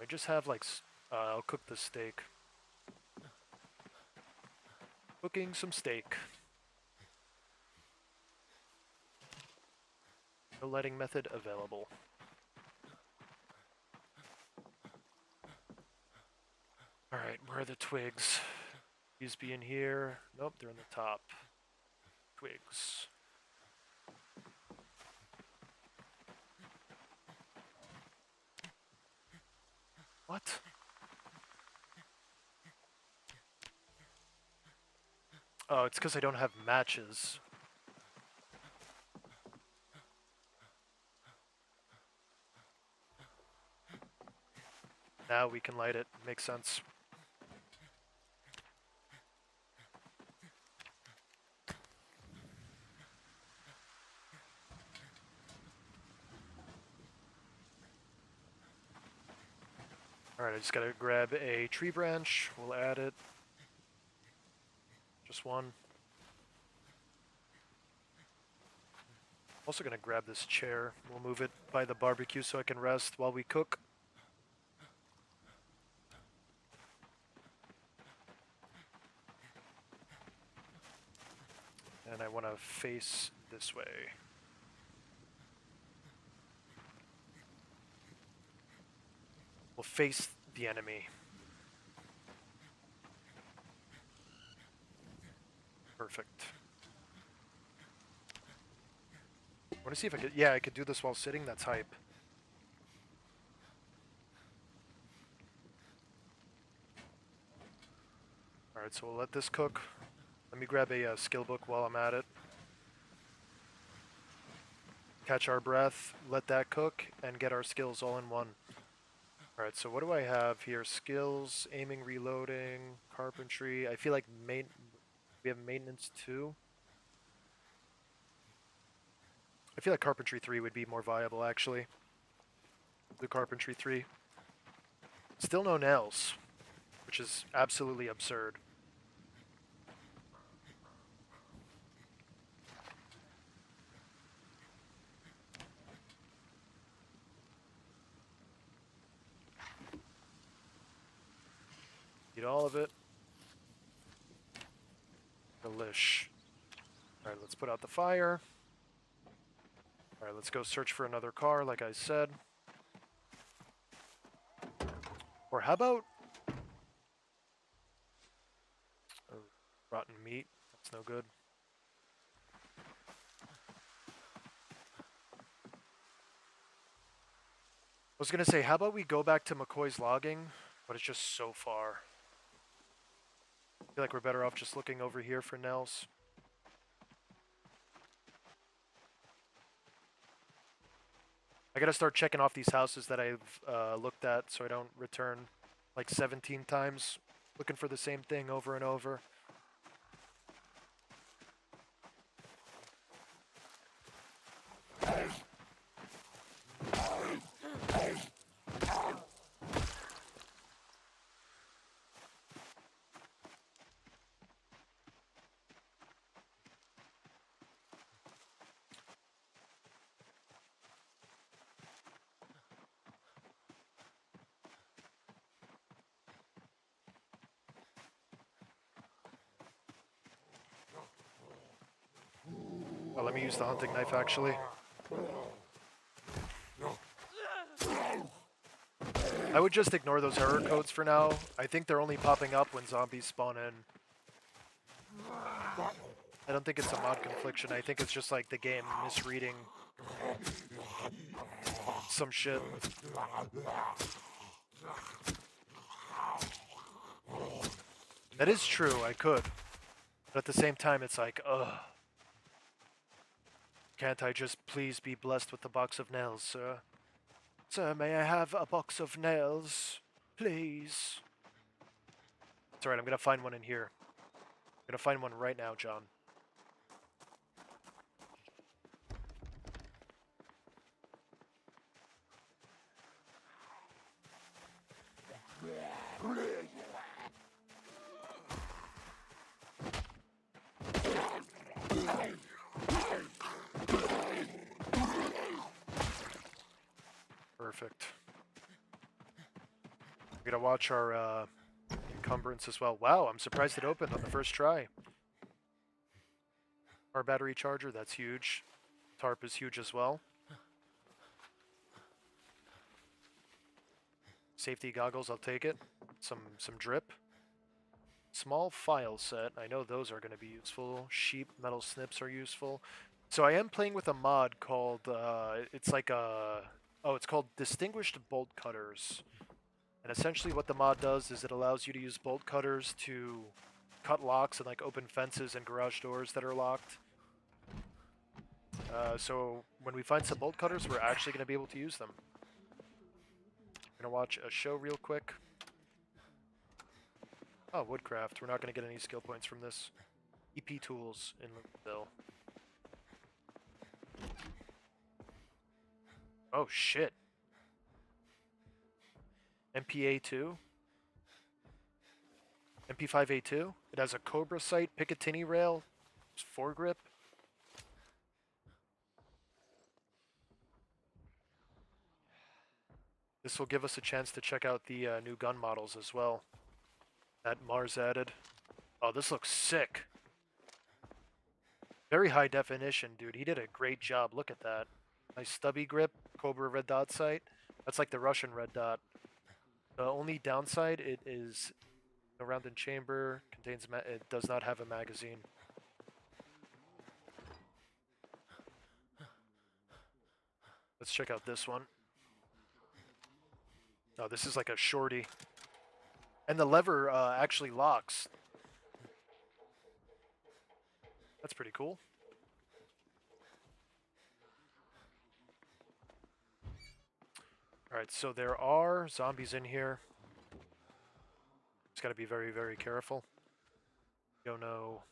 I just have like... I'll cook the steak. Cooking some steak. No lighting method available. Alright, where are the twigs? These be in here. Nope, they're in the top. Twigs. What? Oh, it's because I don't have matches. Now we can light it. Makes sense. Alright, I just gotta grab a tree branch. We'll add it. Just one. Also gonna grab this chair. We'll move it by the barbecue so I can rest while we cook. And I want to face this way. We'll face the enemy. Perfect. I want to see if I could... Yeah, I could do this while sitting. That's hype. Alright, so we'll let this cook. Let me grab a skill book while I'm at it. Catch our breath, let that cook, and get our skills all in one. Alright, so what do I have here? Skills, aiming, reloading, carpentry. I feel like we have maintenance 2. I feel like carpentry 3 would be more viable, actually. The carpentry 3. Still no nails, which is absolutely absurd. Eat all of it. Delish. Alright, let's put out the fire. Alright, let's go search for another car, like I said. Or how about... Oh, rotten meat. That's no good. was gonna say, how about we go back to McCoy's logging, but it's just so far. I feel like we're better off just looking over here for Nels. I gotta start checking off these houses that I've looked at so I don't return like 17 times looking for the same thing over and over. Oh, let me use the hunting knife actually. I would just ignore those error codes for now. I think they're only popping up when zombies spawn in. I don't think it's a mod confliction. I think it's just like the game misreading some shit. That is true, I could. But at the same time, it's like, ugh. Can't I just please be blessed with a box of nails, sir? Sir, may I have a box of nails? Please. It's alright, I'm gonna find one in here. I'm gonna find one right now, John. Perfect. We gotta watch our encumbrance as well. Wow, I'm surprised it opened on the first try. Our battery charger, that's huge. Tarp is huge as well. Safety goggles, I'll take it. Some drip. Small file set, I know those are going to be useful. Sheep metal snips are useful. So I am playing with a mod called, it's like a, oh, it's called Distinguished Bolt Cutters. And essentially what the mod does is it allows you to use bolt cutters to cut locks and like open fences and garage doors that are locked. So when we find some bolt cutters, we're actually going to be able to use them. I'm going to watch a show real quick. Oh, woodcraft. We're not going to get any skill points from this. EP tools in Bill. Oh, shit. MPA2? MP5A2? It has a Cobra sight, Picatinny rail, foregrip. This will give us a chance to check out the new gun models as well that Mars added. Oh, this looks sick. Very high definition, dude. He did a great job. Look at that. Nice stubby grip, Cobra red dot sight. That's like the Russian red dot. The only downside, it is a rounded chamber, contains it does not have a magazine. Let's check out this one. Oh, this is like a shorty. And the lever actually locks. That's pretty cool. Alright, so there are zombies in here. Just gotta be very, very careful. Don't know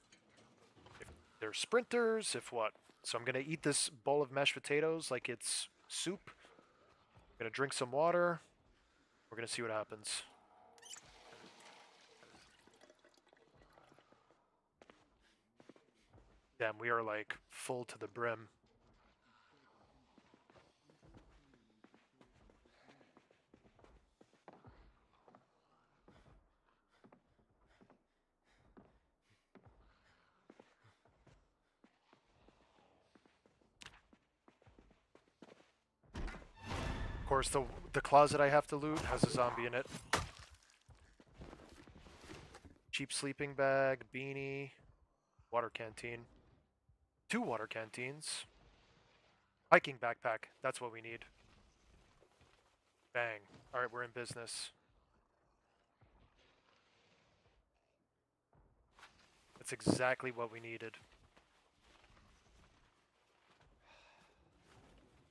if they're sprinters, if what. So I'm gonna eat this bowl of mashed potatoes like it's soup. I'm gonna drink some water. We're gonna see what happens. Damn, we are like full to the brim. Of course, the closet I have to loot has a zombie in it. Cheap sleeping bag, beanie, water canteen. 2 water canteens. Hiking backpack, that's what we need. Bang. Alright, we're in business. That's exactly what we needed.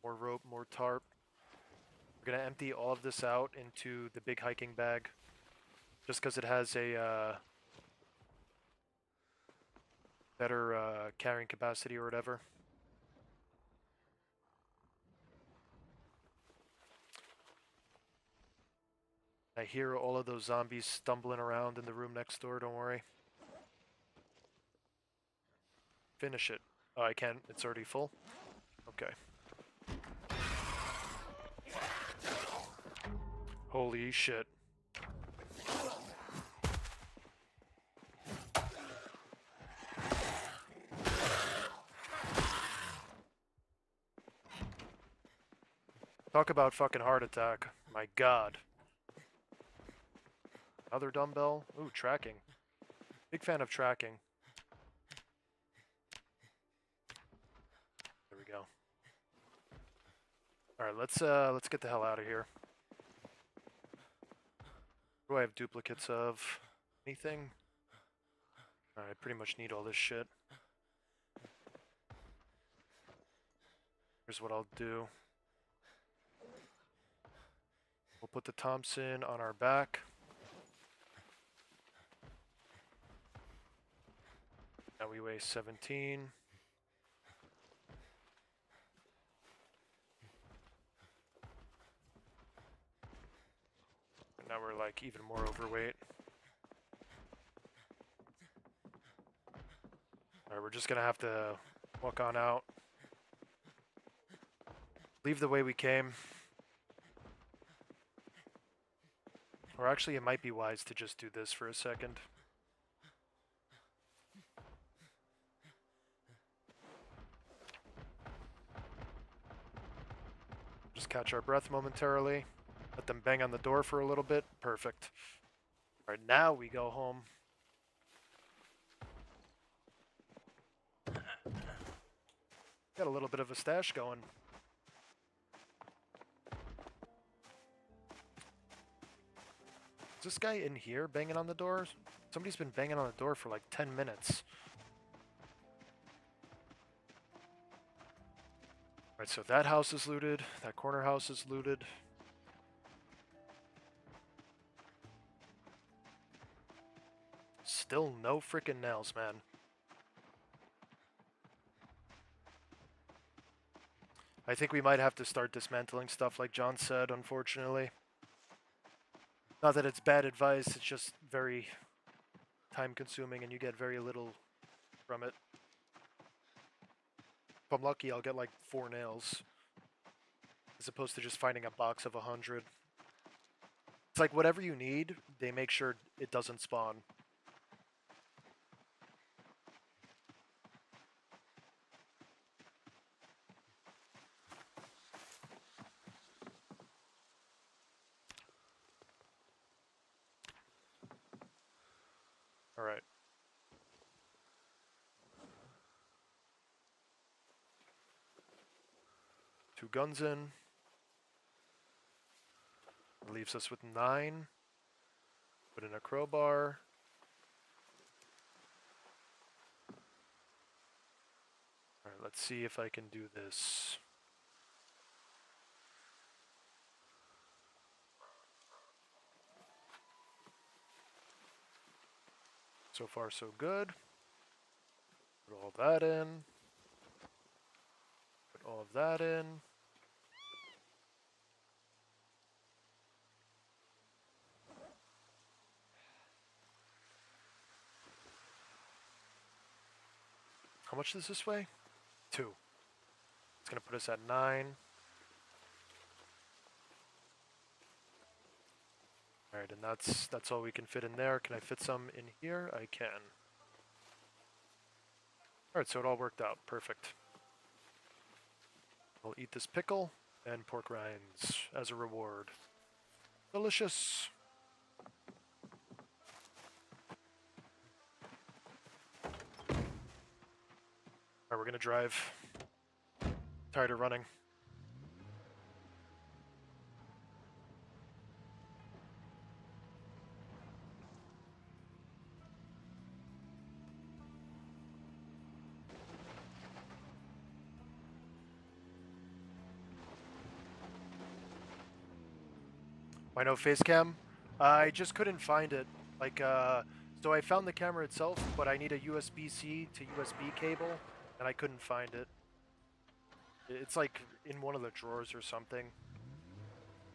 More rope, more tarp. We're gonna empty all of this out into the big hiking bag. Just because it has a better carrying capacity or whatever. I hear all of those zombies stumbling around in the room next door, don't worry. Finish it. Oh, I can't. It's already full? Okay. Holy shit. Talk about fucking heart attack. My god. Another dumbbell. Ooh, tracking. Big fan of tracking. There we go. Alright, let's get the hell out of here. Do I have duplicates of anything? Alright, I pretty much need all this shit. Here's what I'll do. We'll put the Thompson on our back. Now we weigh 17. And now we're like even more overweight. Alright, we're just gonna have to walk on out. Leave the way we came. Or actually, it might be wise to just do this for a second. Just catch our breath momentarily. Let them bang on the door for a little bit. Perfect. Alright, now we go home. Got a little bit of a stash going. Is this guy in here banging on the door? Somebody's been banging on the door for like 10 minutes. Alright, so that house is looted. That corner house is looted. Still no freaking nails, man. I think we might have to start dismantling stuff like John said, unfortunately. Not that it's bad advice, it's just very time consuming and you get very little from it. If I'm lucky, I'll get like 4 nails. As opposed to just finding a box of 100. It's like whatever you need, they make sure it doesn't spawn. Alright. Two guns in. Leaves us with 9. Put in a crowbar. Alright, let's see if I can do this. So far, so good. Put all that in. Put all of that in. How much does this weigh? 2. It's gonna put us at 9. Alright, and that's all we can fit in there. Can I fit some in here? I can. Alright, so it all worked out. Perfect. I'll eat this pickle and pork rinds as a reward. Delicious! Alright, we're gonna drive. Tired of running. Why no face cam? I just couldn't find it. Like, so I found the camera itself, but I need a USB-C to USB cable, and I couldn't find it. It's like in one of the drawers or something.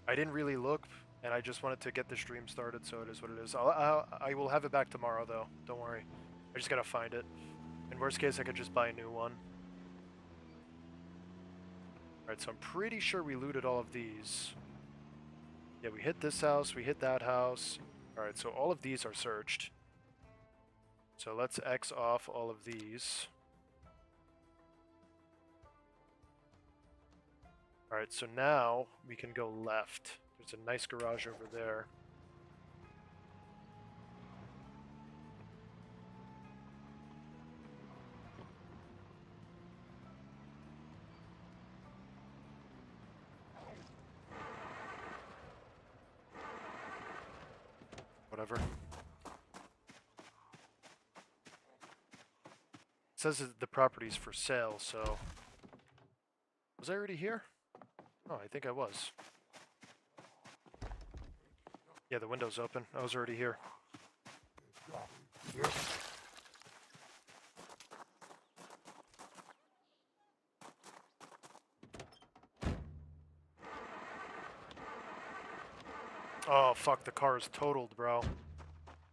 I didn't really look, and I just wanted to get the stream started, so it is what it is. I will have it back tomorrow, though. Don't worry. I just gotta find it. In worst case, I could just buy a new one. Alright, so I'm pretty sure we looted all of these. Yeah, we hit this house, we hit that house. Alright, so all of these are searched. So let's X off all of these. Alright, so now we can go left. There's a nice garage over there. Whatever. It says that the property's for sale, so... Was I already here? Oh, I think I was. Yeah, the window's open. I was already here. Oh, fuck, the car is totaled, bro.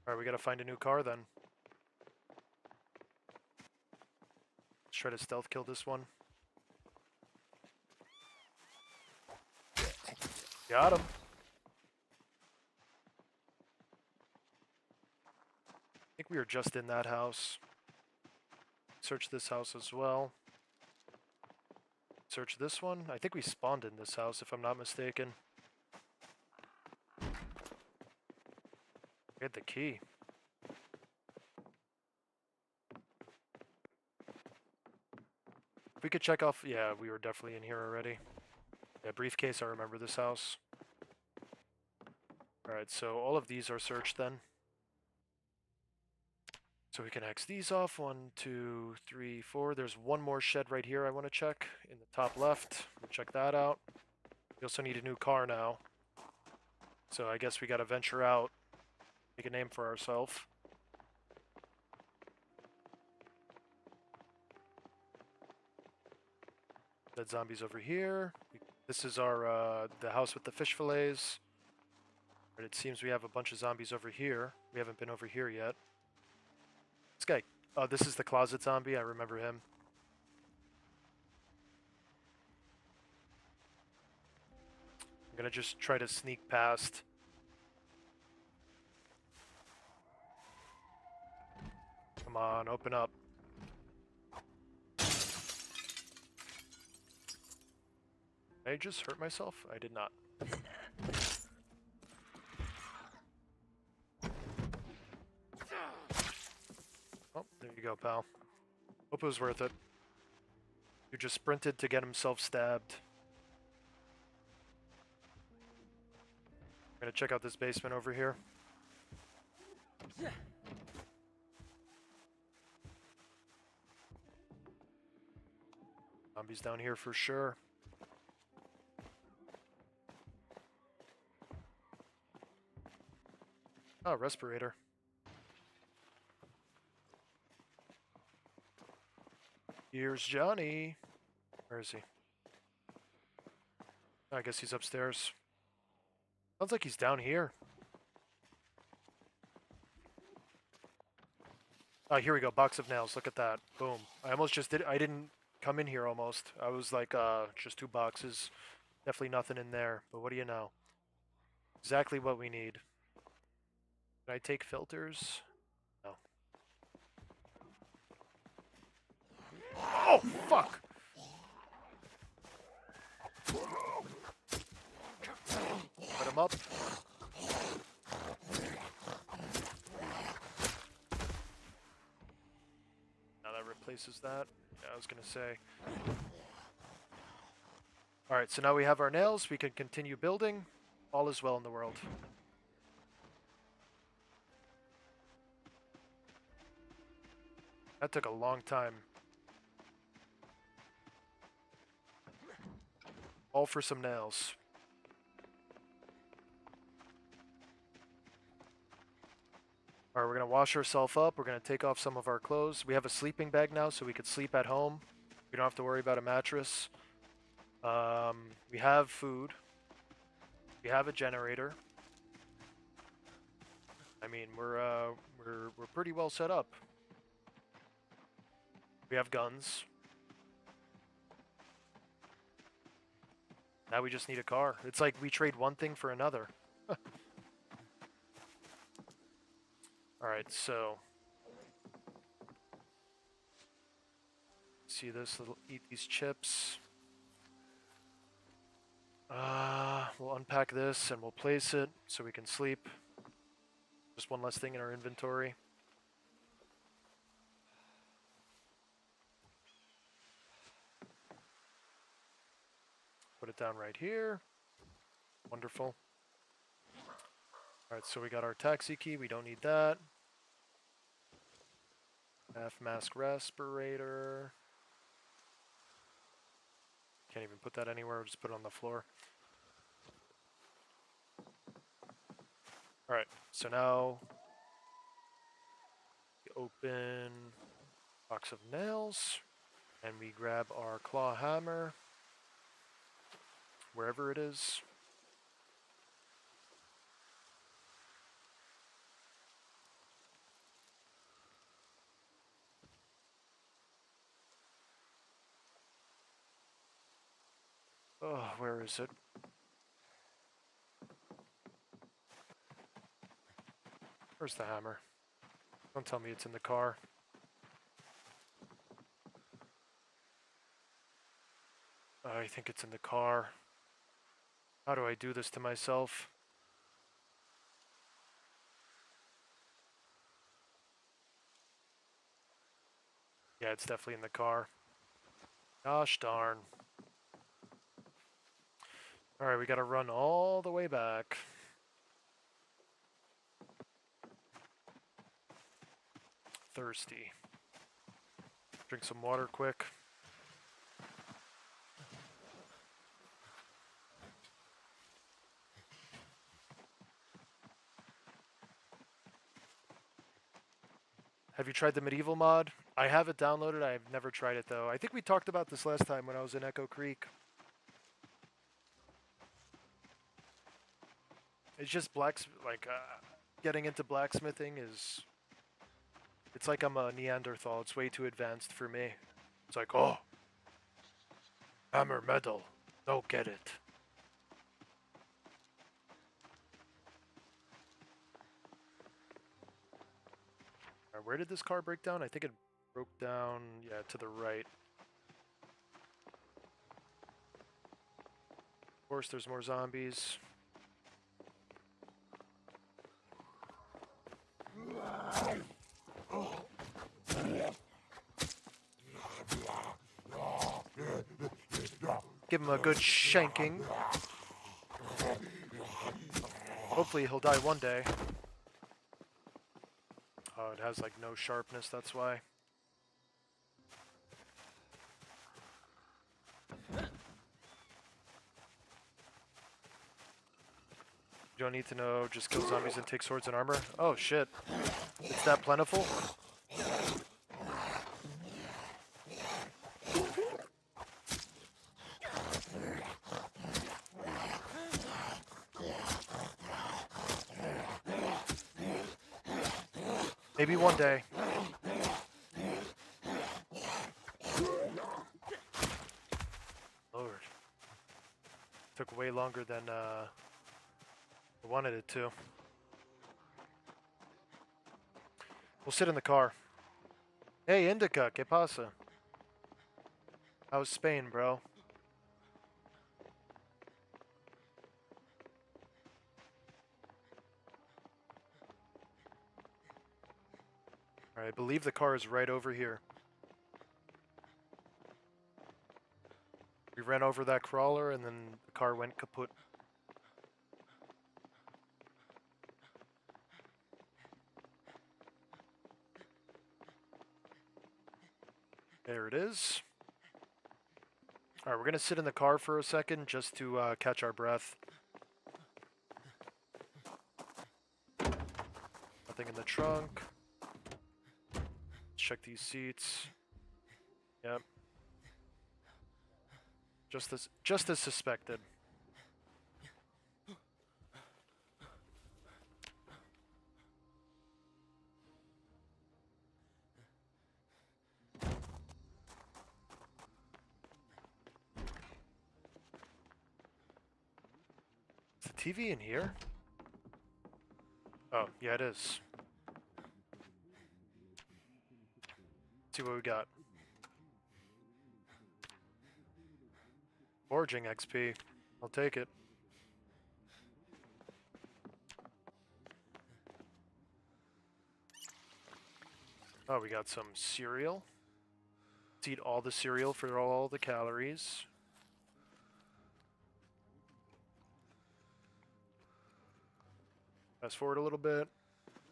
Alright, we gotta find a new car then. Let's try to stealth kill this one. Got him. I think we were just in that house. Search this house as well. Search this one. I think we spawned in this house, if I'm not mistaken. We had the key. If we could check off... Yeah, we were definitely in here already. Yeah, briefcase, I remember this house. Alright, so all of these are searched then. So we can X these off. 1, 2, 3, 4. There's one more shed right here I want to check in the top left. We'll check that out. We also need a new car now. So I guess we gotta venture out. Make a name for ourselves. Dead zombies over here. This is our, the house with the fish fillets. But it seems we have a bunch of zombies over here. We haven't been over here yet. This guy. Oh, this is the closet zombie. I remember him. I'm gonna just try to sneak past. Come on, open up. Did I just hurt myself? I did not. Oh, there you go, pal. Hope it was worth it. You just sprinted to get himself stabbed. I'm gonna check out this basement over here. Zombies down here for sure. Oh, respirator. Here's Johnny. Where is he? I guess he's upstairs. Sounds like he's down here. Oh, here we go. Box of nails. Look at that. Boom. I almost just did. I didn't come in here almost. I was like, just 2 boxes. Definitely nothing in there. But what do you know? Exactly what we need. Can I take filters? No. Oh, fuck! Put him up. Now that replaces that. Yeah, I was gonna say. Alright, so now we have our nails. We can continue building. All is well in the world. That took a long time. All for some nails. Alright, we're gonna wash ourselves up. We're gonna take off some of our clothes. We have a sleeping bag now, so we could sleep at home. We don't have to worry about a mattress. We have food. We have a generator. I mean, we're pretty well set up. We have guns. Now we just need a car. It's like we trade one thing for another. Alright, so... See this? Eat these chips. We'll unpack this and we'll place it so we can sleep. Just one less thing in our inventory. Put it down right here. Wonderful. Alright, so we got our taxi key. We don't need that. Half mask respirator. Can't even put that anywhere. We'll just put it on the floor. Alright, so now we open box of nails and we grab our claw hammer, wherever it is. Oh, where is it? Where's the hammer? Don't tell me it's in the car. I think it's in the car. How do I do this to myself? Yeah, it's definitely in the car. Gosh darn. Alright, we gotta run all the way back. Thirsty. Drink some water quick. Have you tried the medieval mod? I have it downloaded. I've never tried it though. I think we talked about this last time when I was in Echo Creek. It's just getting into blacksmithing is... It's like I'm a Neanderthal. It's way too advanced for me. It's like, oh, hammer metal. No, get it. Where did this car break down? I think it broke down, yeah, to the right. Of course, there's more zombies. Give him a good shanking. Hopefully he'll die one day. Oh, it has like no sharpness, that's why. You don't need to know, just kill zombies and take swords and armor. Oh shit. It's that plentiful? Maybe one day. Lord. Took way longer than I wanted it to. We'll sit in the car. Hey, Indica, ¿qué pasa? How's Spain, bro? Alright, I believe the car is right over here. We ran over that crawler and then the car went kaput. There it is. Alright, we're gonna sit in the car for a second just to catch our breath. Nothing in the trunk. Let's check these seats. Yep. Just as suspected. Is the TV in here? Oh, yeah, it is. Let's see what we got. Foraging XP. I'll take it. Oh, we got some cereal. Let's eat all the cereal for all the calories. Fast forward a little bit.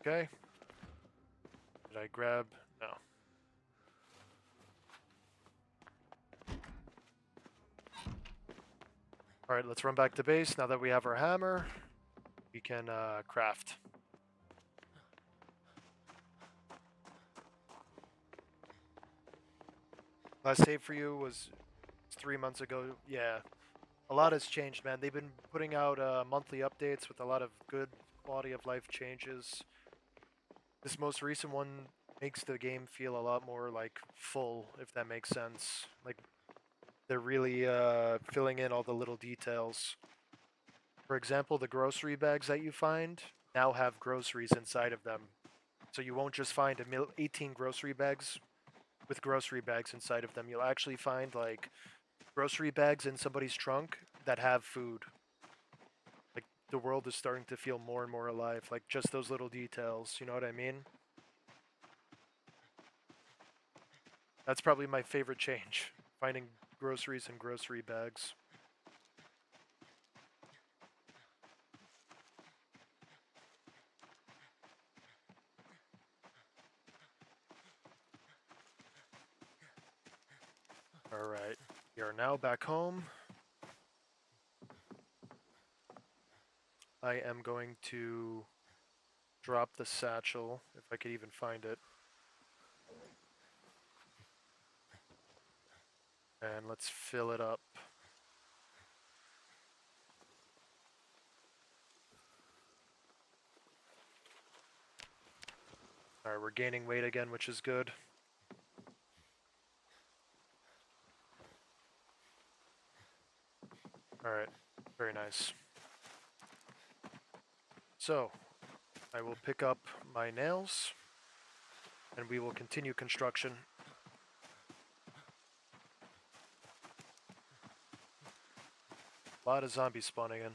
Okay. Did I grab? No. Alright, let's run back to base. Now that we have our hammer, we can craft. Last save for you was 3 months ago. Yeah. A lot has changed, man. They've been putting out monthly updates with a lot of good quality of life changes. This most recent one makes the game feel a lot more like full, if that makes sense. Like they're really filling in all the little details. For example, the grocery bags that you find now have groceries inside of them. So you won't just find 18 grocery bags with grocery bags inside of them. You'll actually find like grocery bags in somebody's trunk that have food. Like the world is starting to feel more and more alive. Like just those little details, you know what I mean? That's probably my favorite change, finding groceries in grocery bags. Alright, we are now back home. I am going to drop the satchel, if I could even find it. And let's fill it up. Alright, we're gaining weight again, which is good. Alright, very nice. So, I will pick up my nails, and we will continue construction. A lot of zombies spawning in.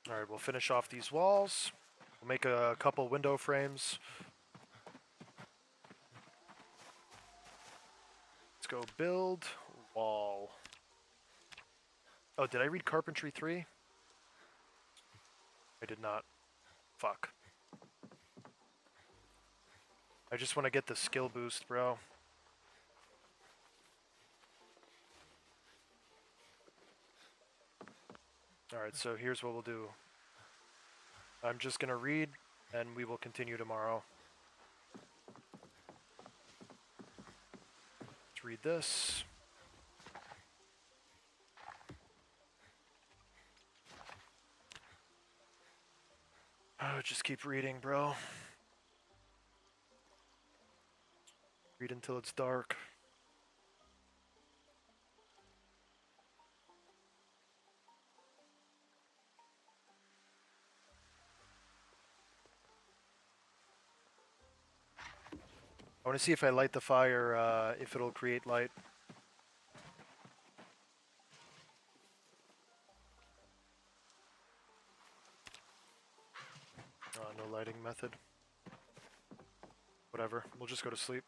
Alright, we'll finish off these walls. We'll make a couple window frames. Let's go build wall. Oh, did I read Carpentry 3? I did not. Fuck. I just want to get the skill boost, bro. Alright, so here's what we'll do. I'm just gonna read, and we will continue tomorrow. Let's read this. Oh, just keep reading, bro. Read until it's dark. I want to see if I light the fire, if it'll create light. No lighting method. Whatever, we'll just go to sleep.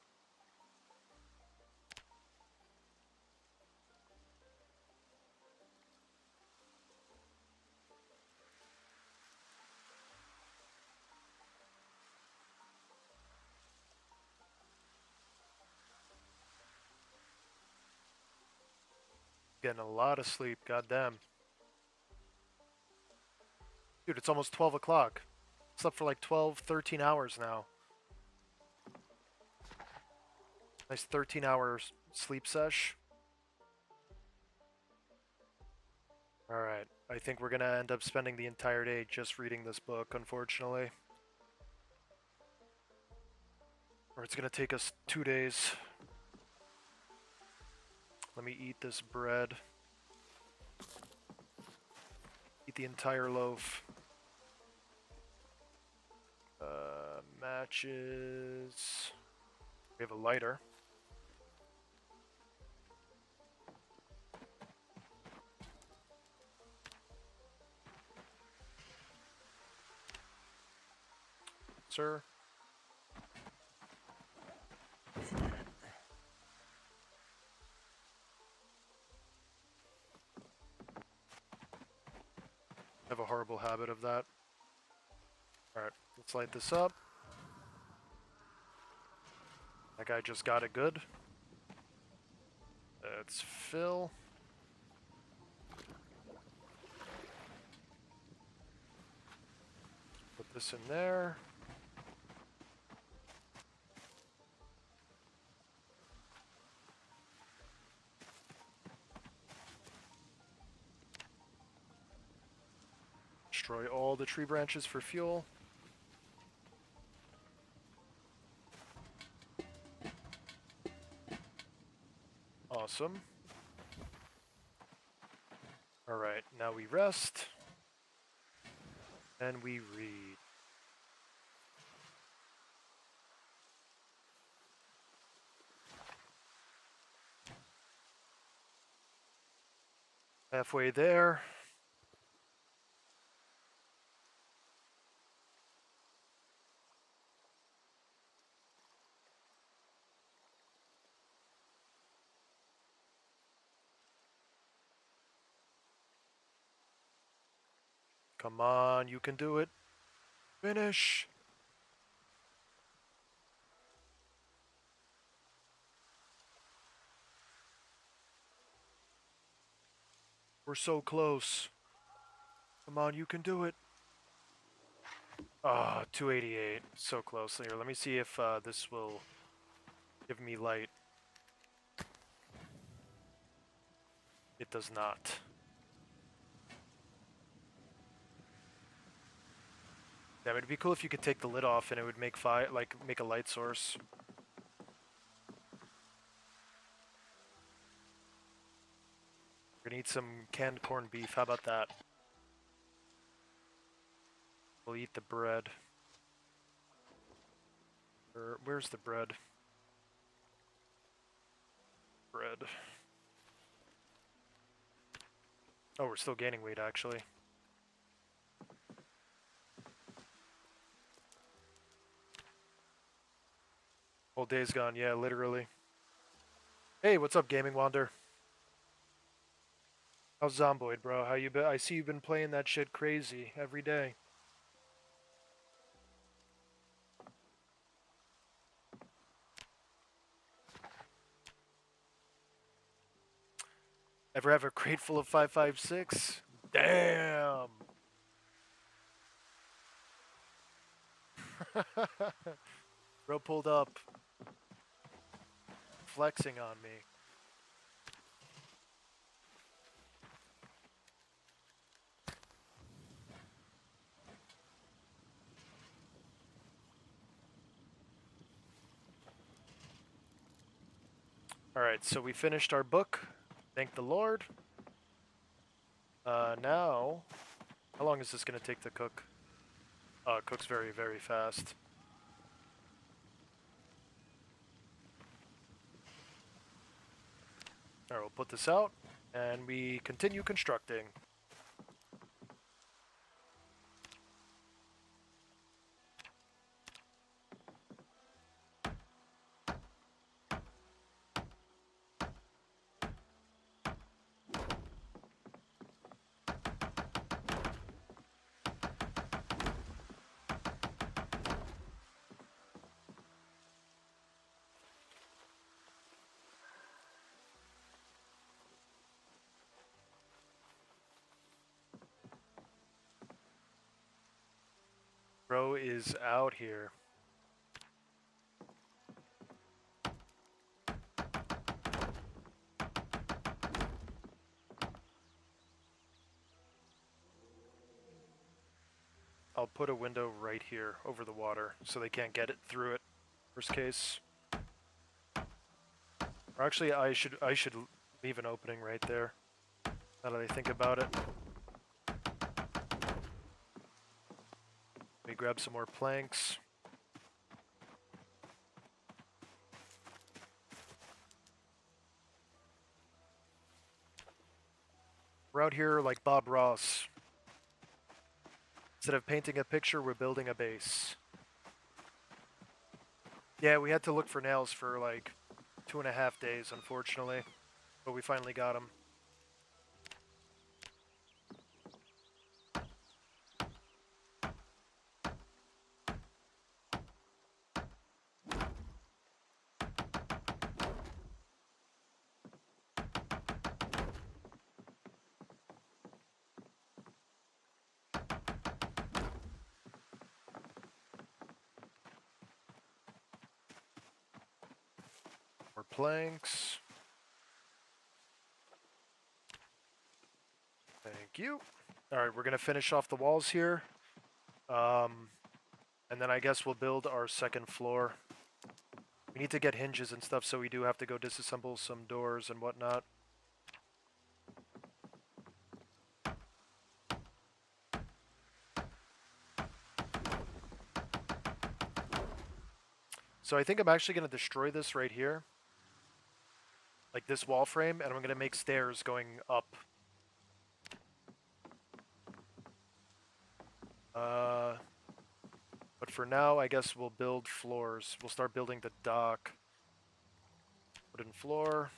Getting a lot of sleep, goddamn. Dude, it's almost 12 o'clock. Slept for like 12, 13 hours now. Nice 13 hours sleep sesh. Alright, I think we're gonna end up spending the entire day just reading this book, unfortunately. Or it's gonna take us 2 days. Let me eat this bread. Eat the entire loaf. Matches. We have a lighter. Sir. I have a horrible habit of that. Alright, let's light this up. That guy just got it good. Let's fill. Put this in there. Destroy all the tree branches for fuel. Awesome. Alright, now we rest. And we read. Halfway there. Come on, you can do it. Finish. We're so close. Come on, you can do it. Ah, 288. So close. Here, let me see if this will give me light. It does not. Damn, it'd be cool if you could take the lid off and it would make fire, like make a light source. We're gonna eat some canned corned beef. How about that? We'll eat the bread. Where's the bread? Bread. Oh, we're still gaining weight, actually. Whole day's gone, yeah, literally. Hey, what's up, Gaming Wander? How's Zomboid, bro? How you been? I see you've been playing that shit crazy every day. Ever have a crate full of 556? Damn! Bro pulled up. Flexing on me. Alright, so we finished our book. Thank the Lord. Now... How long is this gonna take to cook? It cooks very, very fast. Alright, we'll put this out, and we continue constructing. is out here. I'll put a window right here over the water so they can't get it through it, worst case. Or actually, I should leave an opening right there, now that I think about it. Let me grab some more planks. We're out here like Bob Ross. Instead of painting a picture, we're building a base. Yeah, we had to look for nails for like 2.5 days, unfortunately, but we finally got them. More planks. Thank you. Alright, we're going to finish off the walls here. And then I guess we'll build our second floor. We need to get hinges and stuff, so we do have to go disassemble some doors and whatnot. So I think I'm actually going to destroy this right here. Like this wall frame, and I'm going to make stairs going up. But for now, I guess we'll build floors. We'll start building the dock. Wooden floor.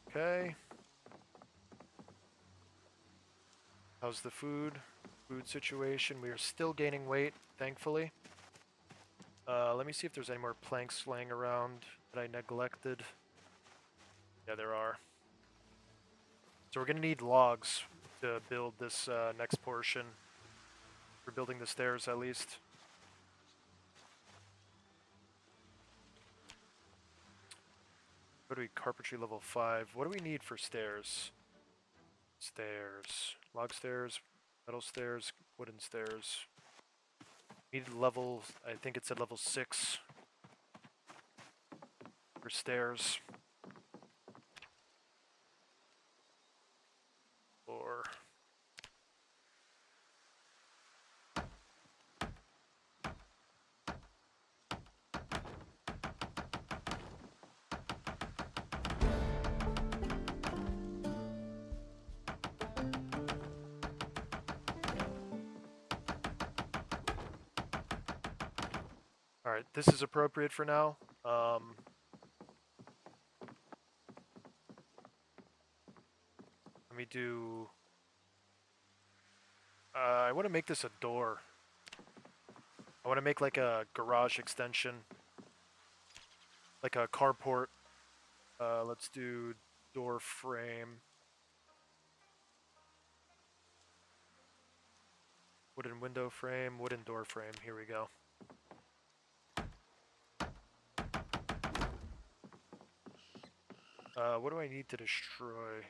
Okay. How's the food situation? We are still gaining weight, thankfully. Let me see if there's any more planks laying around that I neglected. Yeah, there are. So we're going to need logs to build this next portion. For building the stairs, at least. Go to carpentry level 5. What do we need for stairs? Stairs. Log stairs, metal stairs, wooden stairs. Need level, I think it said level 6 for stairs. Or alright, this is appropriate for now. Let me do... I want to make this a door. I want to make like a garage extension. Like a carport. Let's do door frame. Wooden window frame, wooden door frame. Here we go. What do I need to destroy?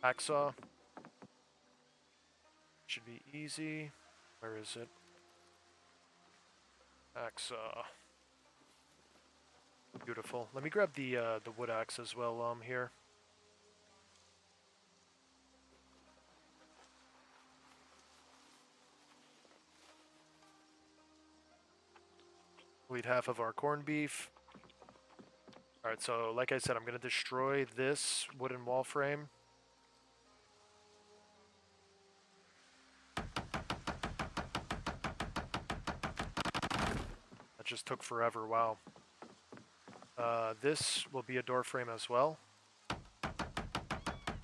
Hacksaw. Should be easy. Where is it? Hacksaw. Beautiful. Let me grab the wood axe as well while I'm here. We'll eat half of our corned beef. Alright, so like I said, I'm going to destroy this wooden wall frame. That just took forever, wow. This will be a door frame as well.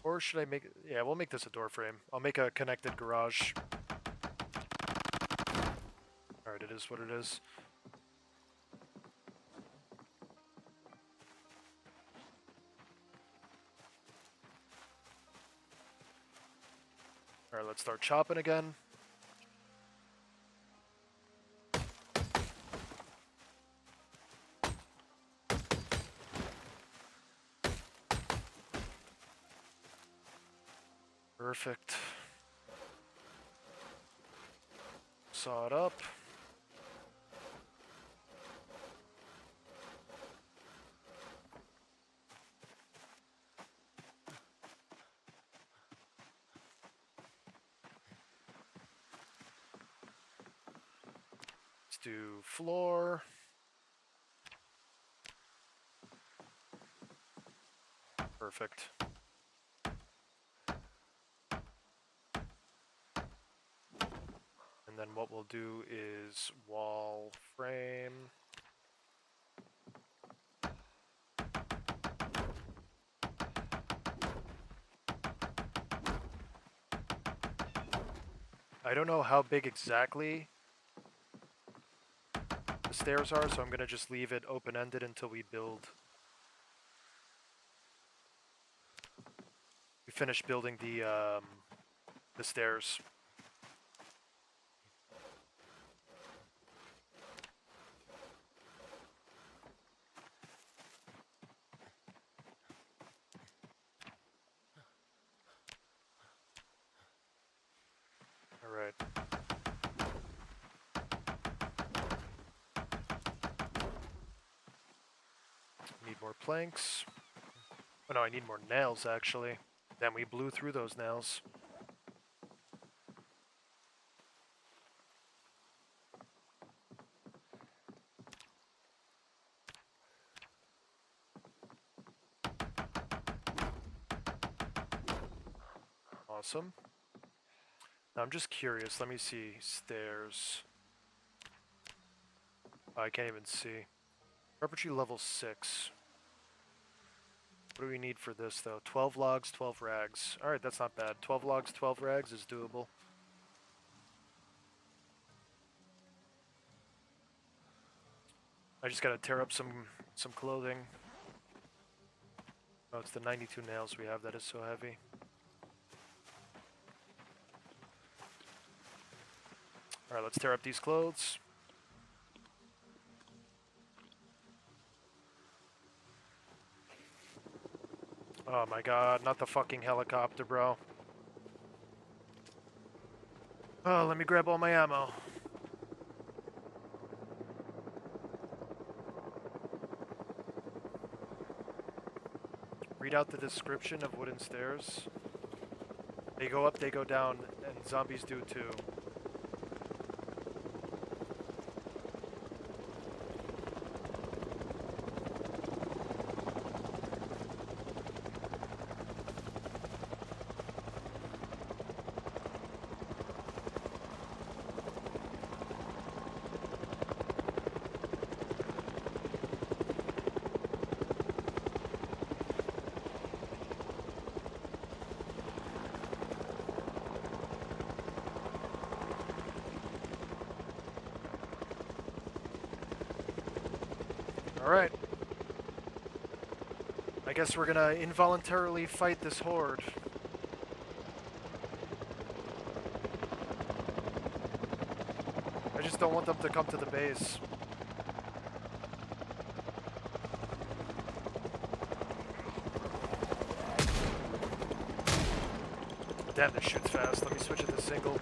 Or should I make it? Yeah, we'll make this a door frame. I'll make a connected garage. Alright, it is what it is. Alright, let's start chopping again. Perfect. Saw it up. Let's do floor. Perfect. And then what we'll do is wall frame. I don't know how big exactly the stairs are, so I'm going to just leave it open-ended until we build. We finish building the stairs. All right. Need more planks. Oh no, I need more nails actually. Then we blew through those nails. Awesome. Now I'm just curious. Let me see. Stairs. Oh, I can't even see. Carpentry level 6. What do we need for this though? 12 logs, 12 rags. Alright, that's not bad. 12 logs, 12 rags is doable. I just gotta tear up some clothing. Oh, it's the 92 nails we have that is so heavy. Alright, let's tear up these clothes. Oh my god, not the fucking helicopter, bro. Oh, let me grab all my ammo. Read out the description of wooden stairs. They go up, they go down, and zombies do too. Alright. I guess we're gonna involuntarily fight this horde. I just don't want them to come to the base. Damn, this shoots fast. Let me switch it to single.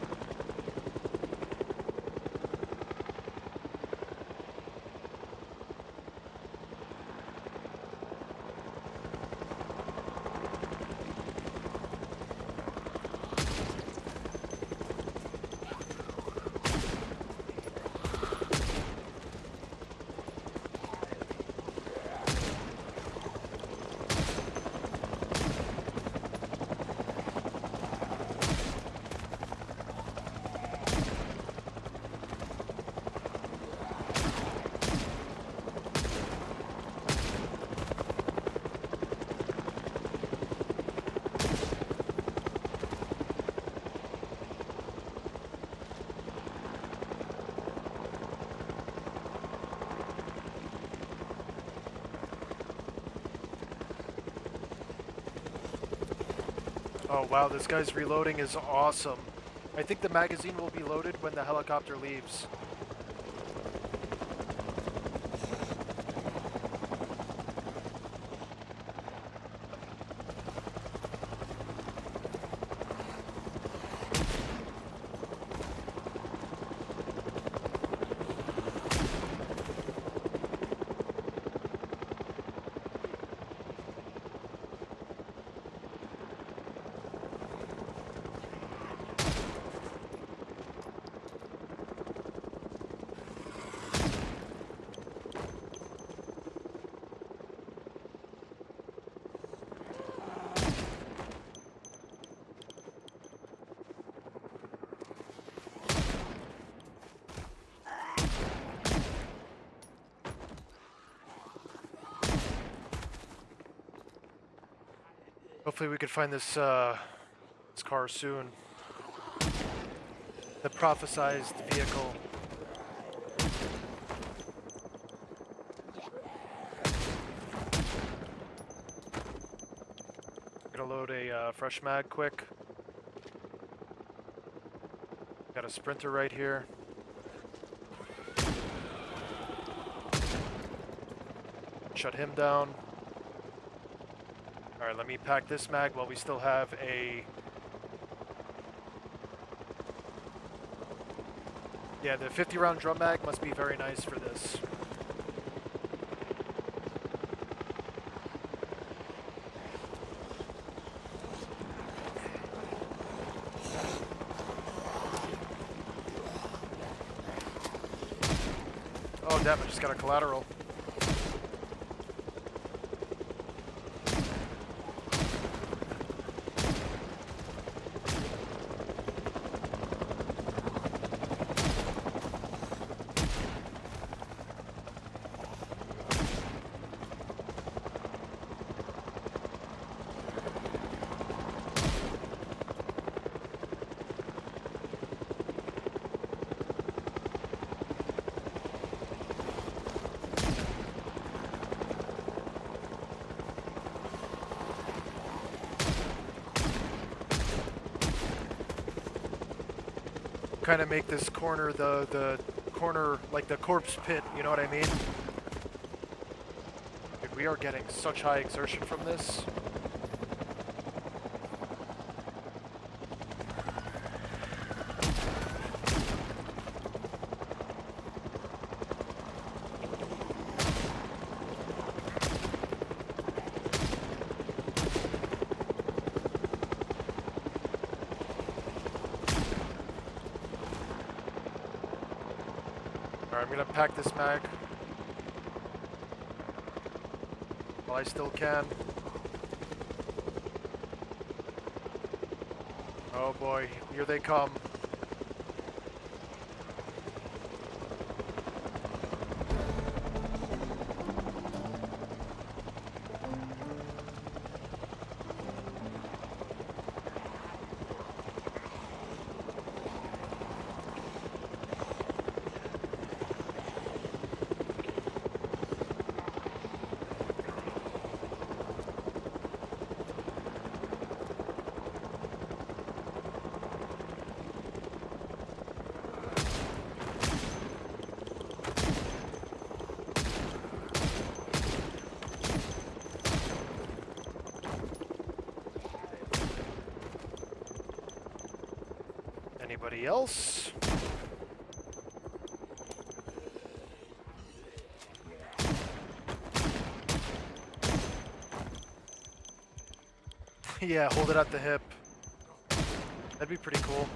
Oh wow, this guy's reloading is awesome. I think the magazine will be loaded when the helicopter leaves. Hopefully we can find this this car soon. The prophesized vehicle. Gonna load a fresh mag quick. Got a sprinter right here. Shut him down. Alright, let me pack this mag while we still have a... Yeah, the 50 round drum mag must be very nice for this. Oh damn, I just got a collateral. Kind of make this corner the corner like the corpse pit, you know what I mean? Dude, we are getting such high exertion from this. Alright, I'm gonna pack this mag while I still can. Oh boy, here they come. Anybody else? Yeah, hold it at the hip. That'd be pretty cool.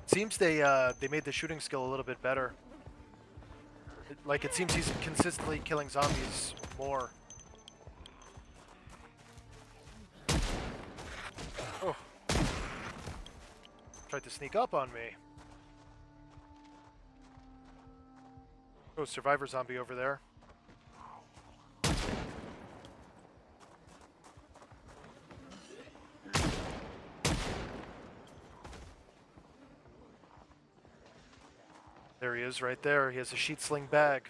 Seems they made the shooting skill a little bit better. It seems he's consistently killing zombies more. Oh. Tried to sneak up on me. Oh, survivor zombie over there. There he is right there. He has a sheet sling bag.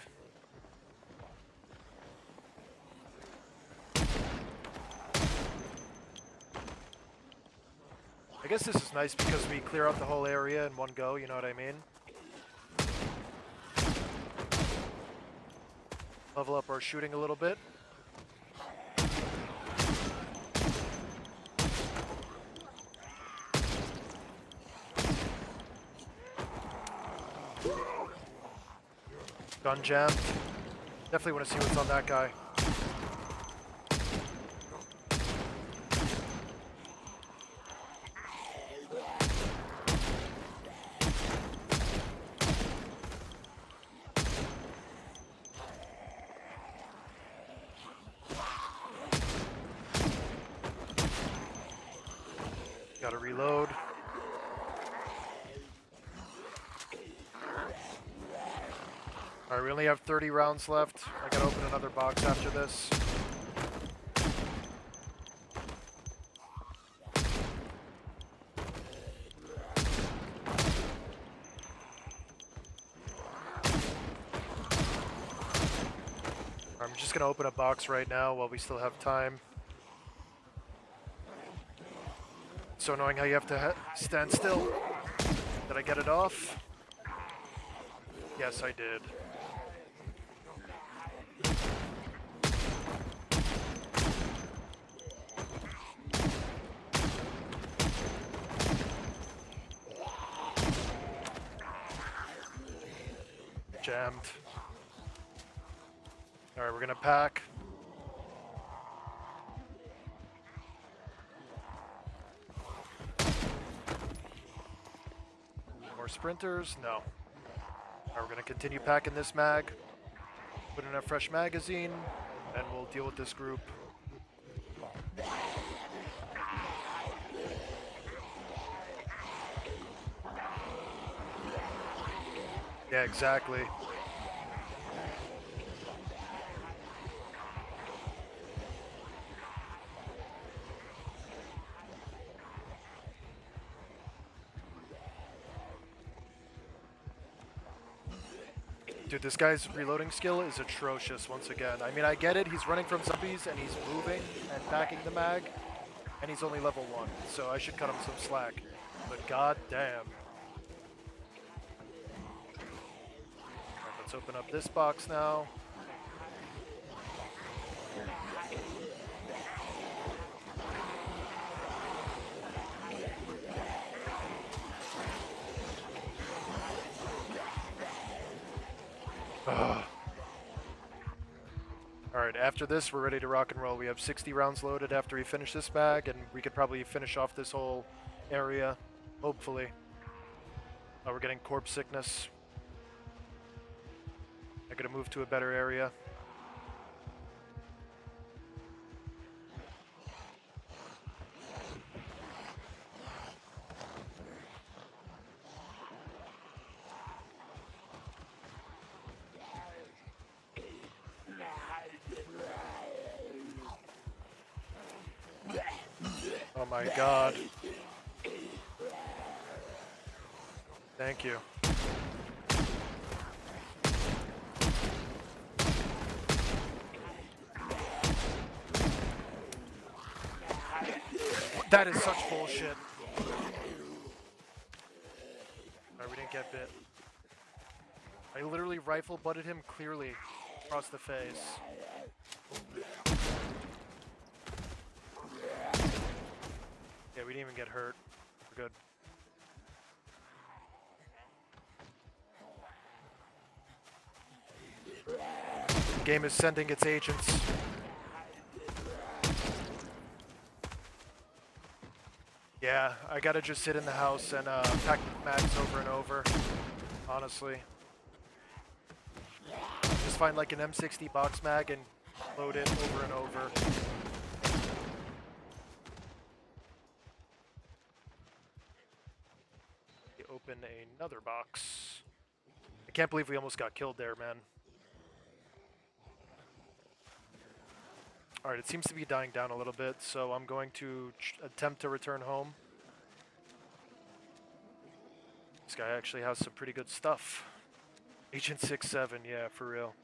I guess this is nice because we clear out the whole area in one go, you know what I mean? Level up our shooting a little bit. Gun jammed. Definitely want to see what's on that guy. Gotta reload. Alright, we only have 30 rounds left. I gotta open another box after this. I'm just gonna open a box right now while we still have time. So annoying how you have to stand still. Did I get it off? Yes, I did. Jammed. Alright, we're gonna pack. More sprinters? No. Alright, we're gonna continue packing this mag. Put in a fresh magazine, and we'll deal with this group. Yeah, exactly. Dude, this guy's reloading skill is atrocious once again. I mean, I get it. He's running from zombies, and he's moving and packing the mag, and he's only level 1, so I should cut him some slack. But god damn. Alright, let's open up this box now. Alright, after this, we're ready to rock and roll. We have 60 rounds loaded after we finish this bag, and we could probably finish off this whole area, hopefully. Oh, we're getting corpse sickness. I gotta move to a better area. Oh my god. Thank you. That is such bullshit. Alright, we didn't get bit. I literally rifle butted him clearly across the face. Yeah, we didn't even get hurt. We're good. The game is sending its agents. Yeah, I gotta just sit in the house and pack mags over and over, honestly. Just find like an M60 box mag and load it over and over. Open another box. I can't believe we almost got killed there, man. Alright, it seems to be dying down a little bit, so I'm going to attempt to return home. This guy actually has some pretty good stuff. Agent 6-7, yeah, for real.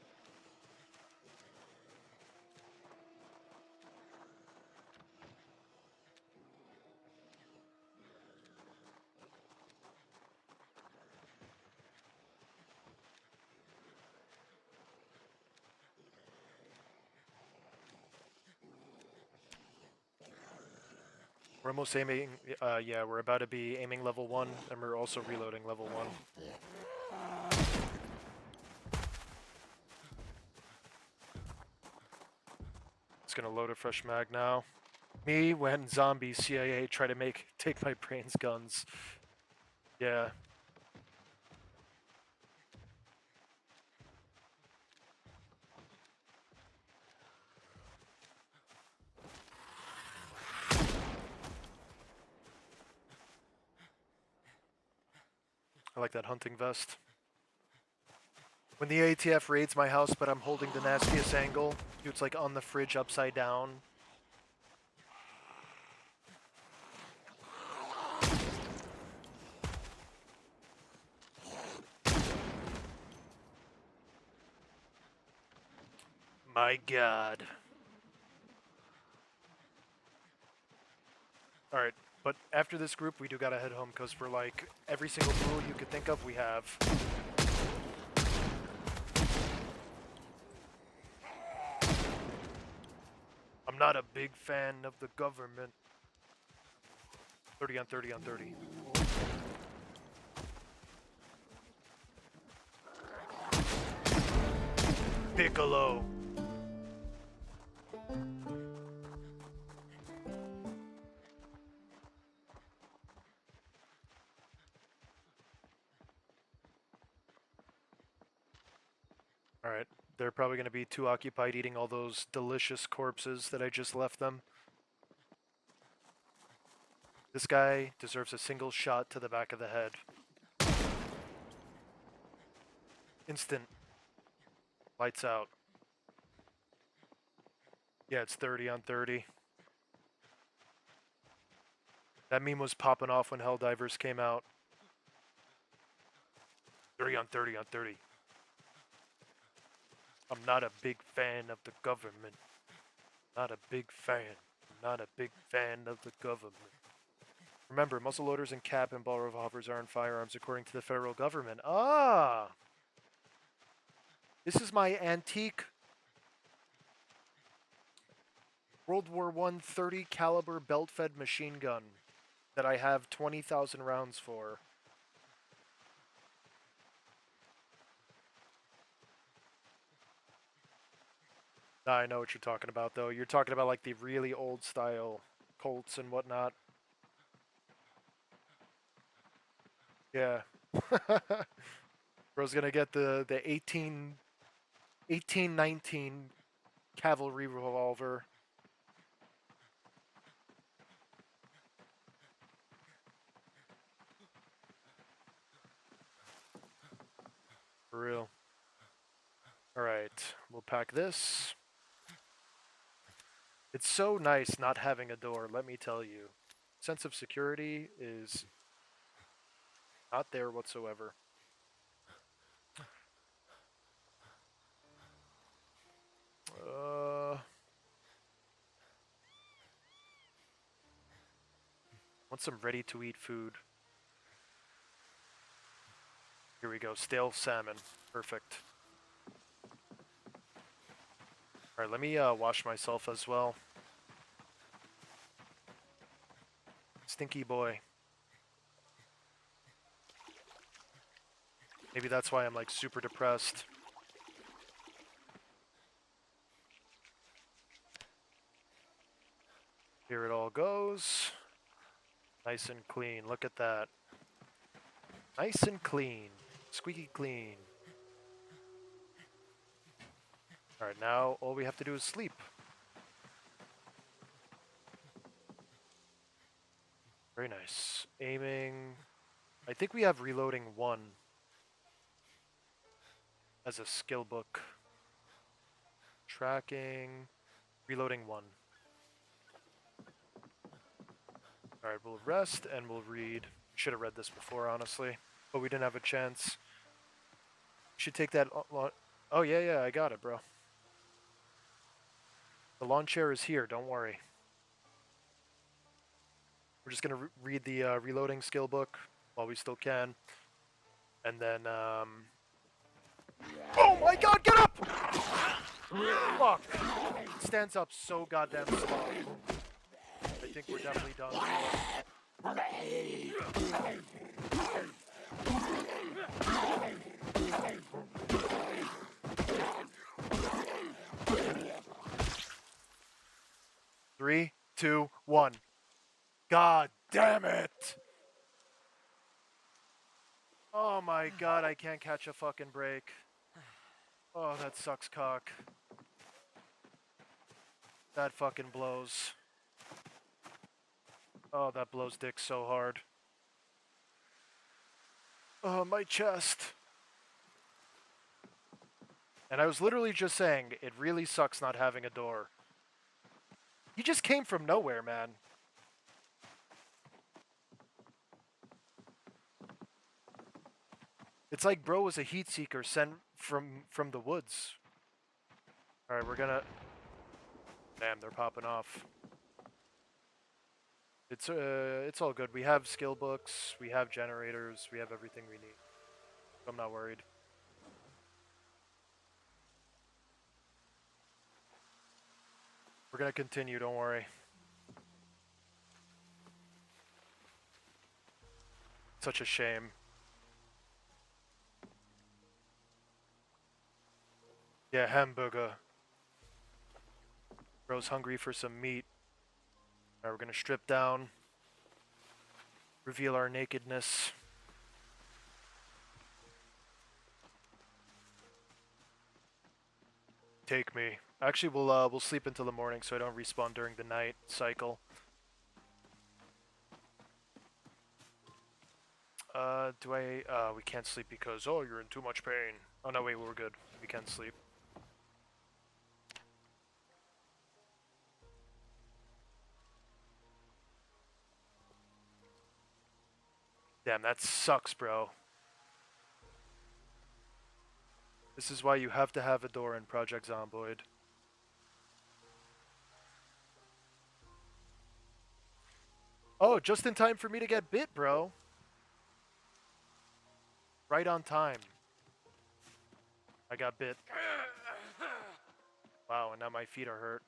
We're almost aiming, yeah, we're about to be aiming level 1, and we're also reloading level 1. It's gonna load a fresh mag now. Me when zombie CIA try to take my brains guns. Yeah. I like that hunting vest. When the ATF raids my house, but I'm holding the nastiest angle, dude's like on the fridge upside down. My god. Alright, but after this group, we do gotta head home, because for like every single rule you could think of, we have. I'm not a big fan of the government. 30 on 30 on 30. Piccolo. Alright, they're probably going to be too occupied eating all those delicious corpses that I just left them. This guy deserves a single shot to the back of the head. Instant. Lights out. Yeah, it's 30 on 30. That meme was popping off when Helldivers came out. 30 on 30 on 30. I'm not a big fan of the government. Not a big fan. Not a big fan of the government. Remember, muzzleloaders and cap and ball revolvers aren't firearms according to the federal government. Ah! This is my antique World War I 30 caliber belt-fed machine gun that I have 20,000 rounds for. I know what you're talking about, though. You're talking about like the really old style Colts and whatnot. Yeah. Bro's gonna get the 1819 cavalry revolver. For real. Alright, we'll pack this. It's so nice not having a door, let me tell you. Sense of security is not there whatsoever. Want some ready-to-eat food. Here we go, stale salmon. Perfect. Alright, let me wash myself as well. Stinky boy. Maybe that's why I'm like super depressed. Here it all goes. Nice and clean, look at that. Nice and clean. Squeaky clean. Alright, now all we have to do is sleep. Very nice. Aiming. I think we have reloading 1 as a skill book. Tracking. Reloading 1. Alright, we'll rest and we'll read. Should have read this before, honestly. But we didn't have a chance. Should take that. Oh yeah, I got it, bro. The lawn chair is here. Don't worry. We're just gonna read the reloading skill book while we still can, and then. Oh my God! Get up! Fuck! It stands up so goddamn slow. I think we're definitely done. 3, 2, 1. God damn it! Oh my God, I can't catch a fucking break. Oh, that sucks cock. That fucking blows. Oh, that blows dick so hard. Oh, my chest. And I was literally just saying, it really sucks not having a door. He just came from nowhere, man. It's like bro was a heat seeker sent from the woods. Alright, we're gonna... Damn, they're popping off. It's all good. We have skill books, we have generators, we have everything we need. I'm not worried. We're gonna continue, don't worry. Such a shame. Yeah, hamburger. Bro's hungry for some meat. Alright, we're gonna strip down. Reveal our nakedness. Take me. Actually, we'll sleep until the morning so I don't respawn during the night cycle. We can't sleep because, oh, you're in too much pain. Oh no, wait, we're good. We can sleep. Damn, that sucks, bro. This is why you have to have a door in Project Zomboid. Oh, just in time for me to get bit, bro. Right on time. I got bit. Wow, and now my feet are hurt.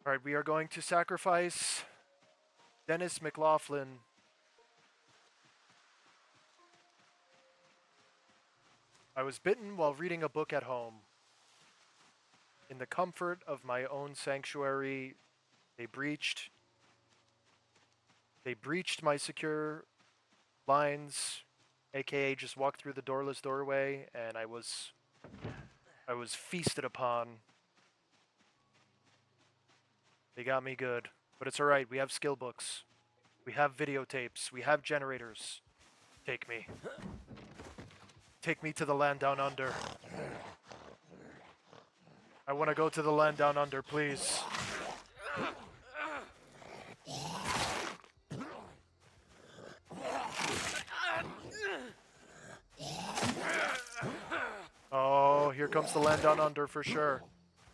Alright, we are going to sacrifice Dennis McLaughlin. I was bitten while reading a book at home. In the comfort of my own sanctuary, they breached my secure lines, aka just walked through the doorless doorway, and I was feasted upon. They got me good, but it's alright, we have skill books. We have videotapes, we have generators. Take me. Take me to the land down under. I want to go to the land down under, please. Oh, here comes the land down under for sure.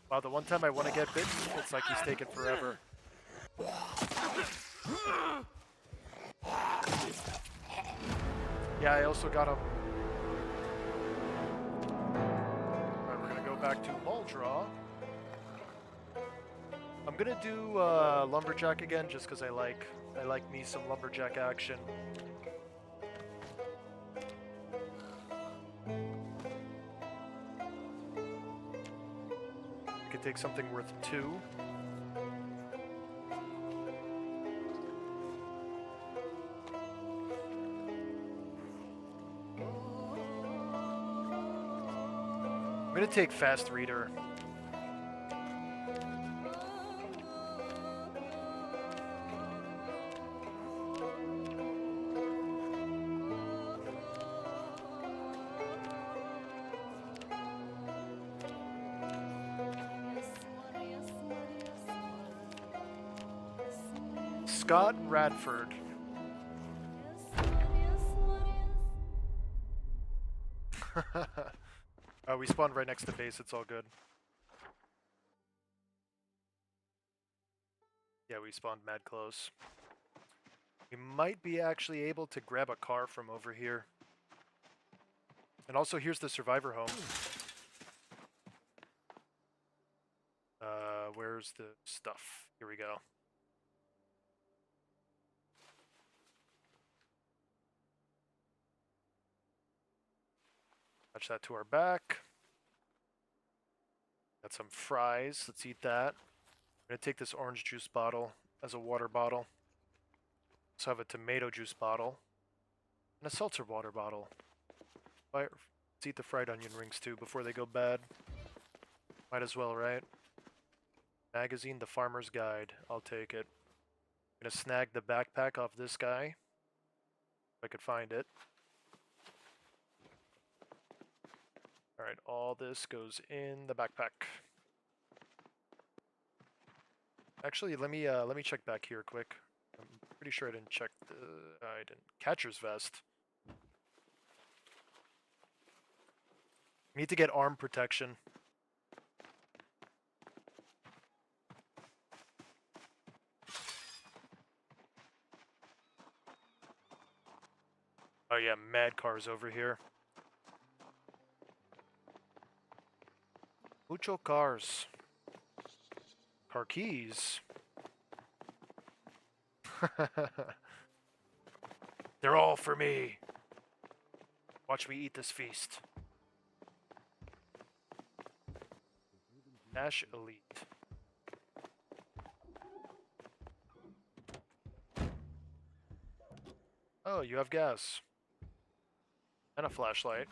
Wow, the one time I want to get bitten, it's like he's taking forever. Yeah, I also got him. Alright, we're gonna go back to ball draw. I'm gonna do lumberjack again just because I like me some lumberjack action. I could take something worth 2. I'm gonna take fast reader. Scott Radford. We spawned right next to base, it's all good. Yeah, we spawned mad close. We might be actually able to grab a car from over here. And also, here's the survivor home. Where's the stuff? Here we go. Attach that to our back. Got some fries. Let's eat that. I'm going to take this orange juice bottle as a water bottle. Also have a tomato juice bottle. And a seltzer water bottle. Let's eat the fried onion rings too before they go bad. Might as well, right? Magazine, The Farmer's Guide. I'll take it. I'm going to snag the backpack off this guy. If I could find it. Alright, all this goes in the backpack. Actually, let me check back here quick. I'm pretty sure I didn't check the... I didn't. Catcher's vest. Need to get arm protection. Oh yeah, mad cars over here. Mucho cars. Car keys. They're all for me. Watch me eat this feast. Dash Elite. Oh, you have gas. And a flashlight.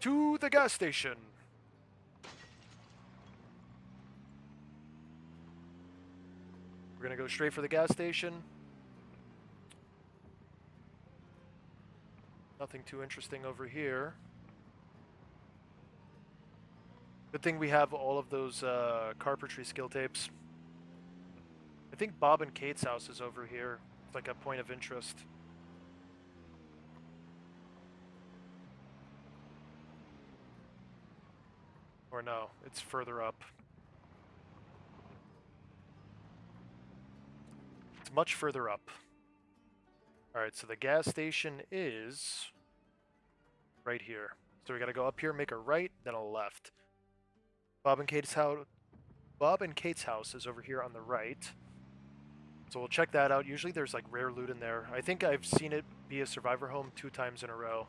To the gas station. We're gonna go straight for the gas station. Nothing too interesting over here. Good thing we have all of those carpentry skill tapes. I think Bob and Kate's house is over here. It's like a point of interest. Or no, it's further up. It's much further up. Alright, so the gas station is right here. So we gotta go up here, make a right, then a left. Bob and Kate's house is over here on the right. So we'll check that out. Usually there's like rare loot in there. I think I've seen it be a survivor home 2 times in a row.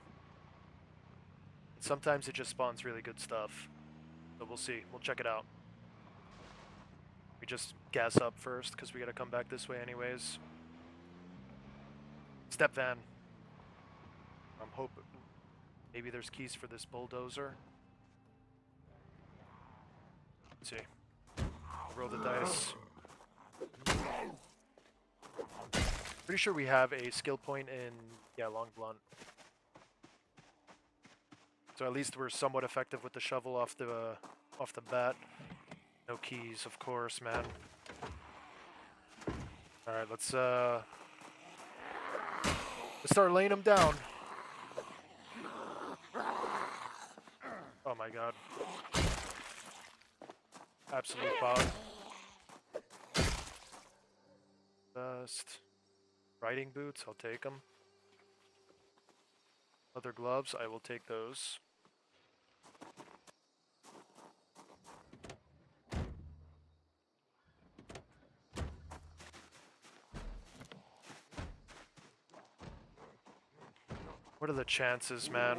And sometimes it just spawns really good stuff. So we'll see. We'll check it out. We just gas up first because we gotta come back this way anyways. Step van. I'm hoping maybe there's keys for this bulldozer. Let's see. Roll the dice. Pretty sure we have a skill point in, yeah, long blunt. So at least we're somewhat effective with the shovel off the bat. No keys, of course, man. All right, let's start laying them down. Oh my god. Absolute bog. Best. Riding boots, I'll take them. Leather gloves, I will take those. What are the chances, man?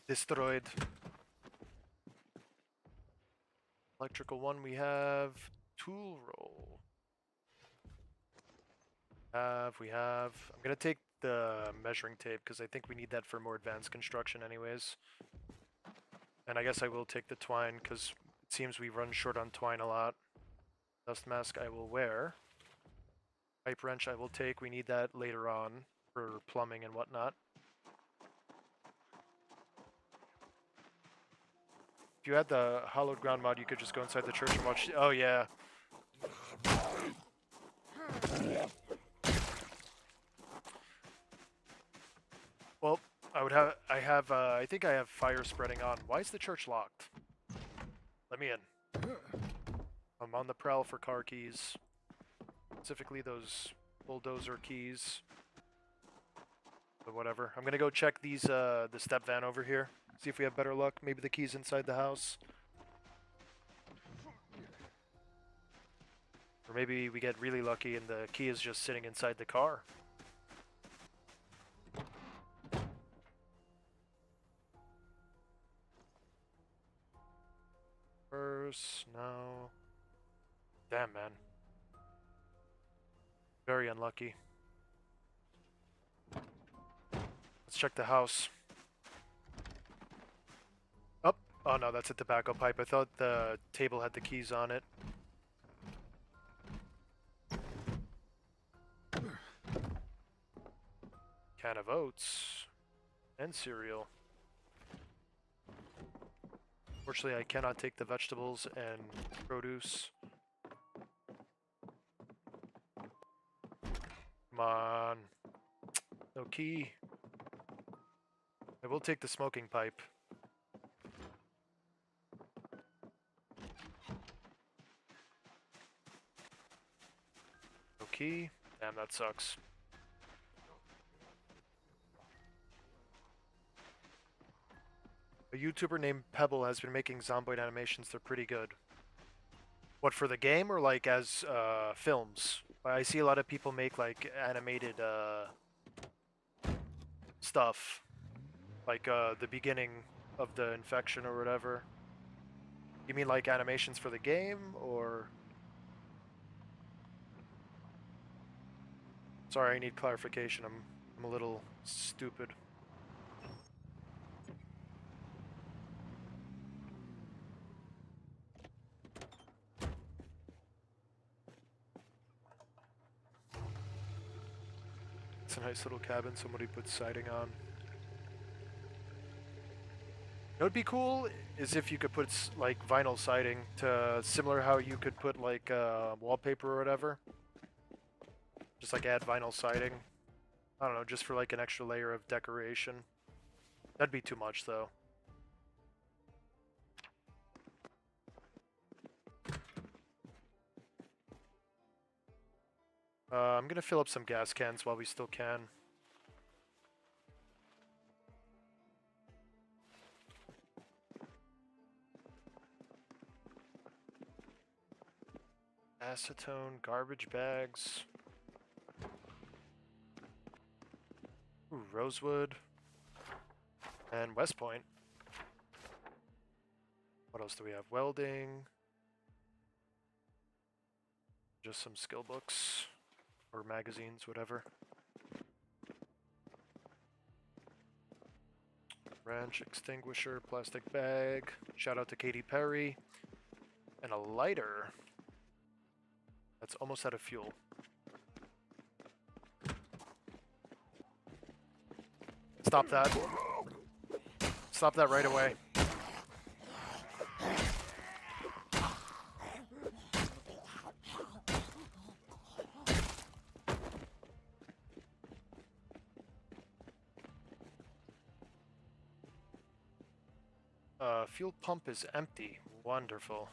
Destroyed. Electrical one, we have tool roll. We have. I'm gonna take the measuring tape because I think we need that for more advanced construction anyways. And I guess I will take the twine because it seems we run short on twine a lot. Dust mask I will wear. Pipe wrench I will take. We need that later on for plumbing and whatnot. If you had the hollowed ground mod, you could just go inside the church and watch. Oh yeah. I think I have fire spreading on. Why is the church locked? Let me in. I'm on the prowl for car keys. Specifically those bulldozer keys. But whatever. I'm gonna go check these, the step van over here. See if we have better luck. Maybe the key's inside the house. Or maybe we get really lucky and the key is just sitting inside the car. First, no. Damn, man. Very unlucky. Let's check the house. Oh, oh no, that's a tobacco pipe. I thought the table had the keys on it. Can of oats. And cereal. Fortunately, I cannot take the vegetables and produce. Come on. No key. I will take the smoking pipe. No key. Damn, that sucks. A YouTuber named Pebble has been making Zomboid animations. They're pretty good. What, for the game or like as films? I see a lot of people make like animated stuff. Like the beginning of the infection or whatever. You mean like animations for the game or... Sorry, I need clarification. I'm a little stupid. It's a nice little cabin somebody put siding on. What would be cool is if you could put like vinyl siding to similar how you could put like wallpaper or whatever. Just like add vinyl siding. I don't know, just for like an extra layer of decoration. That'd be too much though. I'm gonna fill up some gas cans while we still can. Acetone, garbage bags. Ooh, rosewood. And West Point. What else do we have? Welding. Just some skill books. Or magazines, whatever. Wrench, extinguisher, plastic bag. Shout out to Katy Perry. And a lighter. That's almost out of fuel. Stop that. Stop that right away. Fuel pump is empty. Wonderful.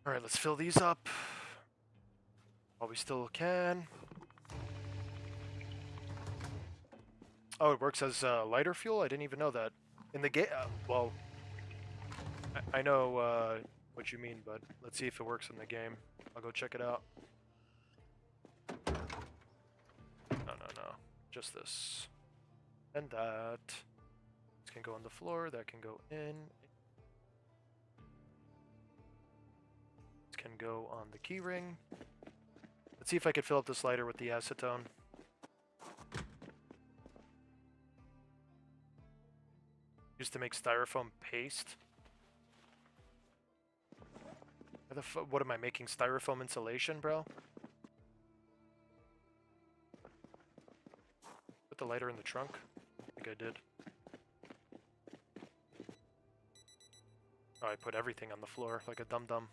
Alright, let's fill these up while we still can. Oh, it works as lighter fuel? I didn't even know that. In the game, well, I know what you mean, but let's see if it works in the game. I'll go check it out. No. Just this. And that. This can go on the floor, that can go in. This can go on the key ring. Let's see if I can fill up this lighter with the acetone. Used to make styrofoam paste. What am I making? Styrofoam insulation, bro? Put the lighter in the trunk? I think I did. Oh, I put everything on the floor like a dum-dum.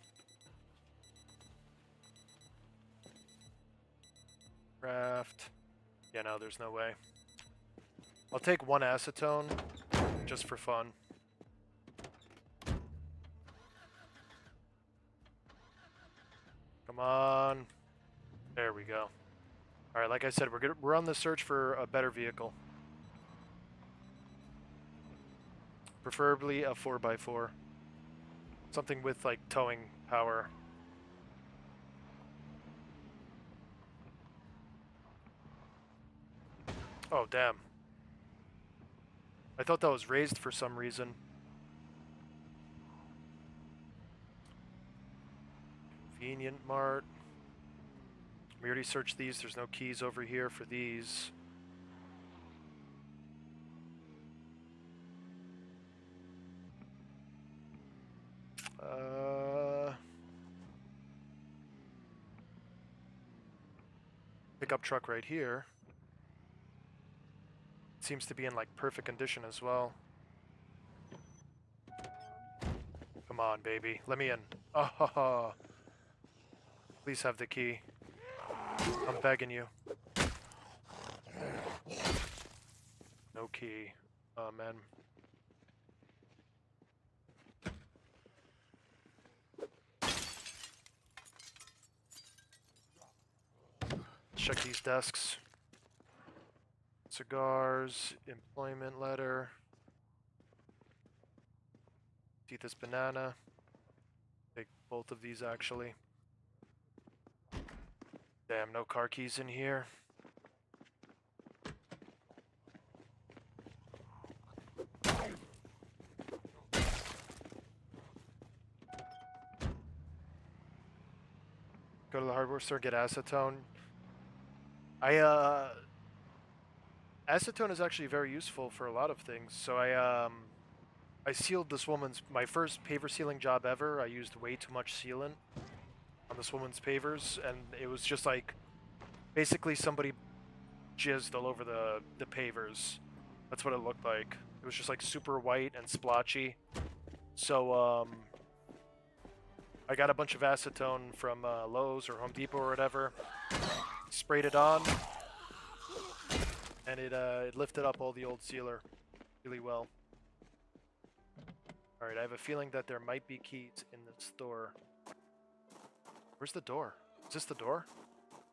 Craft. Yeah, no, there's no way. I'll take 1 acetone, just for fun. Come on. There we go. Alright, like I said, we're on the search for a better vehicle. Preferably a 4x4. Something with, like, towing power. Oh, damn. I thought that was raised for some reason. Convenient Mart. We already searched these. There's no keys over here for these. Pickup truck right here. Seems to be in, like, perfect condition as well. Come on, baby. Let me in. Oh, please have the key. I'm begging you. No key. Oh, man. Check these desks. Cigars, employment letter. See this banana. Take both of these, actually. Damn, no car keys in here. Go to the hardware store, get acetone. Acetone is actually very useful for a lot of things. So I sealed this woman's, my first paver sealing job ever. I used way too much sealant on this woman's pavers, and it was just like, basically somebody jizzed all over the pavers. That's what it looked like. It was just like super white and splotchy. So, I got a bunch of acetone from Lowe's or Home Depot or whatever, sprayed it on, and it lifted up all the old sealer really well. Alright, I have a feeling that there might be keys in the store. Where's the door? Is this the door?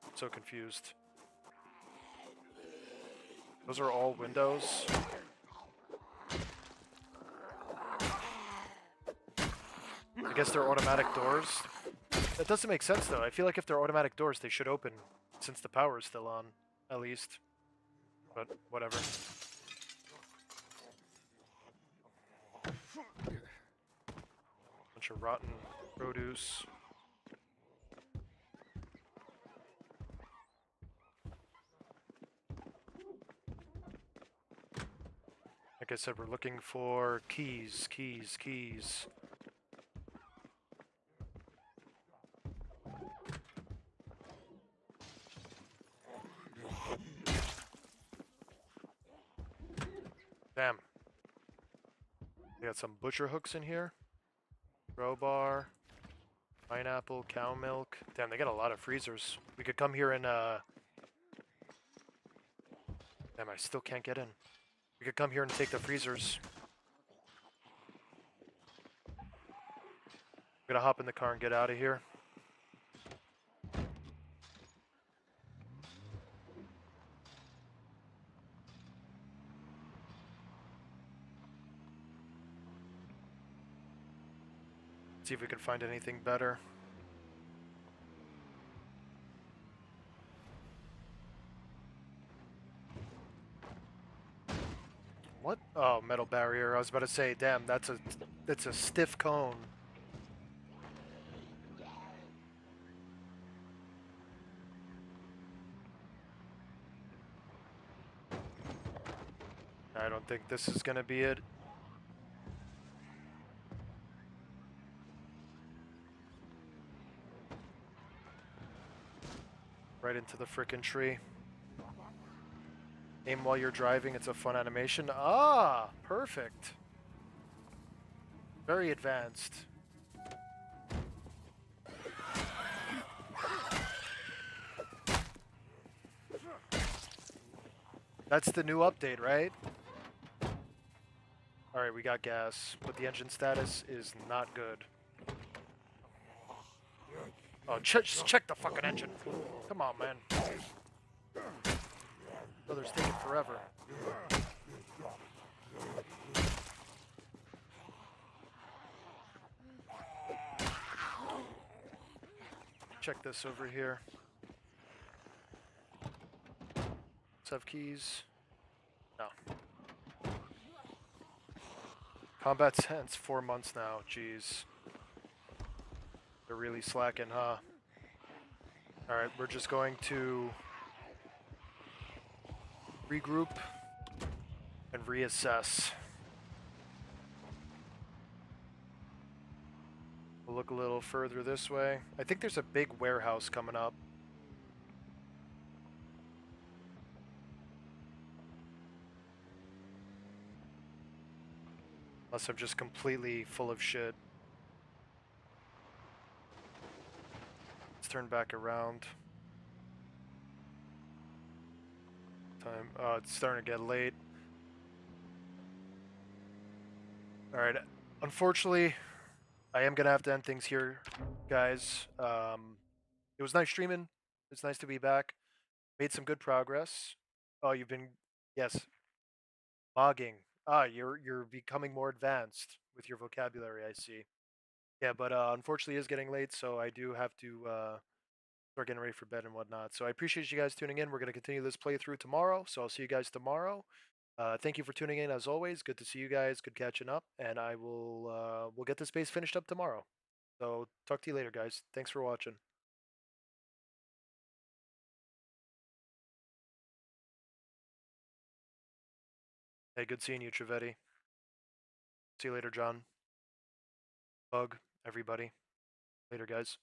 I'm so confused. Those are all windows. I guess they're automatic doors. That doesn't make sense, though. I feel like if they're automatic doors, they should open, since the power is still on, at least. But, whatever. Bunch of rotten produce. Like I said, we're looking for keys. Damn. We got some butcher hooks in here. Crowbar. Pineapple, cow milk. Damn, they got a lot of freezers. We could come here and, Damn, I still can't get in. We could come here and take the freezers. I'm gonna hop in the car and get out of here. See if we can find anything better. What? Oh, metal barrier. I was about to say, damn, that's a stiff cone. I don't think this is gonna be it. Right into the frickin' tree. Aim while you're driving, it's a fun animation. Ah, perfect. Very advanced. That's the new update, right? Alright, we got gas, but the engine status is not good. Oh, just check the fucking engine. Come on, man. Brother's taking forever. Check this over here. Let's have keys. No. Combat sense, 4 months now. Jeez. They're really slacking, huh? Alright, we're just going to regroup and reassess. We'll look a little further this way. I think there's a big warehouse coming up. Unless I'm just completely full of shit. Let's turn back around. Time. Oh, it's starting to get late. Alright. Unfortunately, I am going to have to end things here, guys. It was nice streaming. It's nice to be back. Made some good progress. Oh, you've been... Yes. Mogging. Ah, you're becoming more advanced with your vocabulary, I see. Yeah, but unfortunately it is getting late, so I do have to start getting ready for bed and whatnot. So I appreciate you guys tuning in. We're going to continue this playthrough tomorrow, so I'll see you guys tomorrow. Thank you for tuning in as always. Good to see you guys. Good catching up, and I will we'll get this base finished up tomorrow. So talk to you later, guys. Thanks for watching. Hey, good seeing you, Trevetti. See you later, John. Bug, everybody. Later, guys.